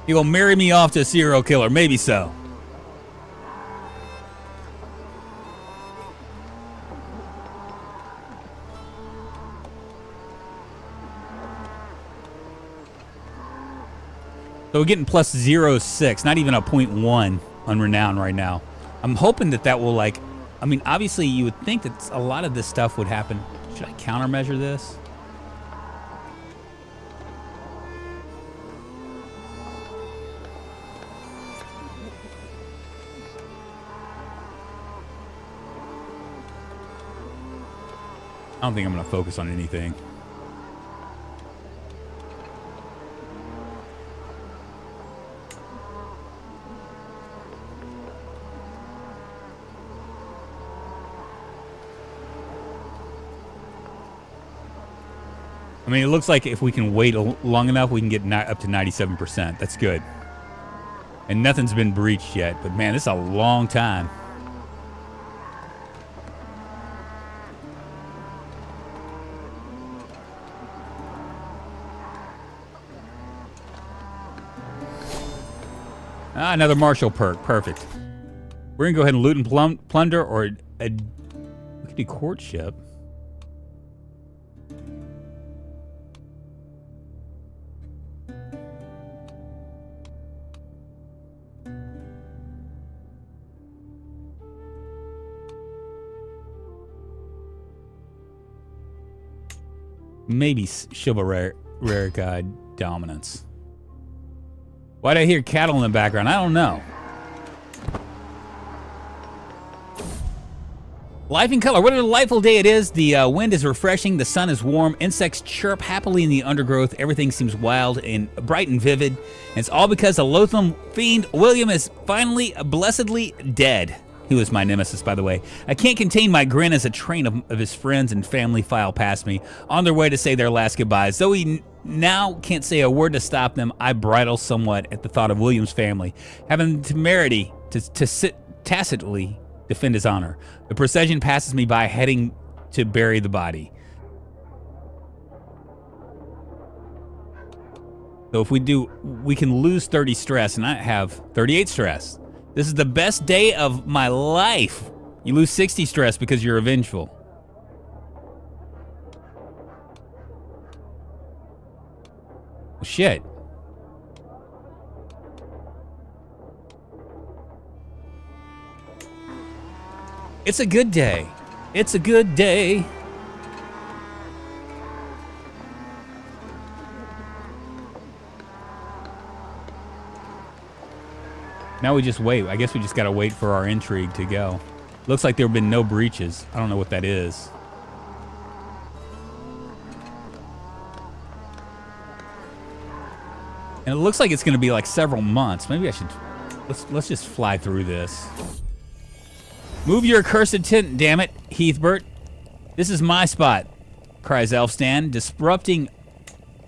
He will marry me off to a serial killer. Maybe so. So we're getting plus 0.6, not even a 0.1 on renown right now. I'm hoping that will, like, I mean, obviously you would think that a lot of this stuff would happen. Should I countermeasure this? I don't think I'm going to focus on anything. I mean, it looks like if we can wait long enough, we can get up to 97%. That's good. And nothing's been breached yet, but man, this is a long time. Ah, another martial perk. Perfect. We're going to go ahead and loot and plunder, or we could do courtship. Maybe chivalric dominance. Why'd I hear cattle in the background? I don't know. Life in color. What a delightful day it is. The wind is refreshing. The sun is warm. Insects chirp happily in the undergrowth. Everything seems wild and bright and vivid. And it's all because the loathsome fiend William is finally blessedly dead. He was my nemesis, by the way. I can't contain my grin as a train of his friends and family file past me, on their way to say their last goodbyes. Though he now can't say a word to stop them, I bridle somewhat at the thought of William's family, having the temerity to sit tacitly defend his honor. The procession passes me by, heading to bury the body. So if we do, we can lose 30 stress, and I have 38 stress. This is the best day of my life. You lose 60 stress because you're revengeful. Well, shit. It's a good day. It's a good day. Now we just wait. I guess we just gotta wait for our intrigue to go. Looks like there have been no breaches. I don't know what that is. And it looks like it's gonna be like several months. Maybe I should, let's just fly through this. Move your accursed tent, damn it, Heathbert. This is my spot, cries Elfstan, disrupting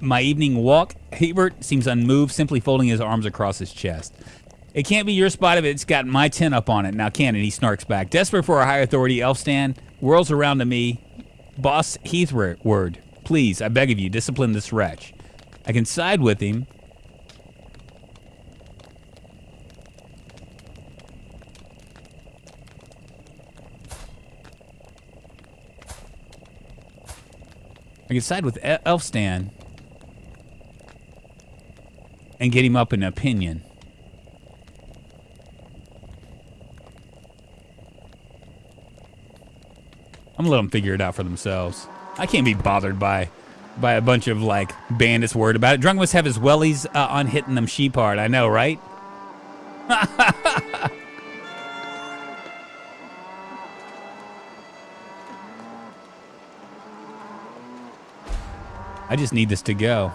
my evening walk. Heathbert seems unmoved, simply folding his arms across his chest. It can't be your spot if it's got my tent up on it. Now can it? He snarks back. Desperate for a higher authority, Elfstan whirls around to me. Boss Heathward, please, I beg of you, discipline this wretch. I can side with him. I can side with Elfstan and get him up in opinion. I'm gonna let them figure it out for themselves. I can't be bothered by a bunch of, like, bandits worried about it. Drunk must have his wellies on hitting them sheep hard. I know, right? I just need this to go.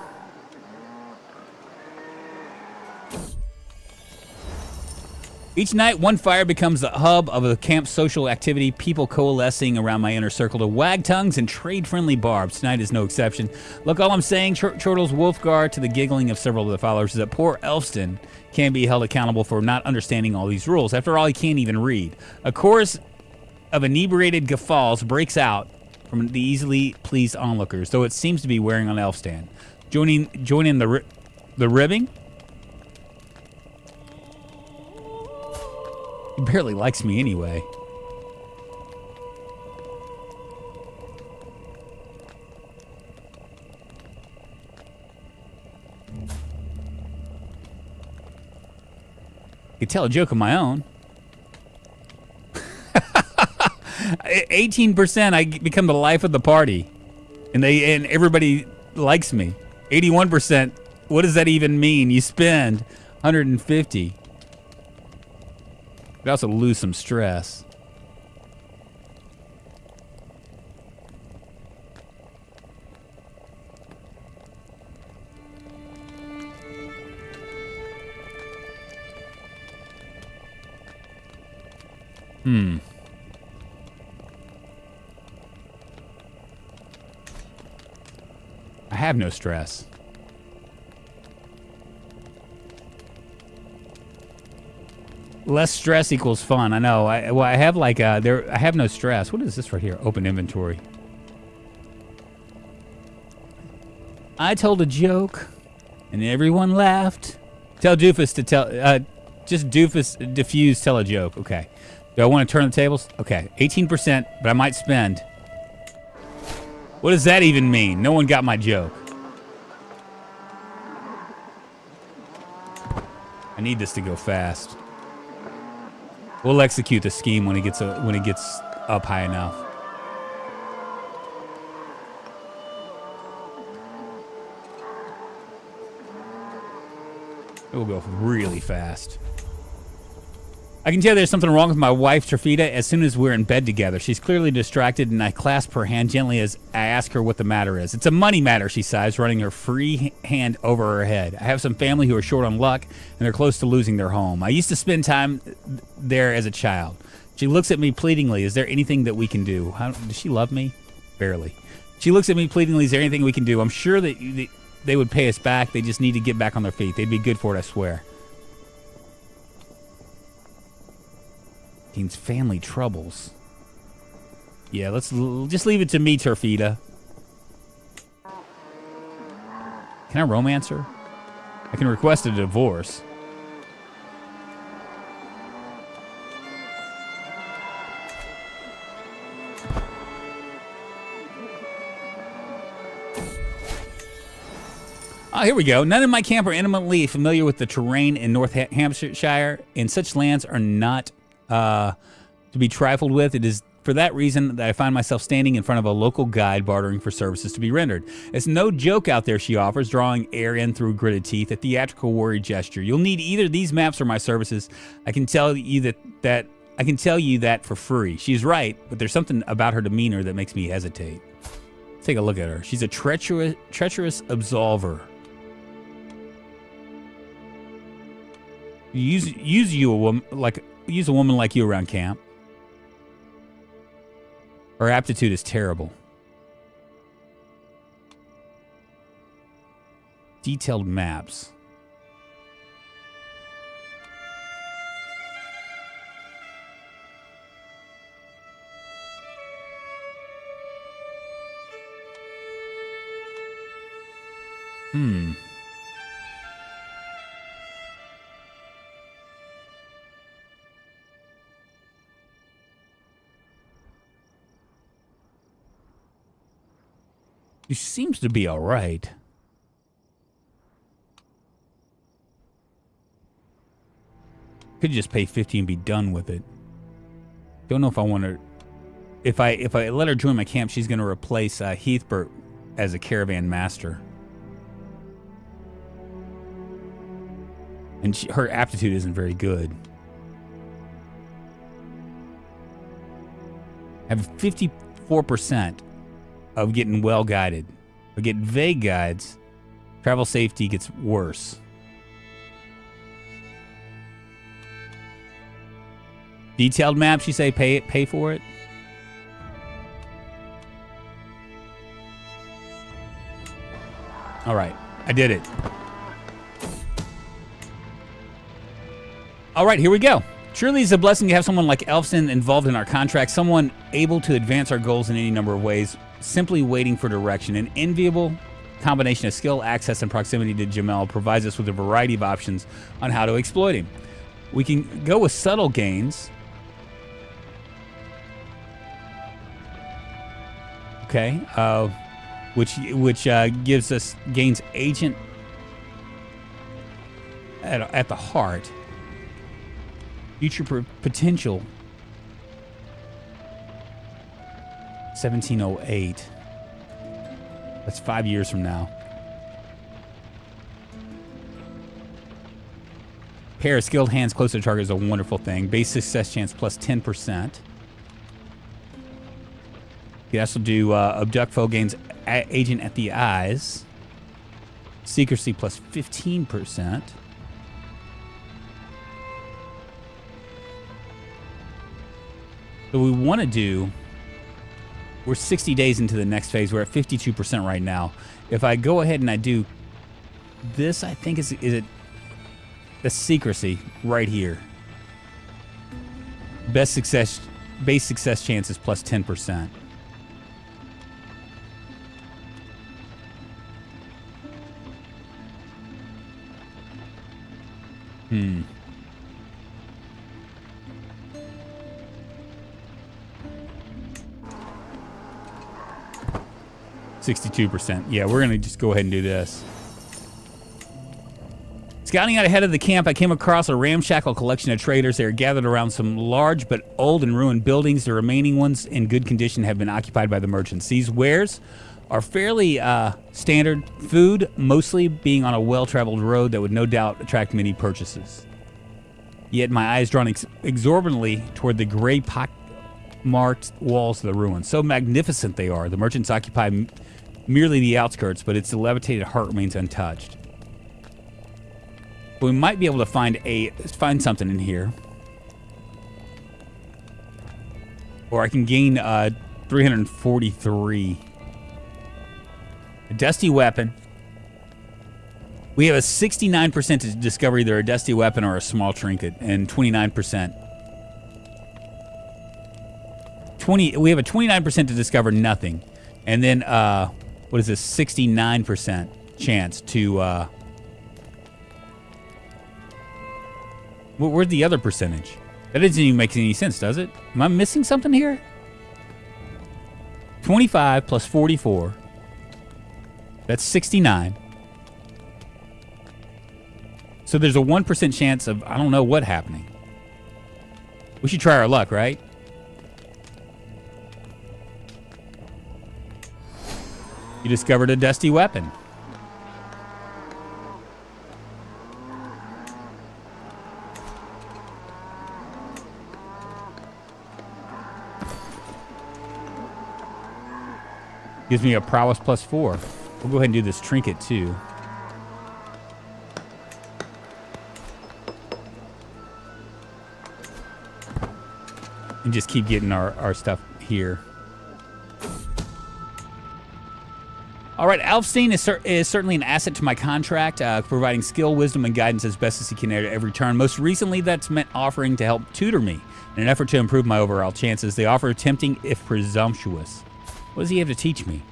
Each night, one fire becomes the hub of the camp's social activity, people coalescing around my inner circle to wag tongues and trade friendly barbs. Tonight is no exception. Look, all I'm saying, Chortle's Wolfguard, to the giggling of several of the followers, is that poor Elfston can be held accountable for not understanding all these rules. After all, he can't even read. A chorus of inebriated guffaws breaks out from the easily pleased onlookers, though it seems to be wearing on Elfstan. Joining the ribbing? He barely likes me anyway. I could tell a joke of my own. 18%, I become the life of the party. And everybody likes me. 81%, what does that even mean? You spend 150. But also lose some stress. I have no stress. Less stress equals fun. I know. I have like I have no stress. What is this right here? Open inventory. I told a joke, and everyone laughed. Tell Doofus to tell. Just Doofus diffuse. Tell a joke. Okay. Do I want to turn the tables? Okay. 18%, but I might spend. What does that even mean? No one got my joke. I need this to go fast. We'll execute the scheme when it gets up high enough. It will go really fast. I can tell there's something wrong with my wife, Trafita, as soon as we're in bed together. She's clearly distracted, and I clasp her hand gently as I ask her what the matter is. It's a money matter, she sighs, running her free hand over her head. I have some family who are short on luck, and they're close to losing their home. I used to spend time there as a child. She looks at me pleadingly. Is there anything that we can do? Does she love me? Barely. She looks at me pleadingly. Is there anything we can do? I'm sure that they would pay us back. They just need to get back on their feet. They'd be good for it, I swear. Means family troubles. Yeah, let's just leave it to me, Turfita. Can I romance her? I can request a divorce. Oh, here we go. None in my camp are intimately familiar with the terrain in North Hampshire, and such lands are not to be trifled with. It is for that reason that I find myself standing in front of a local guide bartering for services to be rendered. It's no joke out there, she offers, drawing air in through gritted teeth, a theatrical worried gesture. You'll need either these maps or my services. I can tell you that for free. She's right, but there's something about her demeanor that makes me hesitate. Let's take a look at her. She's a treacherous absolver. Use a woman like you around camp. Her aptitude is terrible. Detailed maps. She seems to be all right. Could just pay 50 and be done with it. Don't know if I want to. If I let her join my camp, she's going to replace Heathbert as a caravan master. And her aptitude isn't very good. I have 54% of getting well guided. If I get vague guides, travel safety gets worse. Detailed maps, you say pay for it? All right, I did it. All right, here we go. Truly it's a blessing to have someone like Elfston involved in our contract, someone able to advance our goals in any number of ways, simply waiting for direction. An enviable combination of skill, access, and proximity to Jamel provides us with a variety of options on how to exploit him. We can go with subtle gains. Okay, which gains agent at the heart. Future potential 1708. That's 5 years from now. Pair of skilled hands close to the target is a wonderful thing. Base success chance plus 10%. You can also do abduct foe gains agent at the eyes. Secrecy plus 15%. So we want to do, we're 60 days into the next phase. We're at 52% right now. If I go ahead and I do this, I think is it the secrecy right here. Base success chance is plus 10%. Hmm. 62%. Yeah, we're going to just go ahead and do this. Scouting out ahead of the camp, I came across a ramshackle collection of traders. They are gathered around some large but old and ruined buildings. The remaining ones in good condition have been occupied by the merchants. These wares are fairly standard. Food, mostly being on a well-traveled road that would no doubt attract many purchases. Yet my eye is drawn exorbitantly toward the gray pock-marked walls of the ruins. So magnificent they are. The merchants occupy merely the outskirts, but its levitated heart remains untouched. We might be able to find something in here. Or I can gain 343. A dusty weapon. We have a 69% to discover either a dusty weapon or a small trinket, and 29%. We have a 29% to discover nothing. And then, what is this? 69% chance to, where's the other percentage? That doesn't even make any sense, does it? Am I missing something here? 25 plus 44. That's 69. So there's a 1% chance of, I don't know what happening. We should try our luck, right? You discovered a dusty weapon. Gives me a prowess plus 4. We'll go ahead and do this trinket too. And just keep getting our stuff here. All right, Alfstein is certainly an asset to my contract, providing skill, wisdom, and guidance as best as he can at every turn. Most recently, that's meant offering to help tutor me in an effort to improve my overall chances. The offer tempting if presumptuous. What does he have to teach me?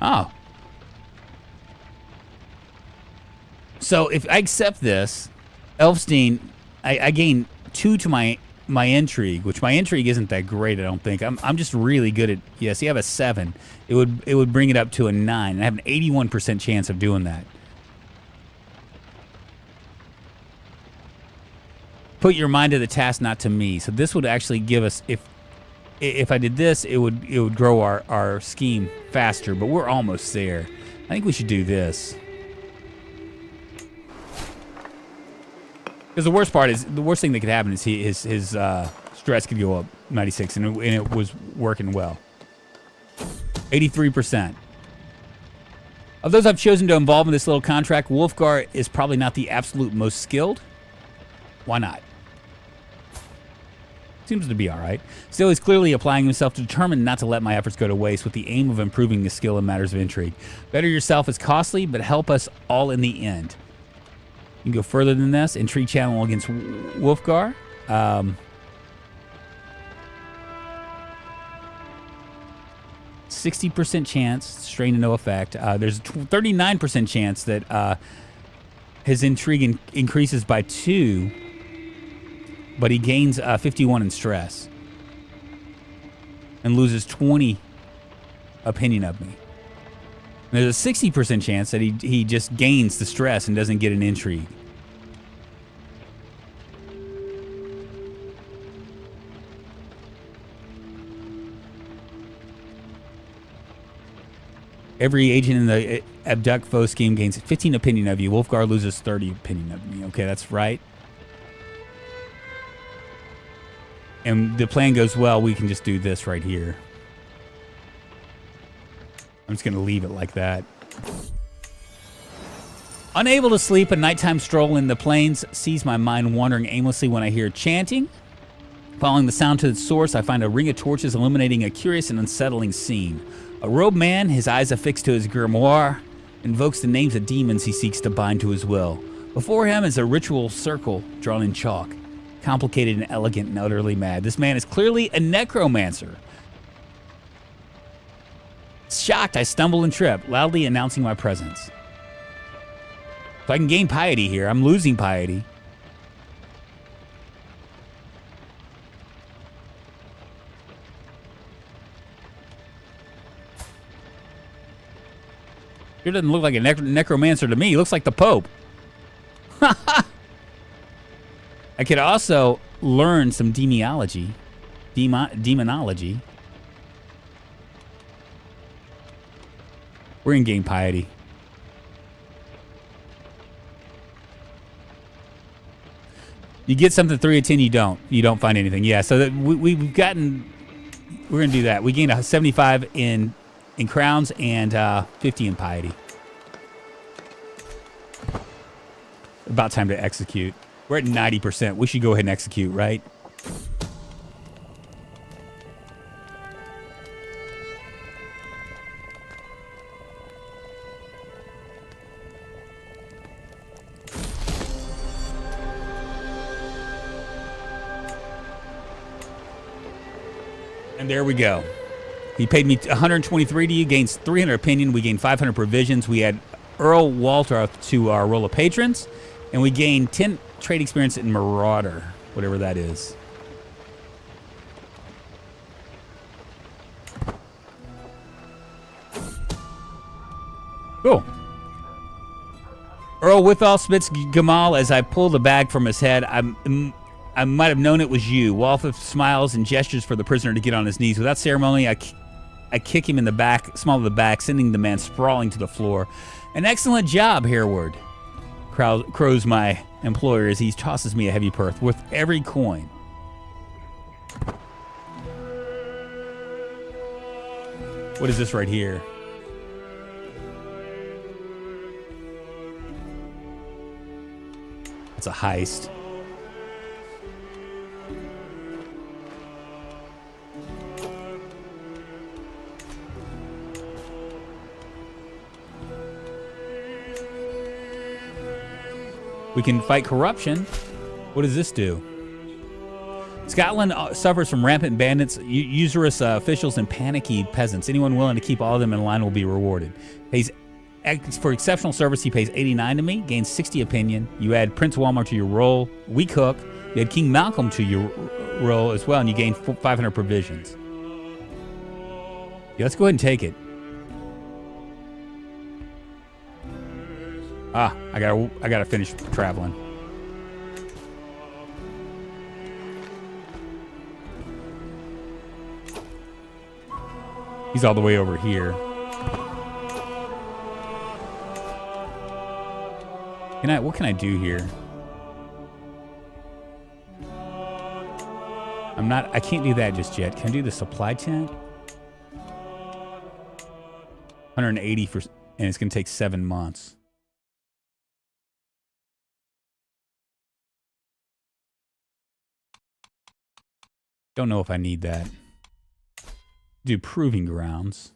Oh. So if I accept this, Elfstein, I gain 2 to my intrigue, which my intrigue isn't that great, I don't think. I'm just really good at, yes, you have a 7. It would bring it up to a 9. And I have an 81% chance of doing that. Put your mind to the task, not to me. So this would actually give us, if if I did this, it would grow our scheme faster, but we're almost there. I think we should do this. Because the worst thing that could happen is his stress could go up 96, and it was working well. 83%. Of those I've chosen to involve in this little contract, Wolfgar is probably not the absolute most skilled. Why not? Seems to be all right. Still, he's clearly applying himself, determined not to let my efforts go to waste, with the aim of improving his skill in matters of intrigue. Better yourself is costly, but help us all in the end. You can go further than this. Intrigue channel against Wolfgar. 60% chance, strain to no effect. There's a 39% chance that his intrigue increases by 2, but he gains 51 in stress and loses 20 opinion of me. And there's a 60% chance that he just gains the stress and doesn't get an intrigue. Every agent in the abduct foe scheme gains 15 opinion of you. Wolfgar loses 30 opinion of me. Okay, that's right. And the plan goes well, we can just do this right here. I'm just going to leave it like that. Unable to sleep, a nighttime stroll in the plains sees my mind wandering aimlessly when I hear chanting. Following the sound to its source, I find a ring of torches illuminating a curious and unsettling scene. A robed man, his eyes affixed to his grimoire, invokes the names of demons he seeks to bind to his will. Before him is a ritual circle drawn in chalk. Complicated and elegant and utterly mad. This man is clearly a necromancer. Shocked, I stumble and trip, loudly announcing my presence. So I can gain piety here. I'm losing piety. He doesn't look like a necromancer to me. He looks like the Pope. I could also learn some demonology. Demonology. We're in gain piety. You get something 3 of 10, you don't. You don't find anything. Yeah, so that we've gotten... We're going to do that. We gained a 75 in crowns and 50 in piety. About time to execute. We're at 90%. We should go ahead and execute, right? And there we go. He paid me 123 to you, gains 300 opinion. We gained 500 provisions. We had Earl Walter to our roll of patrons. And we gained 10 trade experience in Marauder, whatever that is. Cool. Earl Withal spits Gamal as I pull the bag from his head. I might have known it was you. Walther smiles and gestures for the prisoner to get on his knees. Without ceremony, I kick him in the back, small of the back, sending the man sprawling to the floor. An excellent job, Hereward, crows my employer as he tosses me a heavy purse worth every coin. What is this right here? It's a heist. We can fight corruption. What does this do? Scotland suffers from rampant bandits, usurious officials, and panicky peasants. Anyone willing to keep all of them in line will be rewarded. For exceptional service, he pays 89 to me, gains 60 opinion. You add Prince Walmart to your roll. We cook. You add King Malcolm to your roll as well, and you gain 500 provisions. Yeah, let's go ahead and take it. Ah, I gotta finish traveling. He's all the way over here. What can I do here? I can't do that just yet. Can I do the supply tent? 180 for, and it's going to take 7 months. Don't know if I need that. Do proving grounds.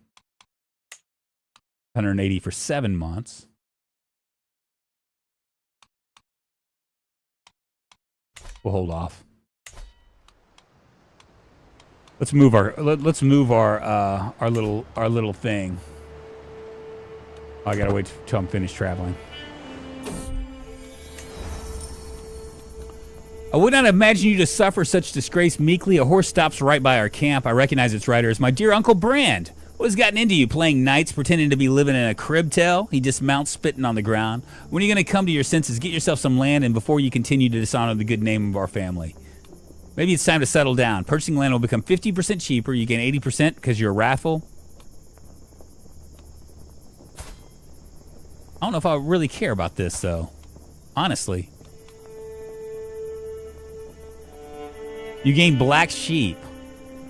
180 for 7 months. We'll hold off. Let's move our little thing. Oh, I gotta wait till I'm finished traveling. I would not imagine you to suffer such disgrace meekly. A horse stops right by our camp. I recognize its rider as my dear Uncle Brand. What has gotten into you, playing knights, pretending to be living in a crib tale? He dismounts, spitting on the ground. When are you going to come to your senses? Get yourself some land, and before you continue to dishonor the good name of our family. Maybe it's time to settle down. Purchasing land will become 50% cheaper. You gain 80% because you're wrathful. I don't know if I really care about this, though. Honestly. You gain black sheep,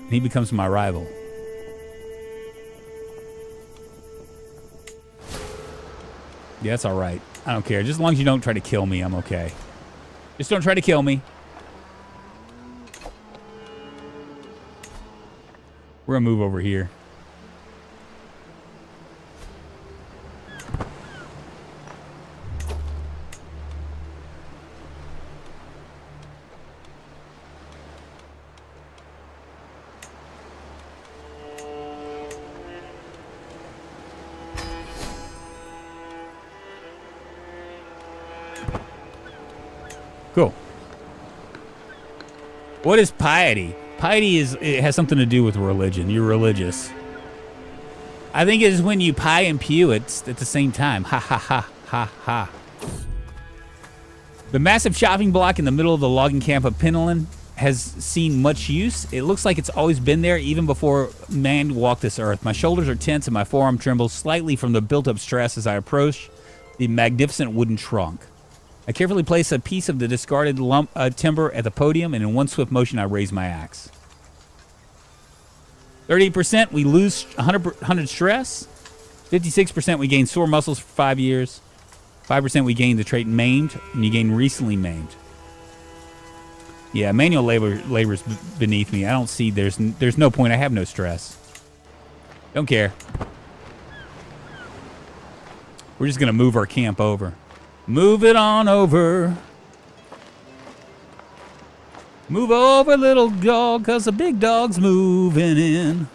and he becomes my rival. Yeah, that's all right. I don't care. Just as long as you don't try to kill me, I'm okay. Just don't try to kill me. We're gonna move over here. Cool. What is piety? Piety it has something to do with religion. You're religious. I think it is when you pie and pew it at the same time. Ha ha ha ha ha. The massive shopping block in the middle of the logging camp of Pinellan has seen much use. It looks like it's always been there even before man walked this earth. My shoulders are tense and my forearm trembles slightly from the built-up stress as I approach the magnificent wooden trunk. I carefully place a piece of the discarded lump timber at the podium, and in one swift motion, I raise my axe. 38%, we lose 100 stress. 56%, we gain sore muscles for 5 years. 5%, we gain the trait maimed, and you gain recently maimed. Yeah, manual labor's beneath me. I don't see, there's no point. I have no stress. Don't care. We're just going to move our camp over. Move it on over. Move over, little dog, 'cause the big dog's moving in.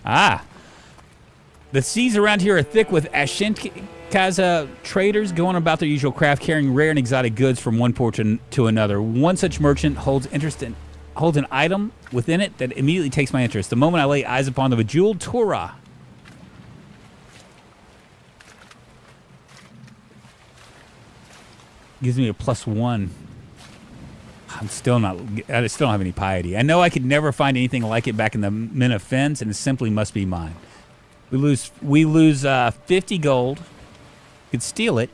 Ah. The seas around here are thick with Ashankaza traders going about their usual craft, carrying rare and exotic goods from one port to another. One such merchant holds an item within it that immediately takes my interest. The moment I lay eyes upon the bejeweled Torah. Gives me a +1. I still don't have any piety. I know I could never find anything like it back in the Men of Fens, and it simply must be mine. We lose 50 gold. Could steal it.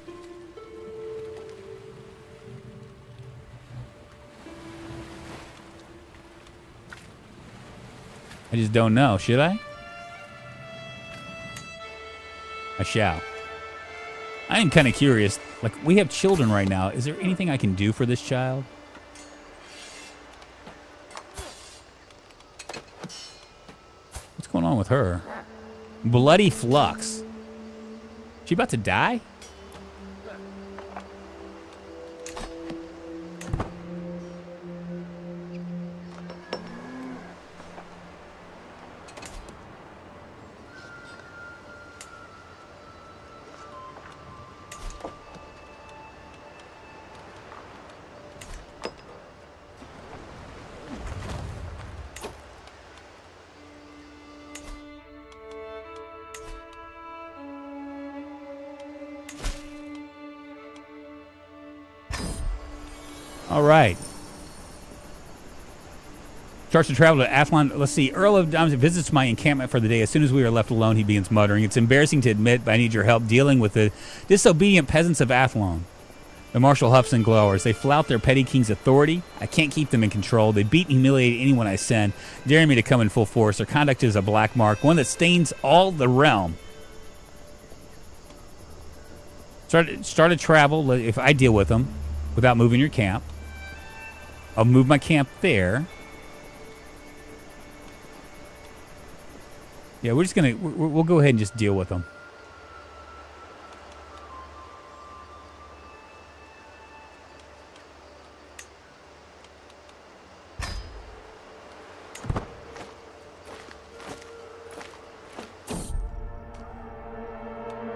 I just don't know. Should I? I shall. I am kind of curious. Like, we have children right now. Is there anything I can do for this child? What's going on with her? Bloody flux. She about to die? All right. Starts to travel to Athlon. Let's see. Earl of Diamonds visits my encampment for the day. As soon as we are left alone, he begins muttering. It's embarrassing to admit, but I need your help dealing with the disobedient peasants of Athlon. The marshal huffs and glowers. They flout their petty king's authority. I can't keep them in control. They beat and humiliate anyone I send, daring me to come in full force. Their conduct is a black mark, one that stains all the realm. Start a travel if I deal with them without moving your camp. I'll move my camp there. Yeah, we're just gonna we'll go ahead and just deal with them.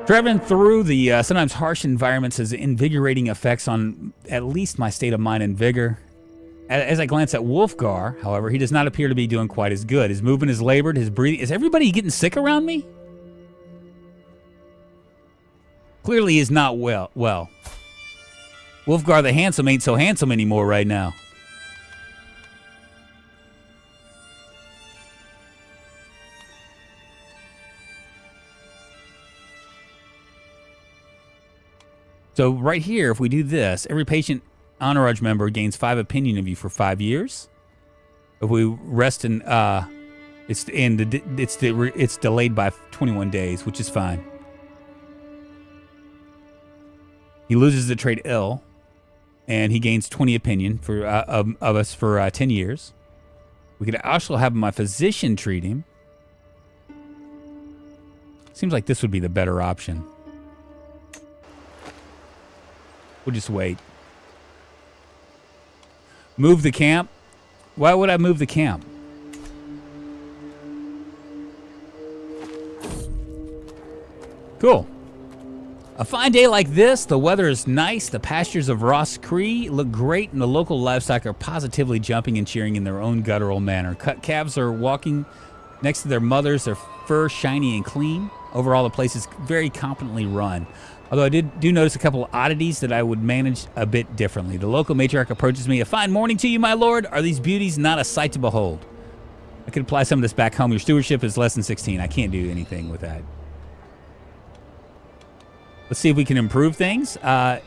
Traveling through the sometimes harsh environments has invigorating effects on at least my state of mind and vigor. As I glance at Wolfgar, however, he does not appear to be doing quite as good. His movement is labored, his breathing... Is everybody getting sick around me? Clearly he is not well. Wolfgar the Handsome ain't so handsome anymore right now. So right here, if we do this, every patient entourage member gains 5 opinion of you for 5 years. If we rest in, it's delayed by 21 days, which is fine. He loses the trait ill, and he gains 20 opinion for of us for 10 years. We could also have my physician treat him. Seems like this would be the better option. We'll just wait. Move the camp? Why would I move the camp? Cool. A fine day like this, the weather is nice, the pastures of Ross Cree look great, and the local livestock are positively jumping and cheering in their own guttural manner. Cut calves are walking next to their mothers, their fur shiny and clean. Overall, the place is very competently run. Although I do notice a couple of oddities that I would manage a bit differently. The local matriarch approaches me. A fine morning to you, my lord. Are these beauties not a sight to behold? I could apply some of this back home. Your stewardship is less than 16. I can't do anything with that. Let's see if we can improve things. If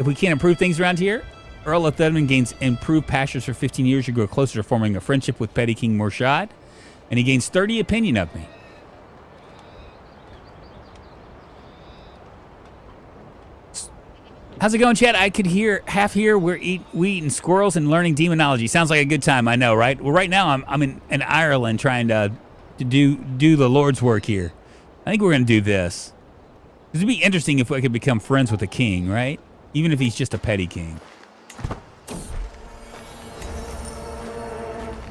we can't improve things around here, Earl of Thedman gains improved pastures for 15 years. You grow closer to forming a friendship with Petty King Morshad. And he gains 30 opinion of me. How's it going, Chad? I could hear we're eating squirrels and learning demonology. Sounds like a good time, I know, right? Well, right now I'm in Ireland trying to do the Lord's work here. I think we're gonna do this. It'd be interesting if I could become friends with a king, right? Even if he's just a petty king.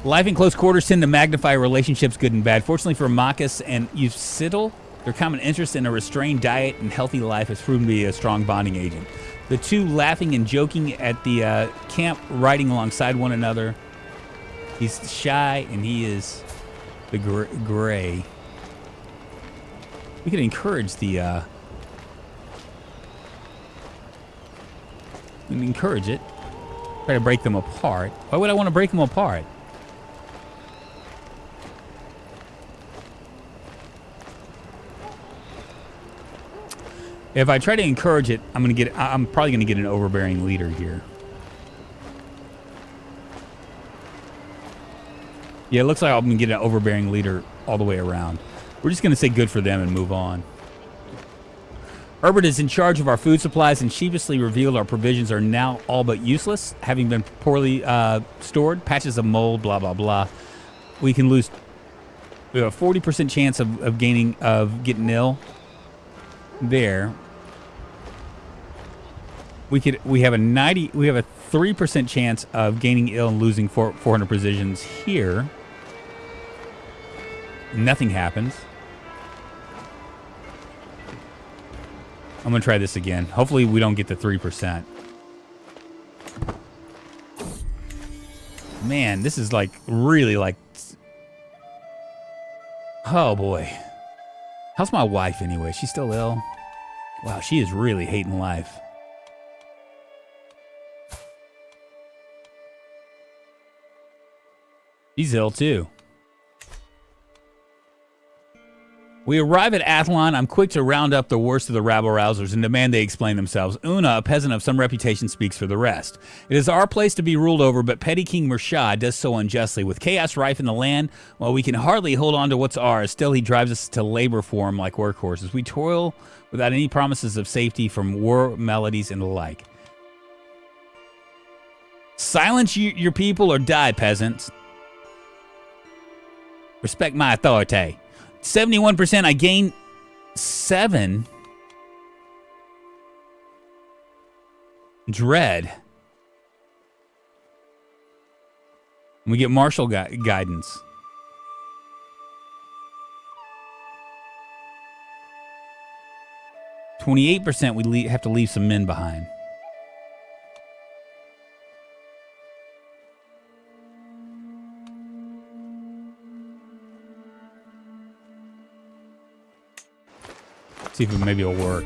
Life in close quarters tend to magnify relationships, good and bad. Fortunately for Marcus and Eusiddle, their common interest in a restrained diet and healthy life has proven to be a strong bonding agent. The two laughing and joking at the camp, riding alongside one another. He's shy and he is the gray. We could encourage the... we can encourage it. Try to break them apart. Why would I want to break them apart? If I try to encourage it, I'm probably gonna get an overbearing leader here. Yeah, it looks like I'm gonna get an overbearing leader all the way around. We're just gonna say good for them and move on. Herbert is in charge of our food supplies and sheepishly revealed our provisions are now all but useless, having been poorly stored. Patches of mold, blah blah blah. We have a 40% chance of getting ill. There. We have a 3% chance of gaining ill and losing 400 provisions here. Nothing happens. I'm gonna try this again. Hopefully we don't get the 3%. Man, this is like really like... Oh boy. How's my wife anyway? She's still ill? Wow, she is really hating life. He's ill too. We arrive at Athlon. I'm quick to round up the worst of the rabble-rousers and demand they explain themselves. Una, a peasant of some reputation, speaks for the rest. It is our place to be ruled over, but petty King Murshad does so unjustly. With chaos rife in the land, while we can hardly hold on to what's ours, still he drives us to labor for him like workhorses. We toil without any promises of safety from war melodies and the like. Silence your people or die, peasants. Respect my authority. 71%, I gain 7. Dread. We get martial guidance. %, we have to leave some men behind. See if maybe it'll work.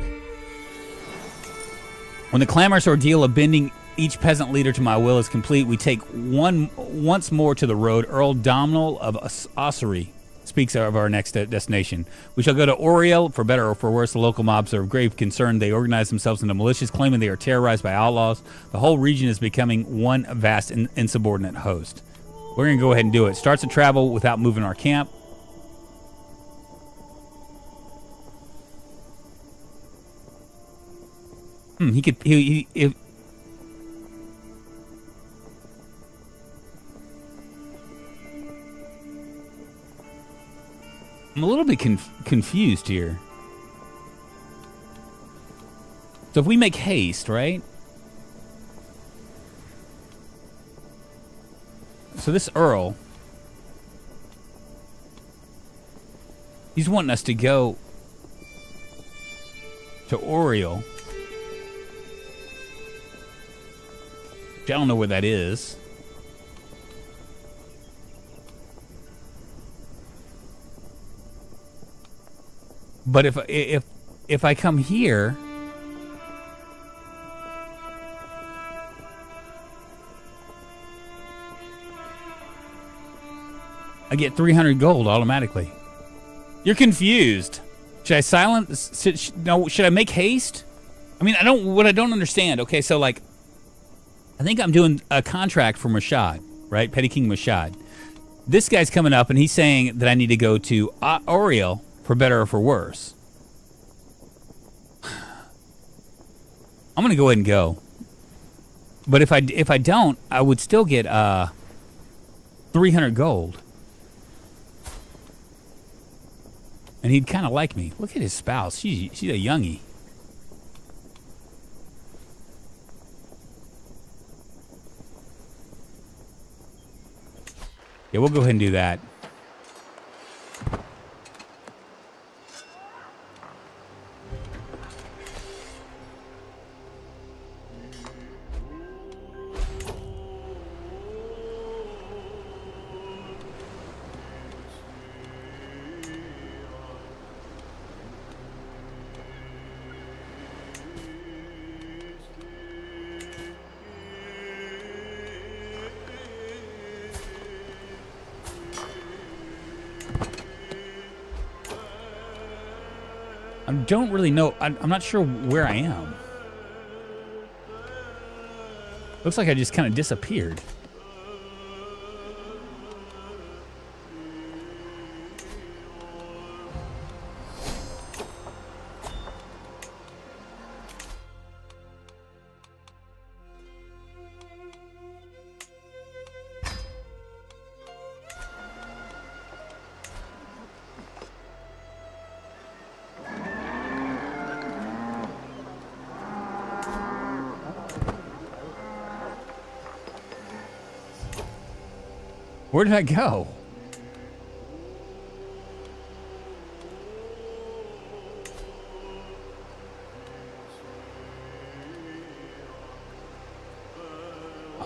When the clamorous ordeal of bending each peasant leader to my will is complete, we take once more to the road. Earl Domhnall of Ossory speaks of our next destination. We shall go to Oriel, for better or for worse. The local mobs are of grave concern. They organize themselves into militias, claiming they are terrorized by outlaws. The whole region is becoming one vast insubordinate host. We're going to go ahead and do it. Starts to travel without moving our camp. If I'm a little bit confused here. So if we make haste, right? So this Earl, he's wanting us to go to Oriel. I don't know where that is. But if I come here, I get 300 gold automatically. You're confused. Should I silence? Should I make haste? I mean, I don't understand. Okay, so like, I think I'm doing a contract for Murshad, right? Petty King Murshad. This guy's coming up, and he's saying that I need to go to Oriel for better or for worse. I'm gonna go ahead and go. But if I don't, I would still get 300 gold. And he'd kind of like me. Look at his spouse. She's a youngie. Yeah, we'll go ahead and do that. I don't really know. I'm not sure where I am. Looks like I just kind of disappeared. Where did I go?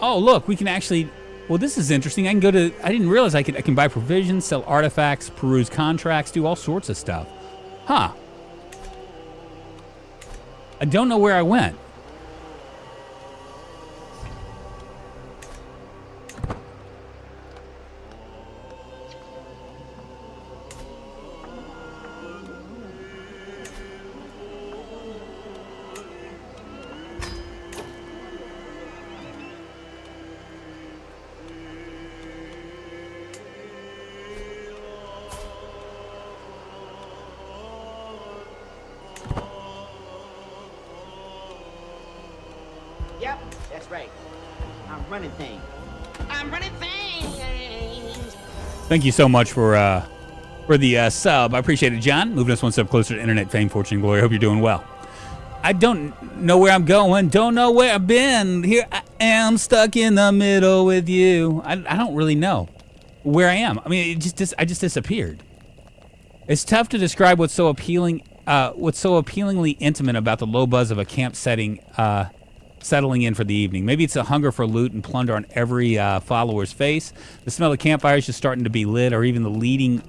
Oh, look, we can actually... Well, this is interesting. I can go to... I didn't realize I can buy provisions, sell artifacts, peruse contracts, do all sorts of stuff. Huh. I don't know where I went. right. I'm running things. I'm running things. Thank you so much for the sub. I appreciate it, John. Moving us one step closer to internet fame, fortune, and glory. I hope you're doing well. I don't know where I'm going. Don't know where I've been. Here I am, stuck in the middle with you. I don't really know where I am. I mean, I just disappeared. It's tough to describe what's so appealing, what's so appealingly intimate about the low buzz of a camp setting, settling in for the evening. Maybe it's a hunger for loot and plunder on every follower's face, the smell of campfires just starting to be lit, or even the leading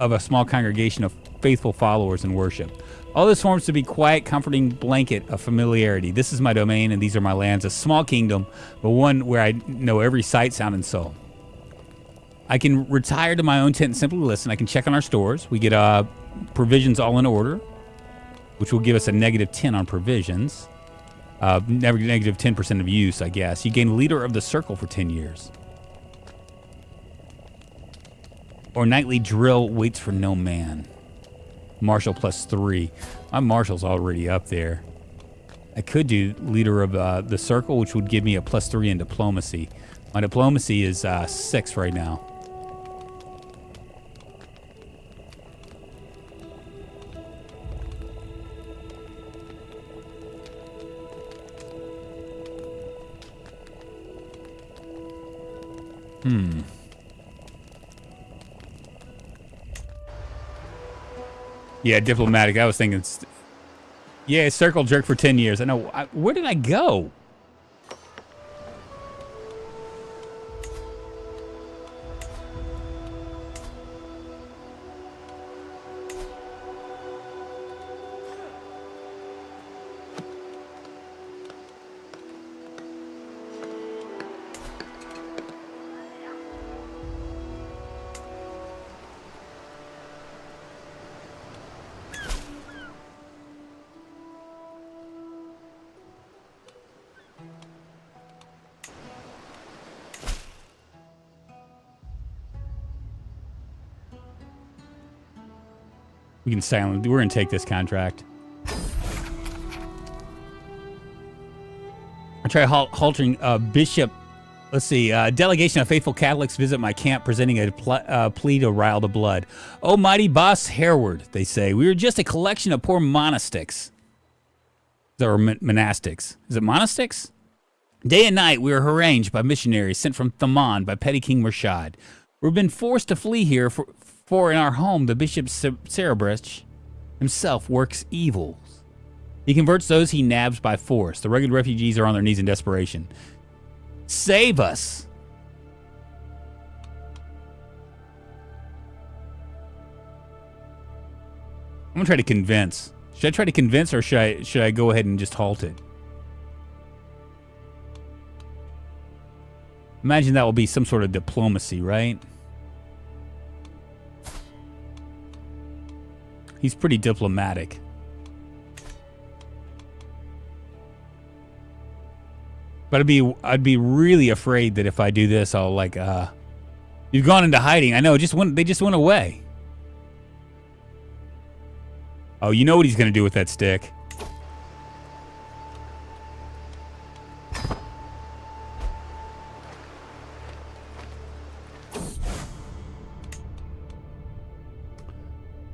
of a small congregation of faithful followers in worship. All this forms to be quiet, comforting blanket of familiarity. This is my domain, and these are my lands. A small kingdom, but one where I know every sight, sound, and soul. I can retire to my own tent and simply listen. I can check on our stores. We get provisions all in order, which will give us a -10 on provisions. Negative 10% of use, I guess. You gain leader of the circle for 10 years. Or nightly drill waits for no man. Marshal +3. My marshal's already up there. I could do leader of the circle, which would give me a +3 in diplomacy. My diplomacy is 6 right now. Yeah, diplomatic. I was thinking, yeah, circle jerk for 10 years. I know. Where did I go? We can silent. We're gonna take this contract. I try halting Bishop. Let's see. Delegation of faithful Catholics visit my camp, presenting a plea to rile the blood. Oh, mighty boss Hereward, they say. We are just a collection of poor monastics. Or monastics. Is it monastics? Day and night, we are harangued by missionaries sent from Thaman by petty King Murshad. We've been forced to flee here for in our home, the Bishop Cerebrich himself works evils. He converts those he nabs by force. The rugged refugees are on their knees in desperation. Save us! I'm gonna try to convince. Should I try to convince, or should I go ahead and just halt it? Imagine that will be some sort of diplomacy, right? He's pretty diplomatic. But I'd be really afraid that if I do this, I'll like, you've gone into hiding. I know, they just went away. Oh, you know what he's gonna do with that stick.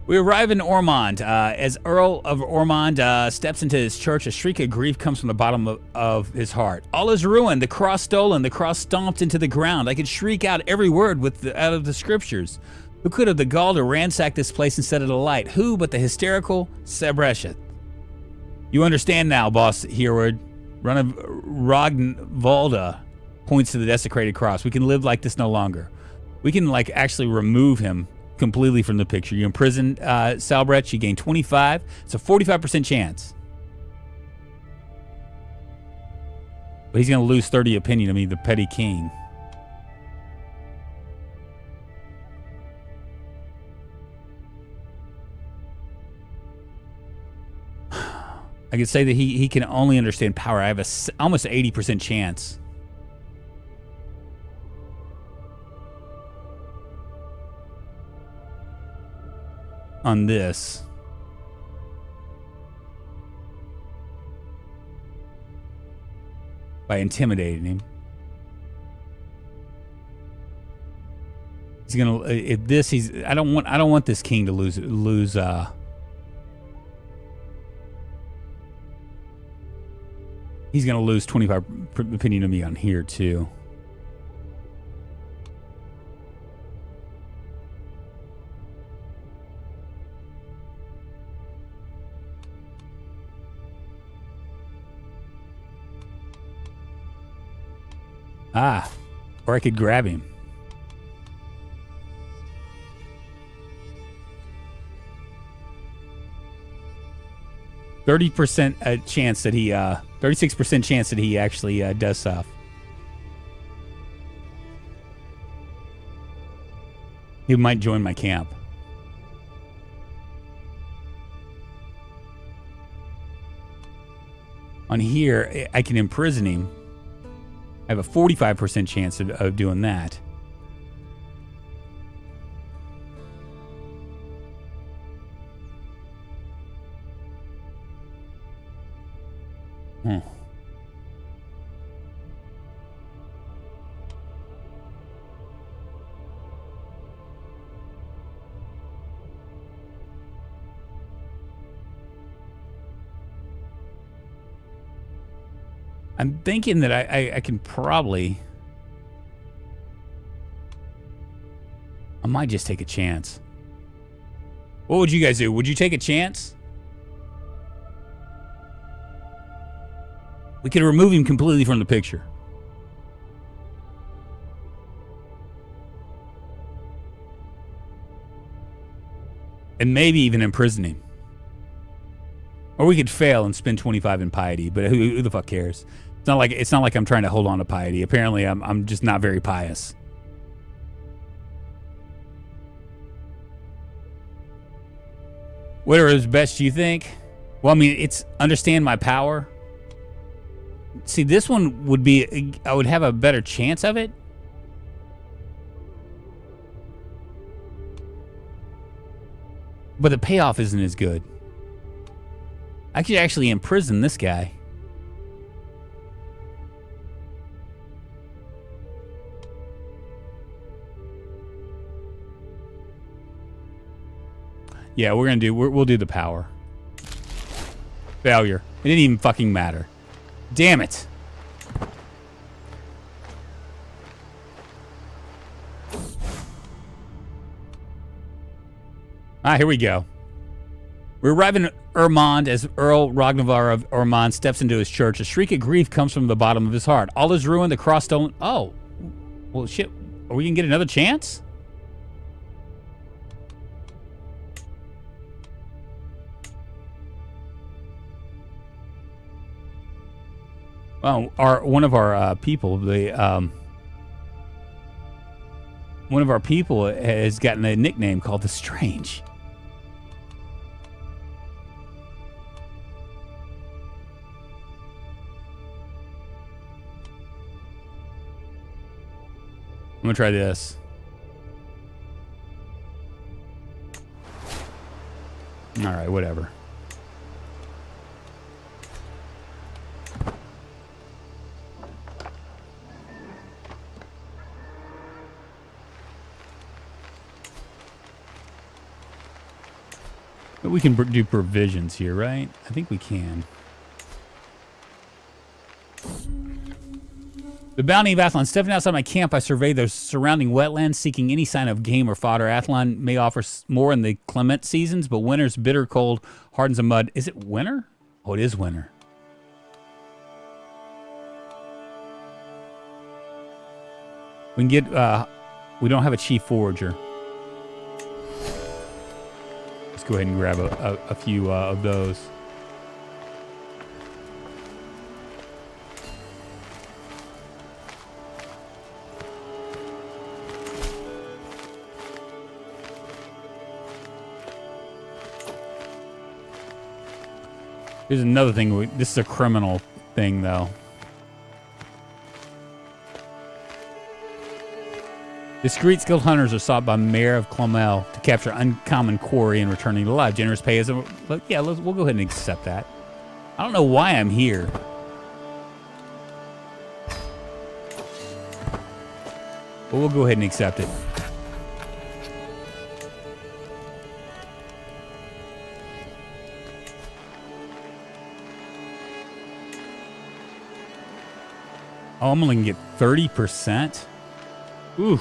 We arrive in Ormond. As Earl of Ormond steps into his church, a shriek of grief comes from the bottom of his heart. All is ruined, the cross stolen, the cross stomped into the ground. I could shriek out every word out of the scriptures. Who could have the gall to ransack this place and set it alight? Who but the hysterical Sebreshet? You understand now, boss Hereward. Ragnvalda points to the desecrated cross. We can live like this no longer. We can like actually remove him completely from the picture. You imprison Salbrecht, you gain 25. It's a 45% chance. But he's going to lose 30 opinion of me, the petty king. I could say that he can only understand power. I have almost 80% chance. On this. by intimidating him. He's gonna if this he's I don't want this king to lose he's gonna lose 25 opinion of me on here too. Ah, or I could grab him. %30% chance that he, 36% chance that he actually does stuff. He might join my camp. On here, I can imprison him. I have a 45% chance of doing that. I'm thinking that I can probably... I might just take a chance. What would you guys do? Would you take a chance? We could remove him completely from the picture. And maybe even imprison him. Or we could fail and spend 25 in piety, but who the fuck cares? It's not like I'm trying to hold on to piety. Apparently I'm just not very pious. Whatever is best, you think? Well, I mean, it's understand my power. See, this one would be, I would have a better chance of it. But the payoff isn't as good. I could actually imprison this guy. Yeah, we'll do the power. Failure. It didn't even fucking matter. Damn it. Ah, here we go. We arrive in Ermond as Earl Ragnavar of Ormond steps into his church. A shriek of grief comes from the bottom of his heart. All is ruined, the cross stolen. Oh. Well, shit. Are we going to get another chance? Well, one of our people has gotten a nickname called the Strange. I'm gonna try this. All right, whatever. But we can do provisions here, right? I think we can. The bounty of Athlon. Stepping outside my camp, I survey the surrounding wetlands, seeking any sign of game or fodder. Athlon may offer more in the clement seasons, but winter's bitter cold hardens the mud. Is it winter? Oh, it is winter. We can get, we don't have a chief forager. Let's go ahead and grab a few of those. Here's another thing. This is a criminal thing, though. Discreet, skilled hunters are sought by Mayor of Clomel to capture uncommon quarry and returning to life. Generous pay is... Yeah, we'll go ahead and accept that. I don't know why I'm here. But we'll go ahead and accept it. Oh, I'm only going to get 30%? Ooh.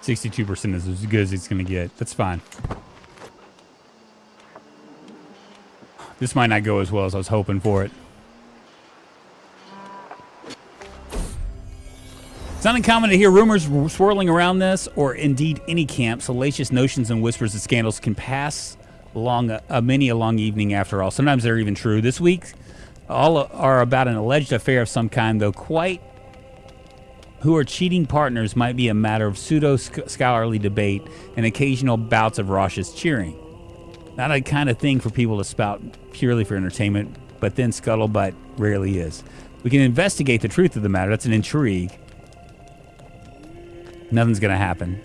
%62% is as good as it's going to get. That's fine. This might not go as well as I was hoping for it. It's not uncommon to hear rumors swirling around this, or indeed any camp. Salacious notions and whispers of scandals can pass along many a long evening after all. Sometimes they're even true. This week, all are about an alleged affair of some kind, though quite who are cheating partners might be a matter of pseudo-scholarly debate and occasional bouts of raucous cheering. Not a kind of thing for people to spout purely for entertainment, but then scuttlebutt rarely is. We can investigate the truth of the matter. That's an intrigue. Nothing's going to happen.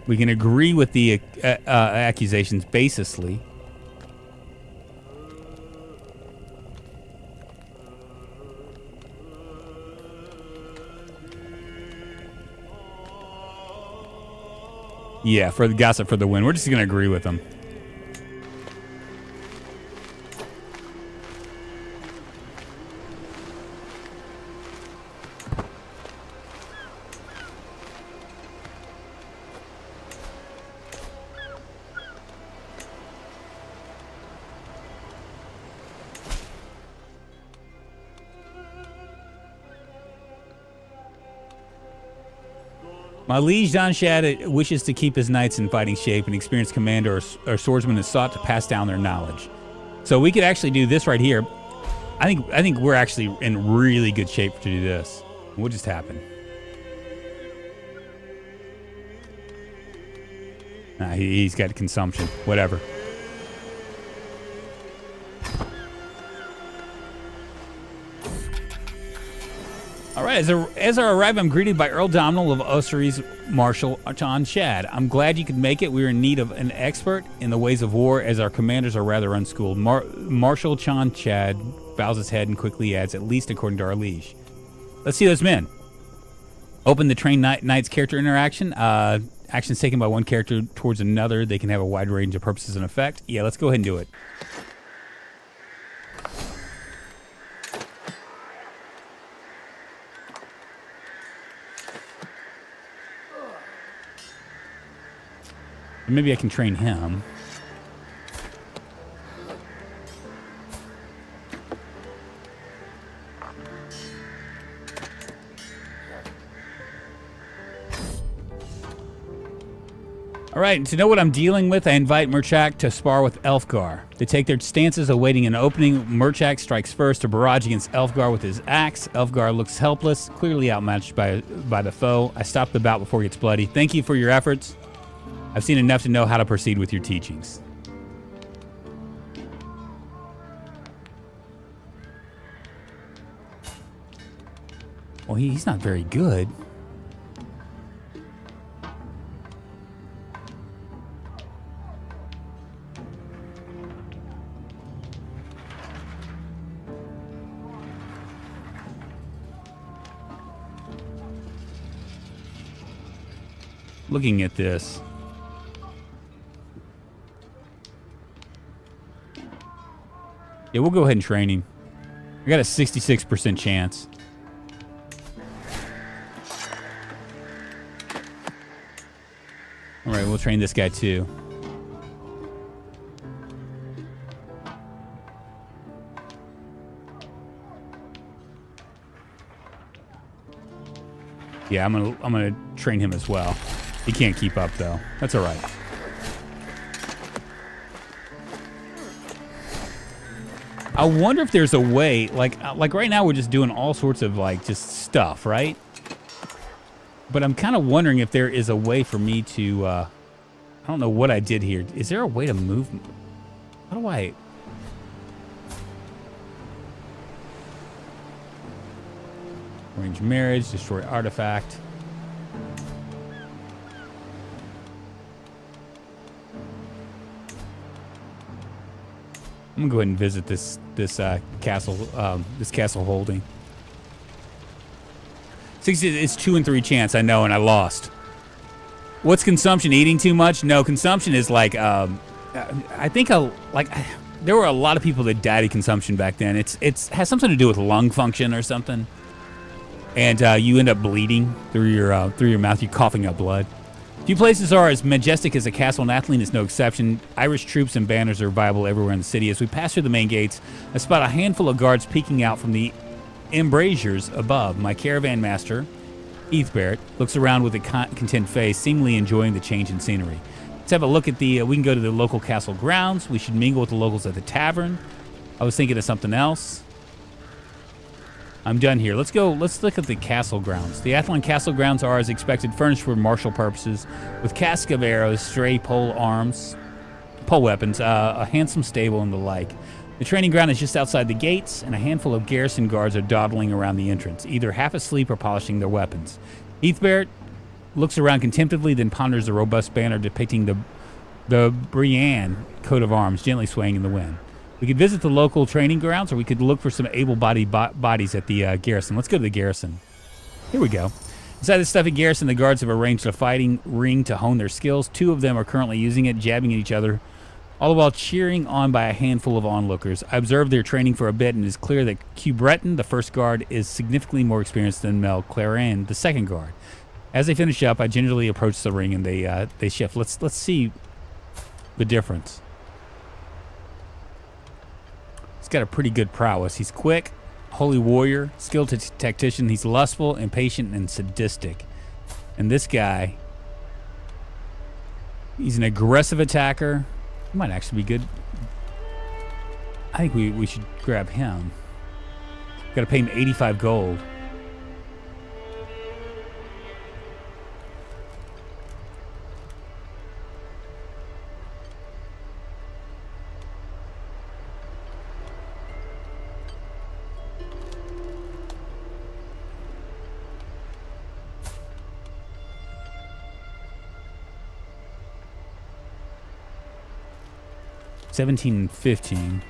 We can agree with the accusations basisly. Yeah, for the gossip for the win. We're just going to agree with them. My liege Don Shad wishes to keep his knights in fighting shape. An experienced commander or swordsman is sought to pass down their knowledge. So we could actually do this right here. I think we're actually in really good shape to do this. What just happened? Nah, he's got consumption. Whatever. All right, as I arrive, I'm greeted by Earl Domhnall of Ossory's Marshal John Shad. I'm glad you could make it. We're in need of an expert in the ways of war, as our commanders are rather unschooled. Marshal John Shad bows his head and quickly adds, at least according to our liege. Let's see those men. Open the trained knight's character interaction. Actions taken by one character towards another. They can have a wide range of purposes and effect. Yeah, let's go ahead and do it. Maybe I can train him. All right, to know what I'm dealing with, I invite Murchak to spar with Elfgar. They take their stances, awaiting an opening. Murchak strikes first to barrage against Elfgar with his axe. Elfgar looks helpless, clearly outmatched by the foe. I stop the bout before it gets bloody. Thank you for your efforts. I've seen enough to know how to proceed with your teachings. Well, he's not very good. Looking at this. Yeah, we'll go ahead and train him. I got a 66% chance. All right, we'll train this guy too. Yeah, I'm gonna train him as well. He can't keep up though. That's all right. I wonder if there's a way, like right now we're just doing all sorts of like just stuff, right? But I'm kind of wondering if there is a way for me to, I don't know what I did here. Is there a way to move? How do I? Arrange marriage, destroy artifact. I'm gonna go ahead and visit this castle holding. It's 2 and 3 chance, I know, and I lost. What's consumption? Eating too much? No, consumption is like I think there were a lot of people that died of consumption back then. It's has something to do with lung function or something, and you end up bleeding through your mouth. You're coughing up blood. Few places are as majestic as a castle, and Atheling is no exception. Irish troops and banners are viable everywhere in the city. As we pass through the main gates, I spot a handful of guards peeking out from the embrasures above. My caravan master, Eathbert, looks around with a content face, seemingly enjoying the change in scenery. Let's have a look at we can go to the local castle grounds. We should mingle with the locals at the tavern. I was thinking of something else. I'm done here. Let's look at the castle grounds. The Atheling castle grounds are, as expected, furnished for martial purposes, with casks of arrows, stray pole weapons, a handsome stable, and the like. The training ground is just outside the gates, and a handful of garrison guards are dawdling around the entrance, either half asleep or polishing their weapons. Eathbert looks around contemplatively, then ponders the robust banner depicting the Brienne coat of arms gently swaying in the wind. We could visit the local training grounds, or we could look for some able-bodied bodies at the garrison. Let's go to the garrison. Here we go. Inside the stuffy garrison, the guards have arranged a fighting ring to hone their skills. 2 of them are currently using it, jabbing at each other, all the while cheering on by a handful of onlookers. I observed their training for a bit, and it is clear that Q Breton, the first guard, is significantly more experienced than Mel Clarin, the second guard. As they finish up, I gingerly approach the ring, and they shift. Let's see the difference. He's got a pretty good prowess. He's quick, holy warrior, skilled tactician. He's lustful, impatient, and sadistic. And this guy, he's an aggressive attacker. He might actually be good. I think we should grab him. Got to pay him 85 gold. $17 and $15,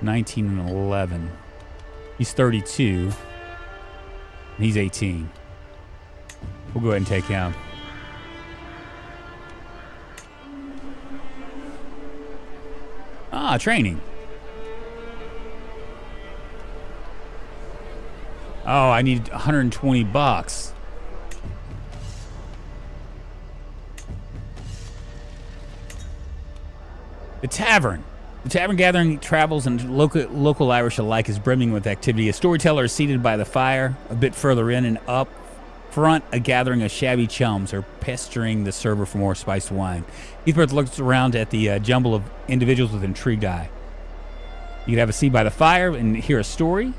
$19 and $11. He's 32, and he's 18. We'll go ahead and take him. Training. Oh, I need 120 bucks. The tavern. The tavern gathering travels and local Irish alike is brimming with activity. A storyteller is seated by the fire. A bit further in and up front, a gathering of shabby chums are pestering the server for more spiced wine. Eathbert looks around at the jumble of individuals with intrigued eye. You can have a seat by the fire and hear a story.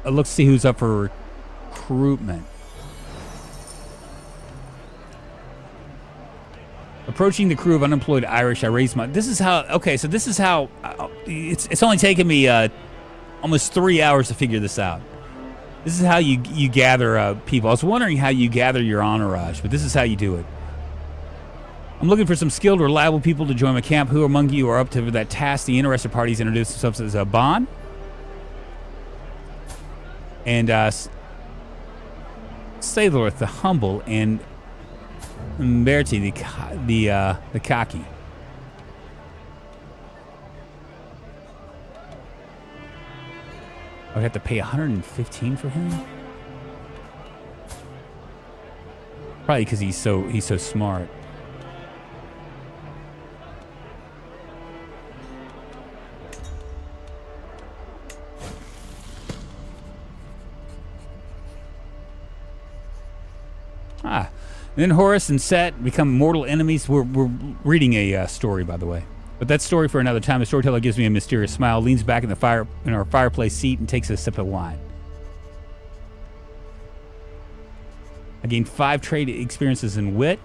Let's see who's up for recruitment. Approaching the crew of unemployed Irish, I raise my... This is how... Okay, so this is how... It's only taken me almost 3 hours to figure this out. This is how you gather people. I was wondering how you gather your entourage, but this is how you do it. I'm looking for some skilled, reliable people to join my camp. Who among you are up to that task? The interested parties introduce themselves as Bon. And Sailorth, the humble, and Bertie, the cocky. I would have to pay 115 for him. Probably because he's so smart. Ah, and then Horus and Set become mortal enemies. We're reading a story, by the way. But that's story for another time. The storyteller gives me a mysterious smile, leans back in our fireplace seat, and takes a sip of wine. I gain 5 trade experiences in wit,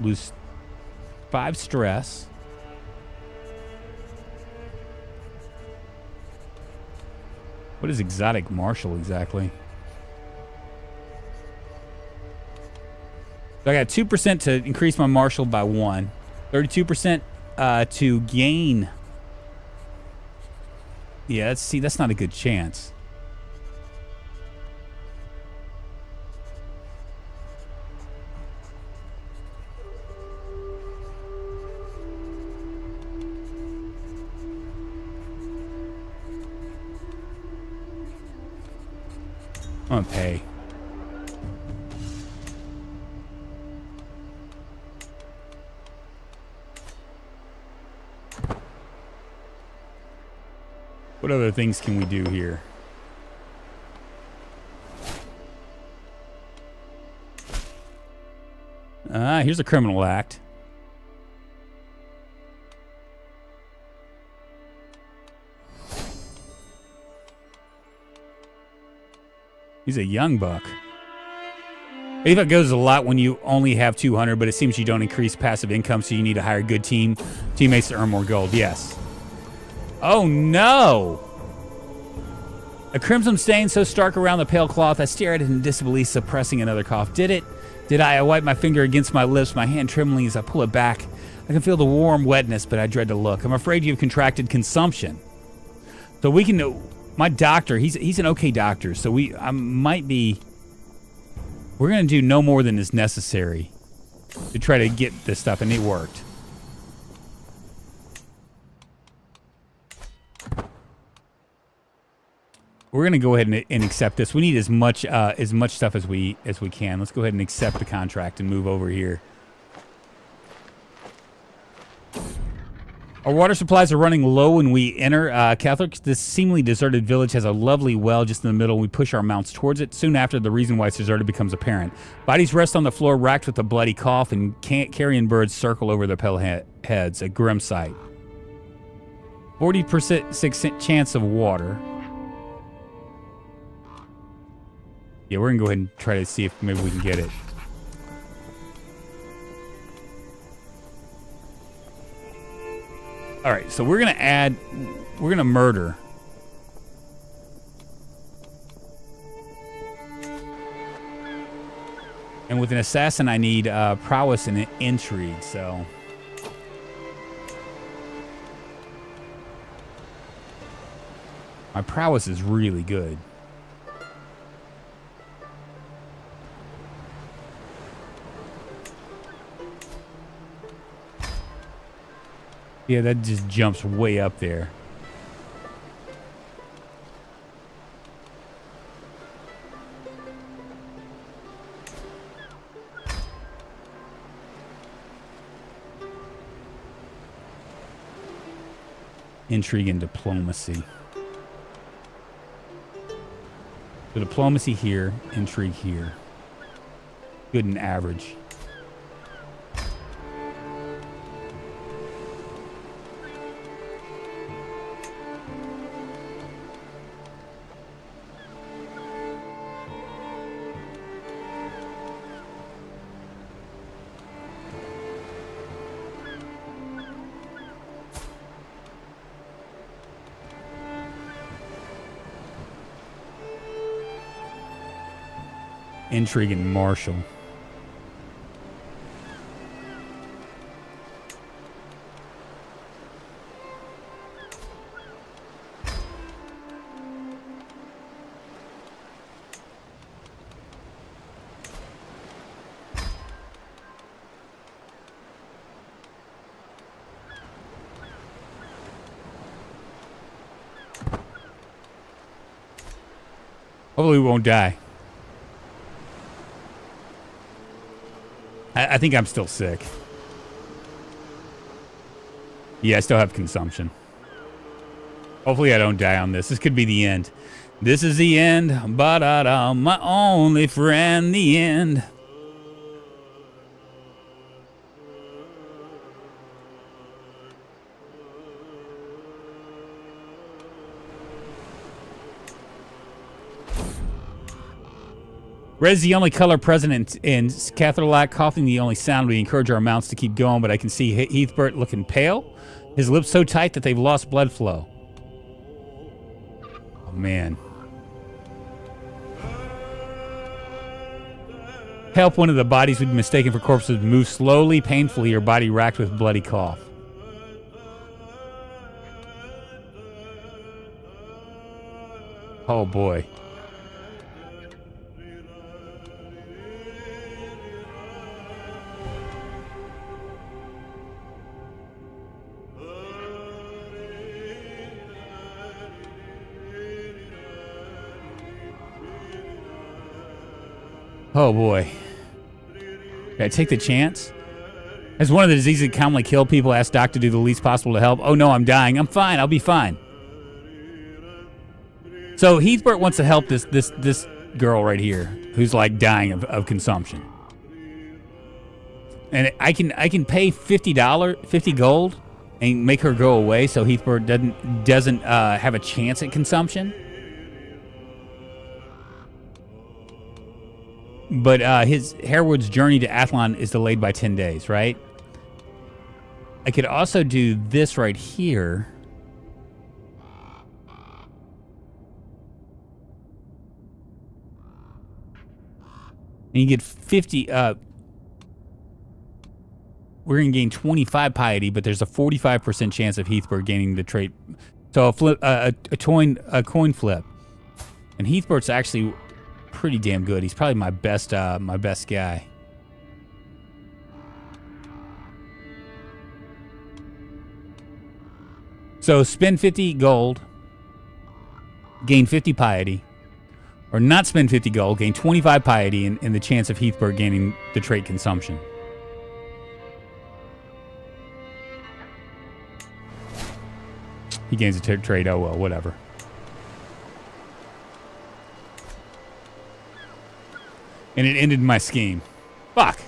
lose 5 stress. What is exotic martial exactly? So I got 2% to increase my martial by 1, 32% to gain. Yeah, that's not a good chance. I'm gonna pay. What other things can we do here? Here's a criminal act. He's a young buck. AVA goes a lot when you only have 200, but it seems you don't increase passive income, so you need to hire good teammates to earn more gold. Yes. Oh no! A crimson stain so stark around the pale cloth, I stare at it in disbelief, suppressing another cough. Did it? Did I? I wipe my finger against my lips, my hand trembling as I pull it back. I can feel the warm wetness, but I dread to look. I'm afraid you've contracted consumption. So we can... My doctor, he's an okay doctor, so we're going to do no more than is necessary to try to get this stuff, and it worked. We're going to go ahead and accept this. We need as much stuff as we can. Let's go ahead and accept the contract and move over here. Our water supplies are running low when we enter Catholic. This seemingly deserted village has a lovely well just in the middle. We push our mounts towards it. Soon after, the reason why it's deserted becomes apparent. Bodies rest on the floor, racked with a bloody cough, and carrion birds circle over their pale heads. A grim sight. 40% chance of water. Yeah, we're going to go ahead and try to see if maybe we can get it. All right, so we're going to murder. And with an assassin, I need prowess and intrigue, so. My prowess is really good. Yeah, that just jumps way up there. Intrigue and diplomacy. So diplomacy here, intrigue here. Good and average. Intrigue and martial. Hopefully we won't die. I think I'm still sick. Yeah, I still have consumption. Hopefully I don't die on this. This could be the end. This is the end. Ba-da-da, my only friend, the end. Red is the only color present in Catherlac. Coughing the only sound. We encourage our mounts to keep going, but I can see Heathbert looking pale. His lips so tight that they've lost blood flow. Oh, man. Help. One of the bodies we'd be mistaken for corpses move slowly, painfully, your body racked with bloody cough. Oh, boy. Oh, boy. Did I take the chance? As one of the diseases that commonly kill people, ask Doc to do the least possible to help. Oh, no, I'm dying. I'm fine. I'll be fine. So Heathbert wants to help this girl right here who's like dying of consumption. And I can pay $50 gold and make her go away so Heathbert doesn't have a chance at consumption. But his Harewood's journey to Athlon is delayed by 10 days, right? I could also do this right here. And you get 50... we're going to gain 25 piety, but there's a 45% chance of Heathbert gaining the trait. So a coin flip. And Heathbert's actually... pretty damn good. He's probably my best guy. So spend 50 gold, gain 50 piety, or not spend 50 gold, gain 25 piety, and the chance of Heathbert gaining the trait consumption. He gains a trait. Oh well, whatever. And it ended my scheme. Fuck.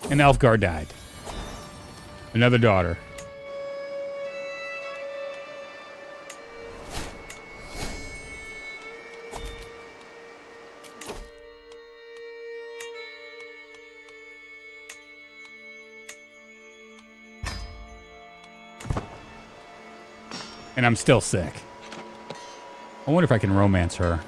And Elfgar died. Another daughter. And I'm still sick. I wonder if I can romance her.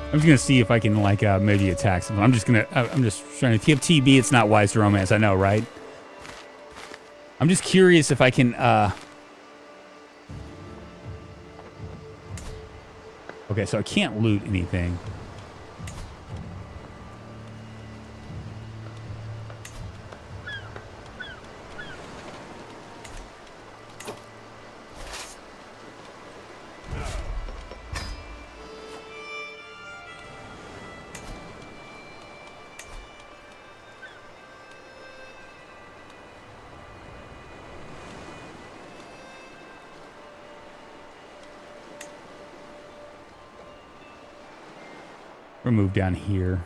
I'm just gonna see if I can like maybe attack someone. I'm just trying to. If you have TB, it's not wise to romance. I know, right? I'm just curious if I can. Okay, so I can't loot anything. We'll move down here.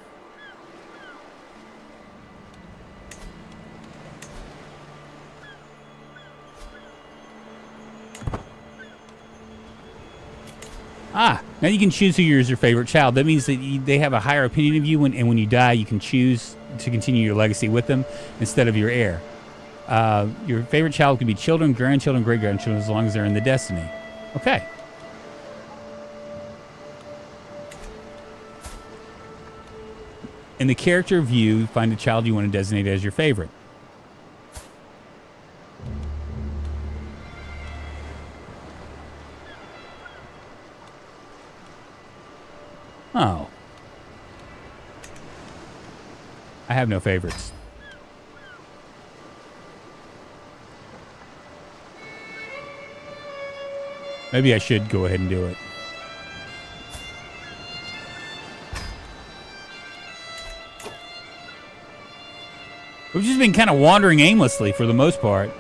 Ah, now you can choose who is your favorite child. That means that they have a higher opinion of you, and when you die, you can choose to continue your legacy with them instead of your heir. Your favorite child can be children, grandchildren, great-grandchildren, as long as they're in the destiny. Okay. In the character view, find a child you want to designate as your favorite. Oh. I have no favorites. Maybe I should go ahead and do it. We've just been kind of wandering aimlessly for the most part.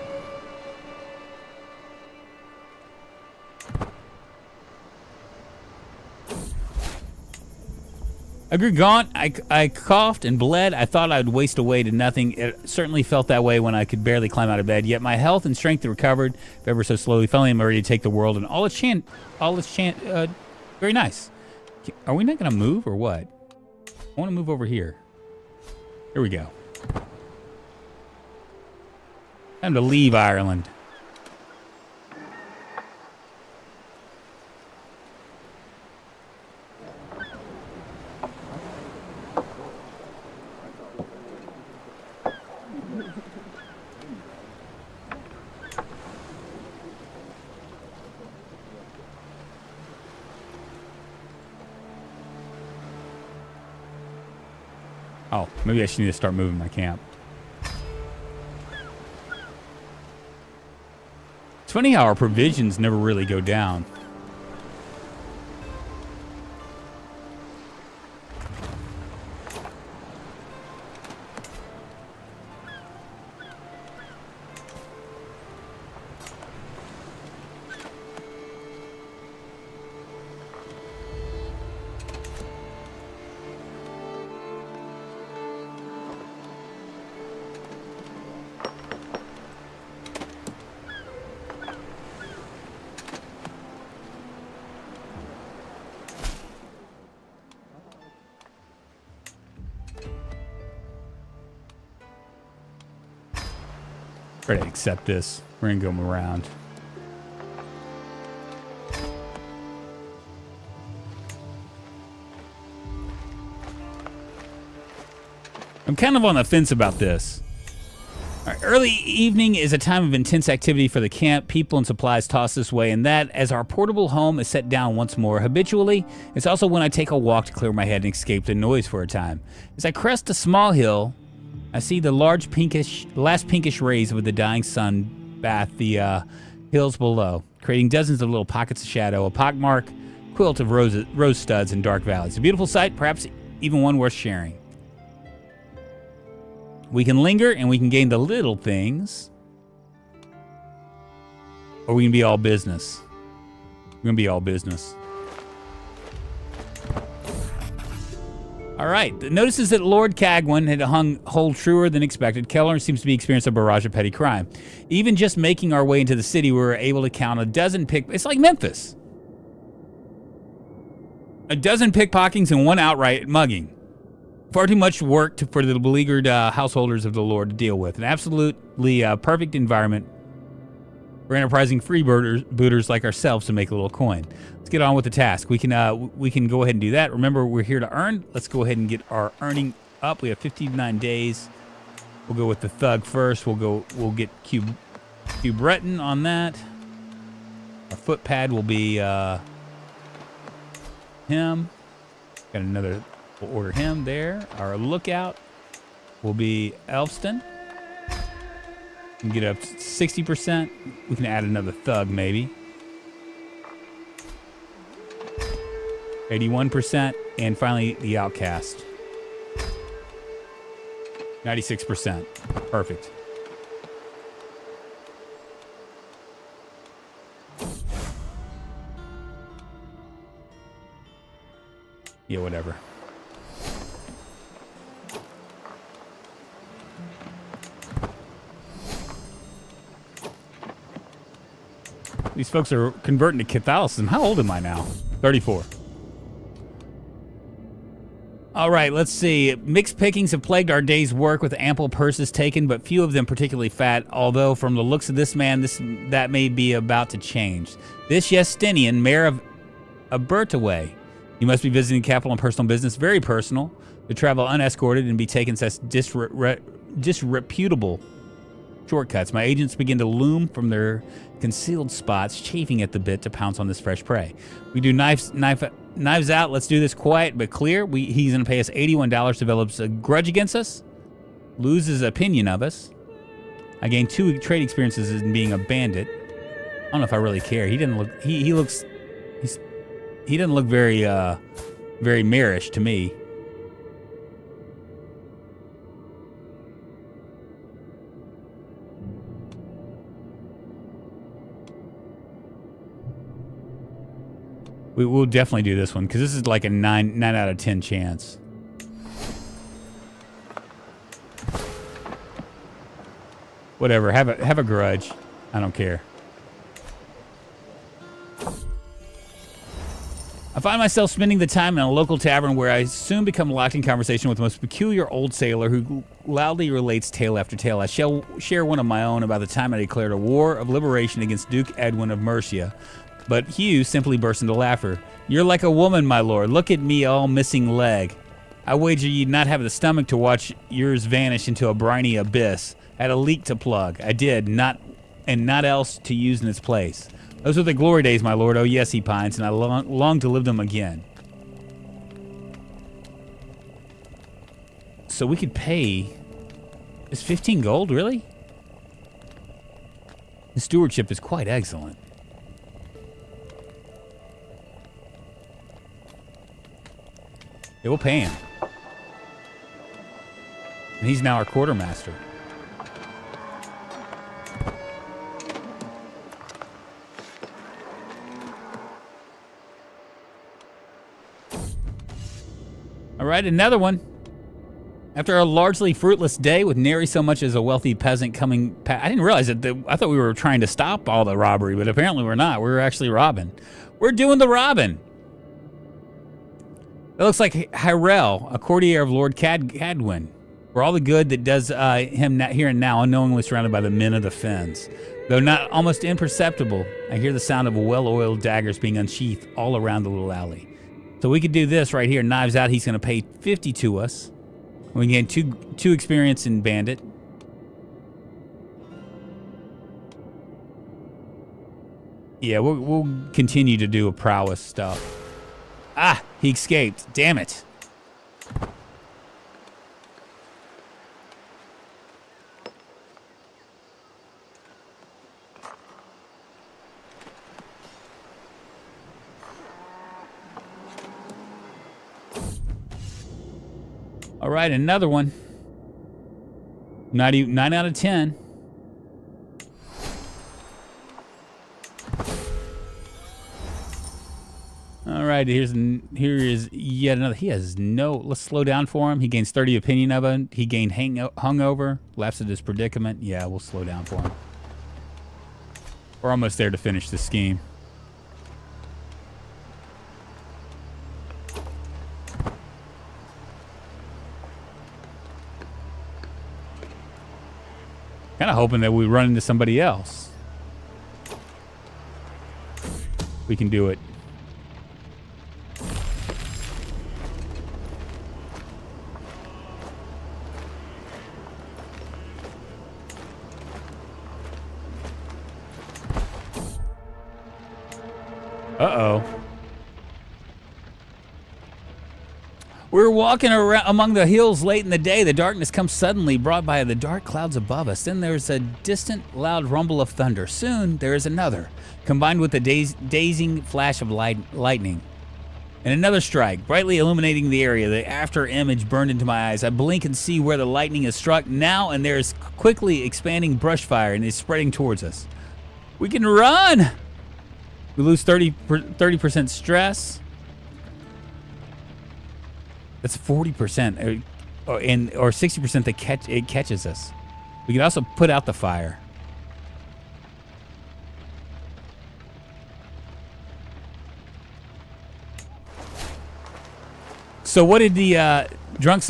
I grew gaunt, I coughed and bled. I thought I'd waste away to nothing. It certainly felt that way when I could barely climb out of bed. Yet my health and strength recovered, if ever so slowly. Finally, I'm ready to take the world and all its chant. Very nice. Are we not going to move or what? I want to move over here. Here we go. Time to leave Ireland. Oh, maybe I should need to start moving my camp. It's funny how our provisions never really go down. Try to accept this. We're gonna go around. I'm kind of on the fence about this. All right, early evening is a time of intense activity for the camp. People and supplies tossed this way and that as our portable home is set down once more. Habitually, it's also when I take a walk to clear my head and escape the noise for a time. As I crest a small hill, I see the last pinkish rays of the dying sun bath the hills below, creating dozens of little pockets of shadow, a pockmark quilt of rose studs and dark valleys. A beautiful sight, perhaps even one worth sharing. We can linger and we can gain the little things, or we can be all business. We're gonna be all business. All right. Notices that Lord Cagwin had hold truer than expected. Keller seems to be experiencing a barrage of petty crime. Even just making our way into the city, we were able to count a dozen It's like Memphis. A dozen pickpocketings and one outright mugging. Far too much work for the beleaguered householders of the Lord to deal with. An absolutely perfect environment for enterprising freebooters like ourselves to make a little coin. Let's get on with the task. We can go ahead and do that. Remember, we're here to earn. Let's go ahead and get our earning up. We have 59 days. We'll go with the thug first. We'll get Q Breton on that. Our footpad will be him. Got another. We'll order him there. Our lookout will be Elfston. We can get up 60%. We can add another thug, maybe. 81%. And finally, the outcast. 96%. Perfect. Yeah, whatever. These folks are converting to Catholicism. How old am I now? 34. All right, let's see. Mixed pickings have plagued our day's work with ample purses taken, but few of them particularly fat, although from the looks of this man, that may be about to change. This Justinian, mayor of Abertaway. You must be visiting capital on personal business, very personal, to travel unescorted and be taken as disreputable shortcuts. My agents begin to loom from their concealed spots, chafing at the bit to pounce on this fresh prey. We do knives out. Let's do this quiet but clear. He's going to pay us $81, develops a grudge against us, loses opinion of us. I gained 2 trade experiences in being a bandit. I don't know if I really care. He didn't look. He didn't look very very marish to me. We'll definitely do this one because this is like a 9 out of 10 chance. Whatever, have a grudge. I don't care. I find myself spending the time in a local tavern where I soon become locked in conversation with the most peculiar old sailor who loudly relates tale after tale. I shall share one of my own about the time I declared a war of liberation against Duke Edwin of Mercia. But Hugh simply burst into laughter. You're like a woman, my lord. Look at me, all missing leg. I wager you'd not have the stomach to watch yours vanish into a briny abyss. I had a leak to plug. I did, not else to use in its place. Those were the glory days, my lord. Oh, yes, he pines, and I long to live them again. So we could pay... Is 15 gold, really? The stewardship is quite excellent. Yeah, we'll pay him. And he's now our quartermaster. All right, another one. After a largely fruitless day with nary so much as a wealthy peasant coming past, I didn't realize that. I thought we were trying to stop all the robbery, but apparently we're not. We're actually robbing. We're doing the robbing. It looks like Hyrel, a courtier of Lord Cadwyn. For all the good that does him here and now, unknowingly surrounded by the men of the fens. Though not almost imperceptible, I hear the sound of well-oiled daggers being unsheathed all around the little alley. So we could do this right here. Knives out. He's going to pay 50 to us. We can gain two experience in bandit. Yeah, we'll continue to do a prowess stuff. Ah, he escaped. Damn it. All right, another one. 9 out of 10. All right, here is yet another. He has no. Let's slow down for him. He gains 30 opinion of it. He gained hungover. Laughs at his predicament. Yeah, we'll slow down for him. We're almost there to finish the scheme. Kind of hoping that we run into somebody else. We can do it. Uh-oh. We were walking around among the hills late in the day. The darkness comes suddenly, brought by the dark clouds above us. Then there's a distant, loud rumble of thunder. Soon there is another, combined with the dazing flash of lightning. And another strike, brightly illuminating the area. The after image burned into my eyes. I blink and see where the lightning is struck now, and there is quickly expanding brush fire, and it's spreading towards us. We can run! We lose 30% stress. That's 40%, or 60% that it catches us. We can also put out the fire. So what did the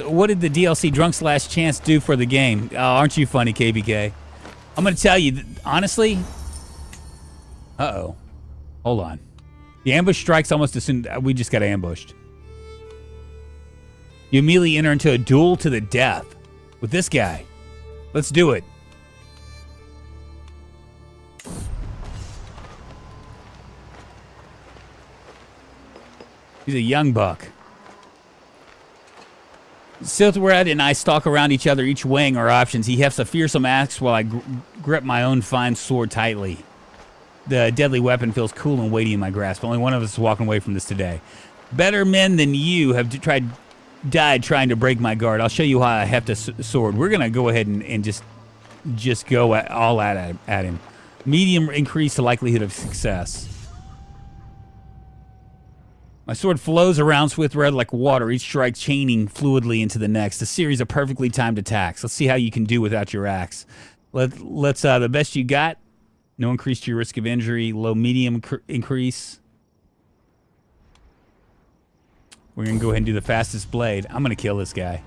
What did the DLC Drunk's Last Chance do for the game? Oh, aren't you funny, KBK? I'm gonna tell you honestly. Uh-oh. Hold on. The ambush strikes almost as soon. We just got ambushed. You immediately enter into a duel to the death with this guy. Let's do it. He's a young buck. Silthred and I stalk around each other, each weighing our options. He hefts a fearsome axe while I grip my own fine sword tightly. The deadly weapon feels cool and weighty in my grasp. Only one of us is walking away from this today. Better men than you have died trying to break my guard. I'll show you how I heft a sword. We're going to go ahead and just go all at him. Medium increase the likelihood of success. My sword flows around Swithred like water, each strike chaining fluidly into the next. A series of perfectly timed attacks. Let's see how you can do without your axe. Let's the best you got. No increase to your risk of injury. Low medium increase. We're going to go ahead and do the fastest blade. I'm going to kill this guy.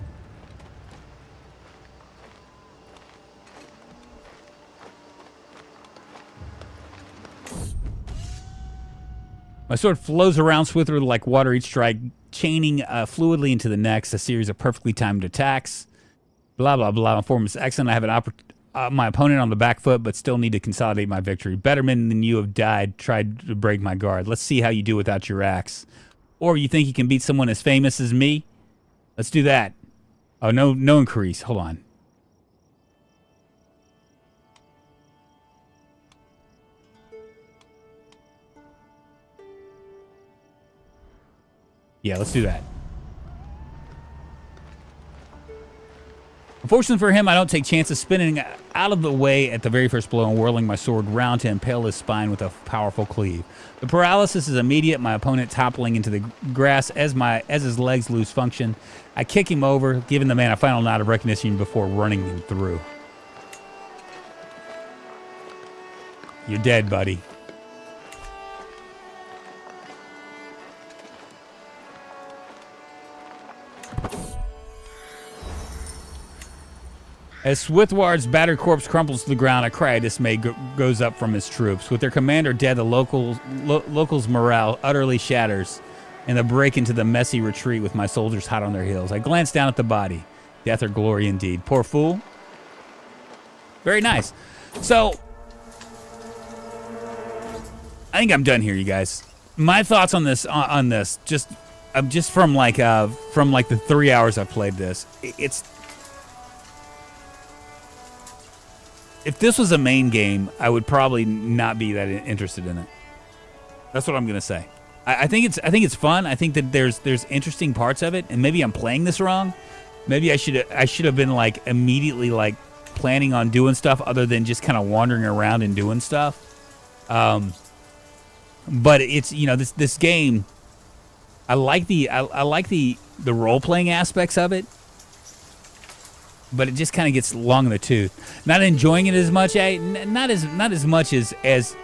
My sword flows around Swithred like water, each strike chaining fluidly into the next. A series of perfectly timed attacks. Blah, blah, blah. My form is excellent. I have my opponent on the back foot, but still need to consolidate my victory. Better men than you have tried to break my guard. Let's see how you do without your axe. Or you think you can beat someone as famous as me? Let's do that. Oh, no increase. Hold on. Yeah, let's do that. Unfortunately for him, I don't take chances, spinning out of the way at the very first blow and whirling my sword round to impale his spine with a powerful cleave. The paralysis is immediate, my opponent toppling into the grass as his legs lose function. I kick him over, giving the man a final nod of recognition before running him through. You're dead, buddy. As Swithward's battered corpse crumples to the ground, a cry of dismay goes up from his troops. With their commander dead, the locals' morale utterly shatters, and they break into the messy retreat with my soldiers hot on their heels. I glance down at the body. Death or glory indeed. Poor fool. Very nice. So, I think I'm done here, you guys. My thoughts on this, just from the 3 hours I've played this, if this was a main game, I would probably not be that interested in it. That's what I'm gonna say. I think it's fun. I think that there's interesting parts of it, and maybe I'm playing this wrong. Maybe I should have been like immediately like planning on doing stuff other than just kind of wandering around and doing stuff. But it's, you know, this game. I like the role playing aspects of it. But it just kind of gets long in the tooth. Not enjoying it as much, not as much as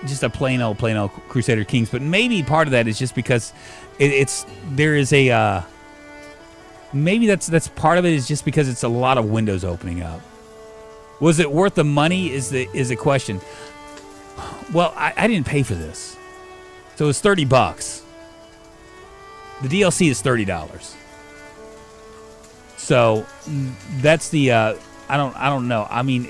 just a plain old Crusader Kings. But maybe part of that is just because maybe that's part of it is just because it's a lot of windows opening up. Was it worth the money? Is the question. Well, I didn't pay for this, so it was $30. The DLC is $30. So that's the I don't know. I mean,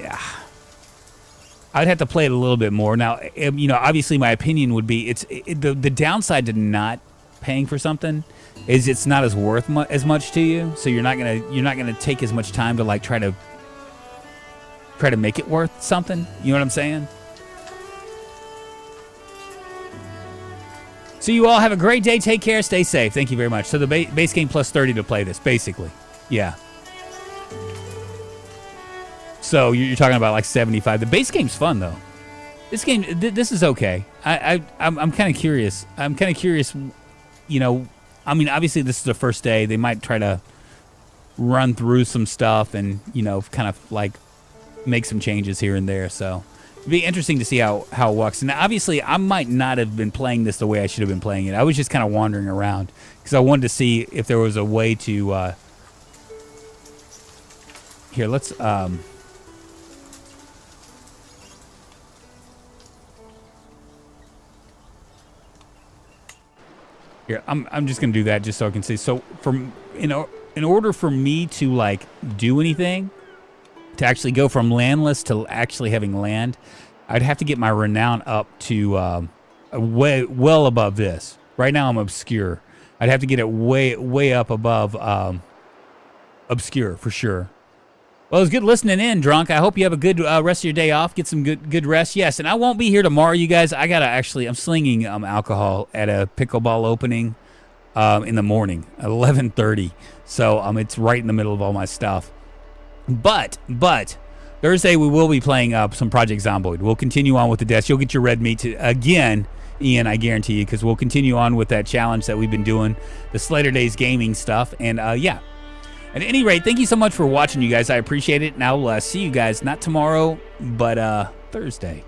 I'd have to play it a little bit more. Now, you know, obviously my opinion would be the downside to not paying for something is it's not as worth as much to you. So you're not gonna take as much time to like try to make it worth something. You know what I'm saying? So you all have a great day. Take care. Stay safe. Thank you very much. So the base game plus 30 to play this, basically. Yeah. So you're talking about like 75. The base game's fun though. This game, this is okay. I'm kind of curious. I'm kind of curious. You know, I mean, obviously this is the first day. They might try to run through some stuff and, you know, kind of like make some changes here and there. So It'd be interesting to see how it works. And obviously, I might not have been playing this the way I should have been playing it. I was just kind of wandering around because I wanted to see if there was a way to. Here, let's. Here, I'm just gonna do that just so I can see. So, in order for me to like do anything, to actually go from landless to actually having land, I'd have to get my renown up to well above this. Right now I'm obscure. I'd have to get it way up above obscure for sure. Well, it was good listening in, Drunk. I hope you have a good rest of your day off. Get some good rest. Yes, and I won't be here tomorrow, you guys. I'm slinging alcohol at a pickleball opening in the morning at 11:30. So it's right in the middle of all my stuff. But Thursday we will be playing some Project Zomboid. We'll continue on with the desk. You'll get your red meat again, Ian, I guarantee you, because we'll continue on with that challenge that we've been doing, the Slater Days gaming stuff. And yeah. At any rate, thank you so much for watching, you guys. I appreciate it. And I'll see you guys not tomorrow, but Thursday.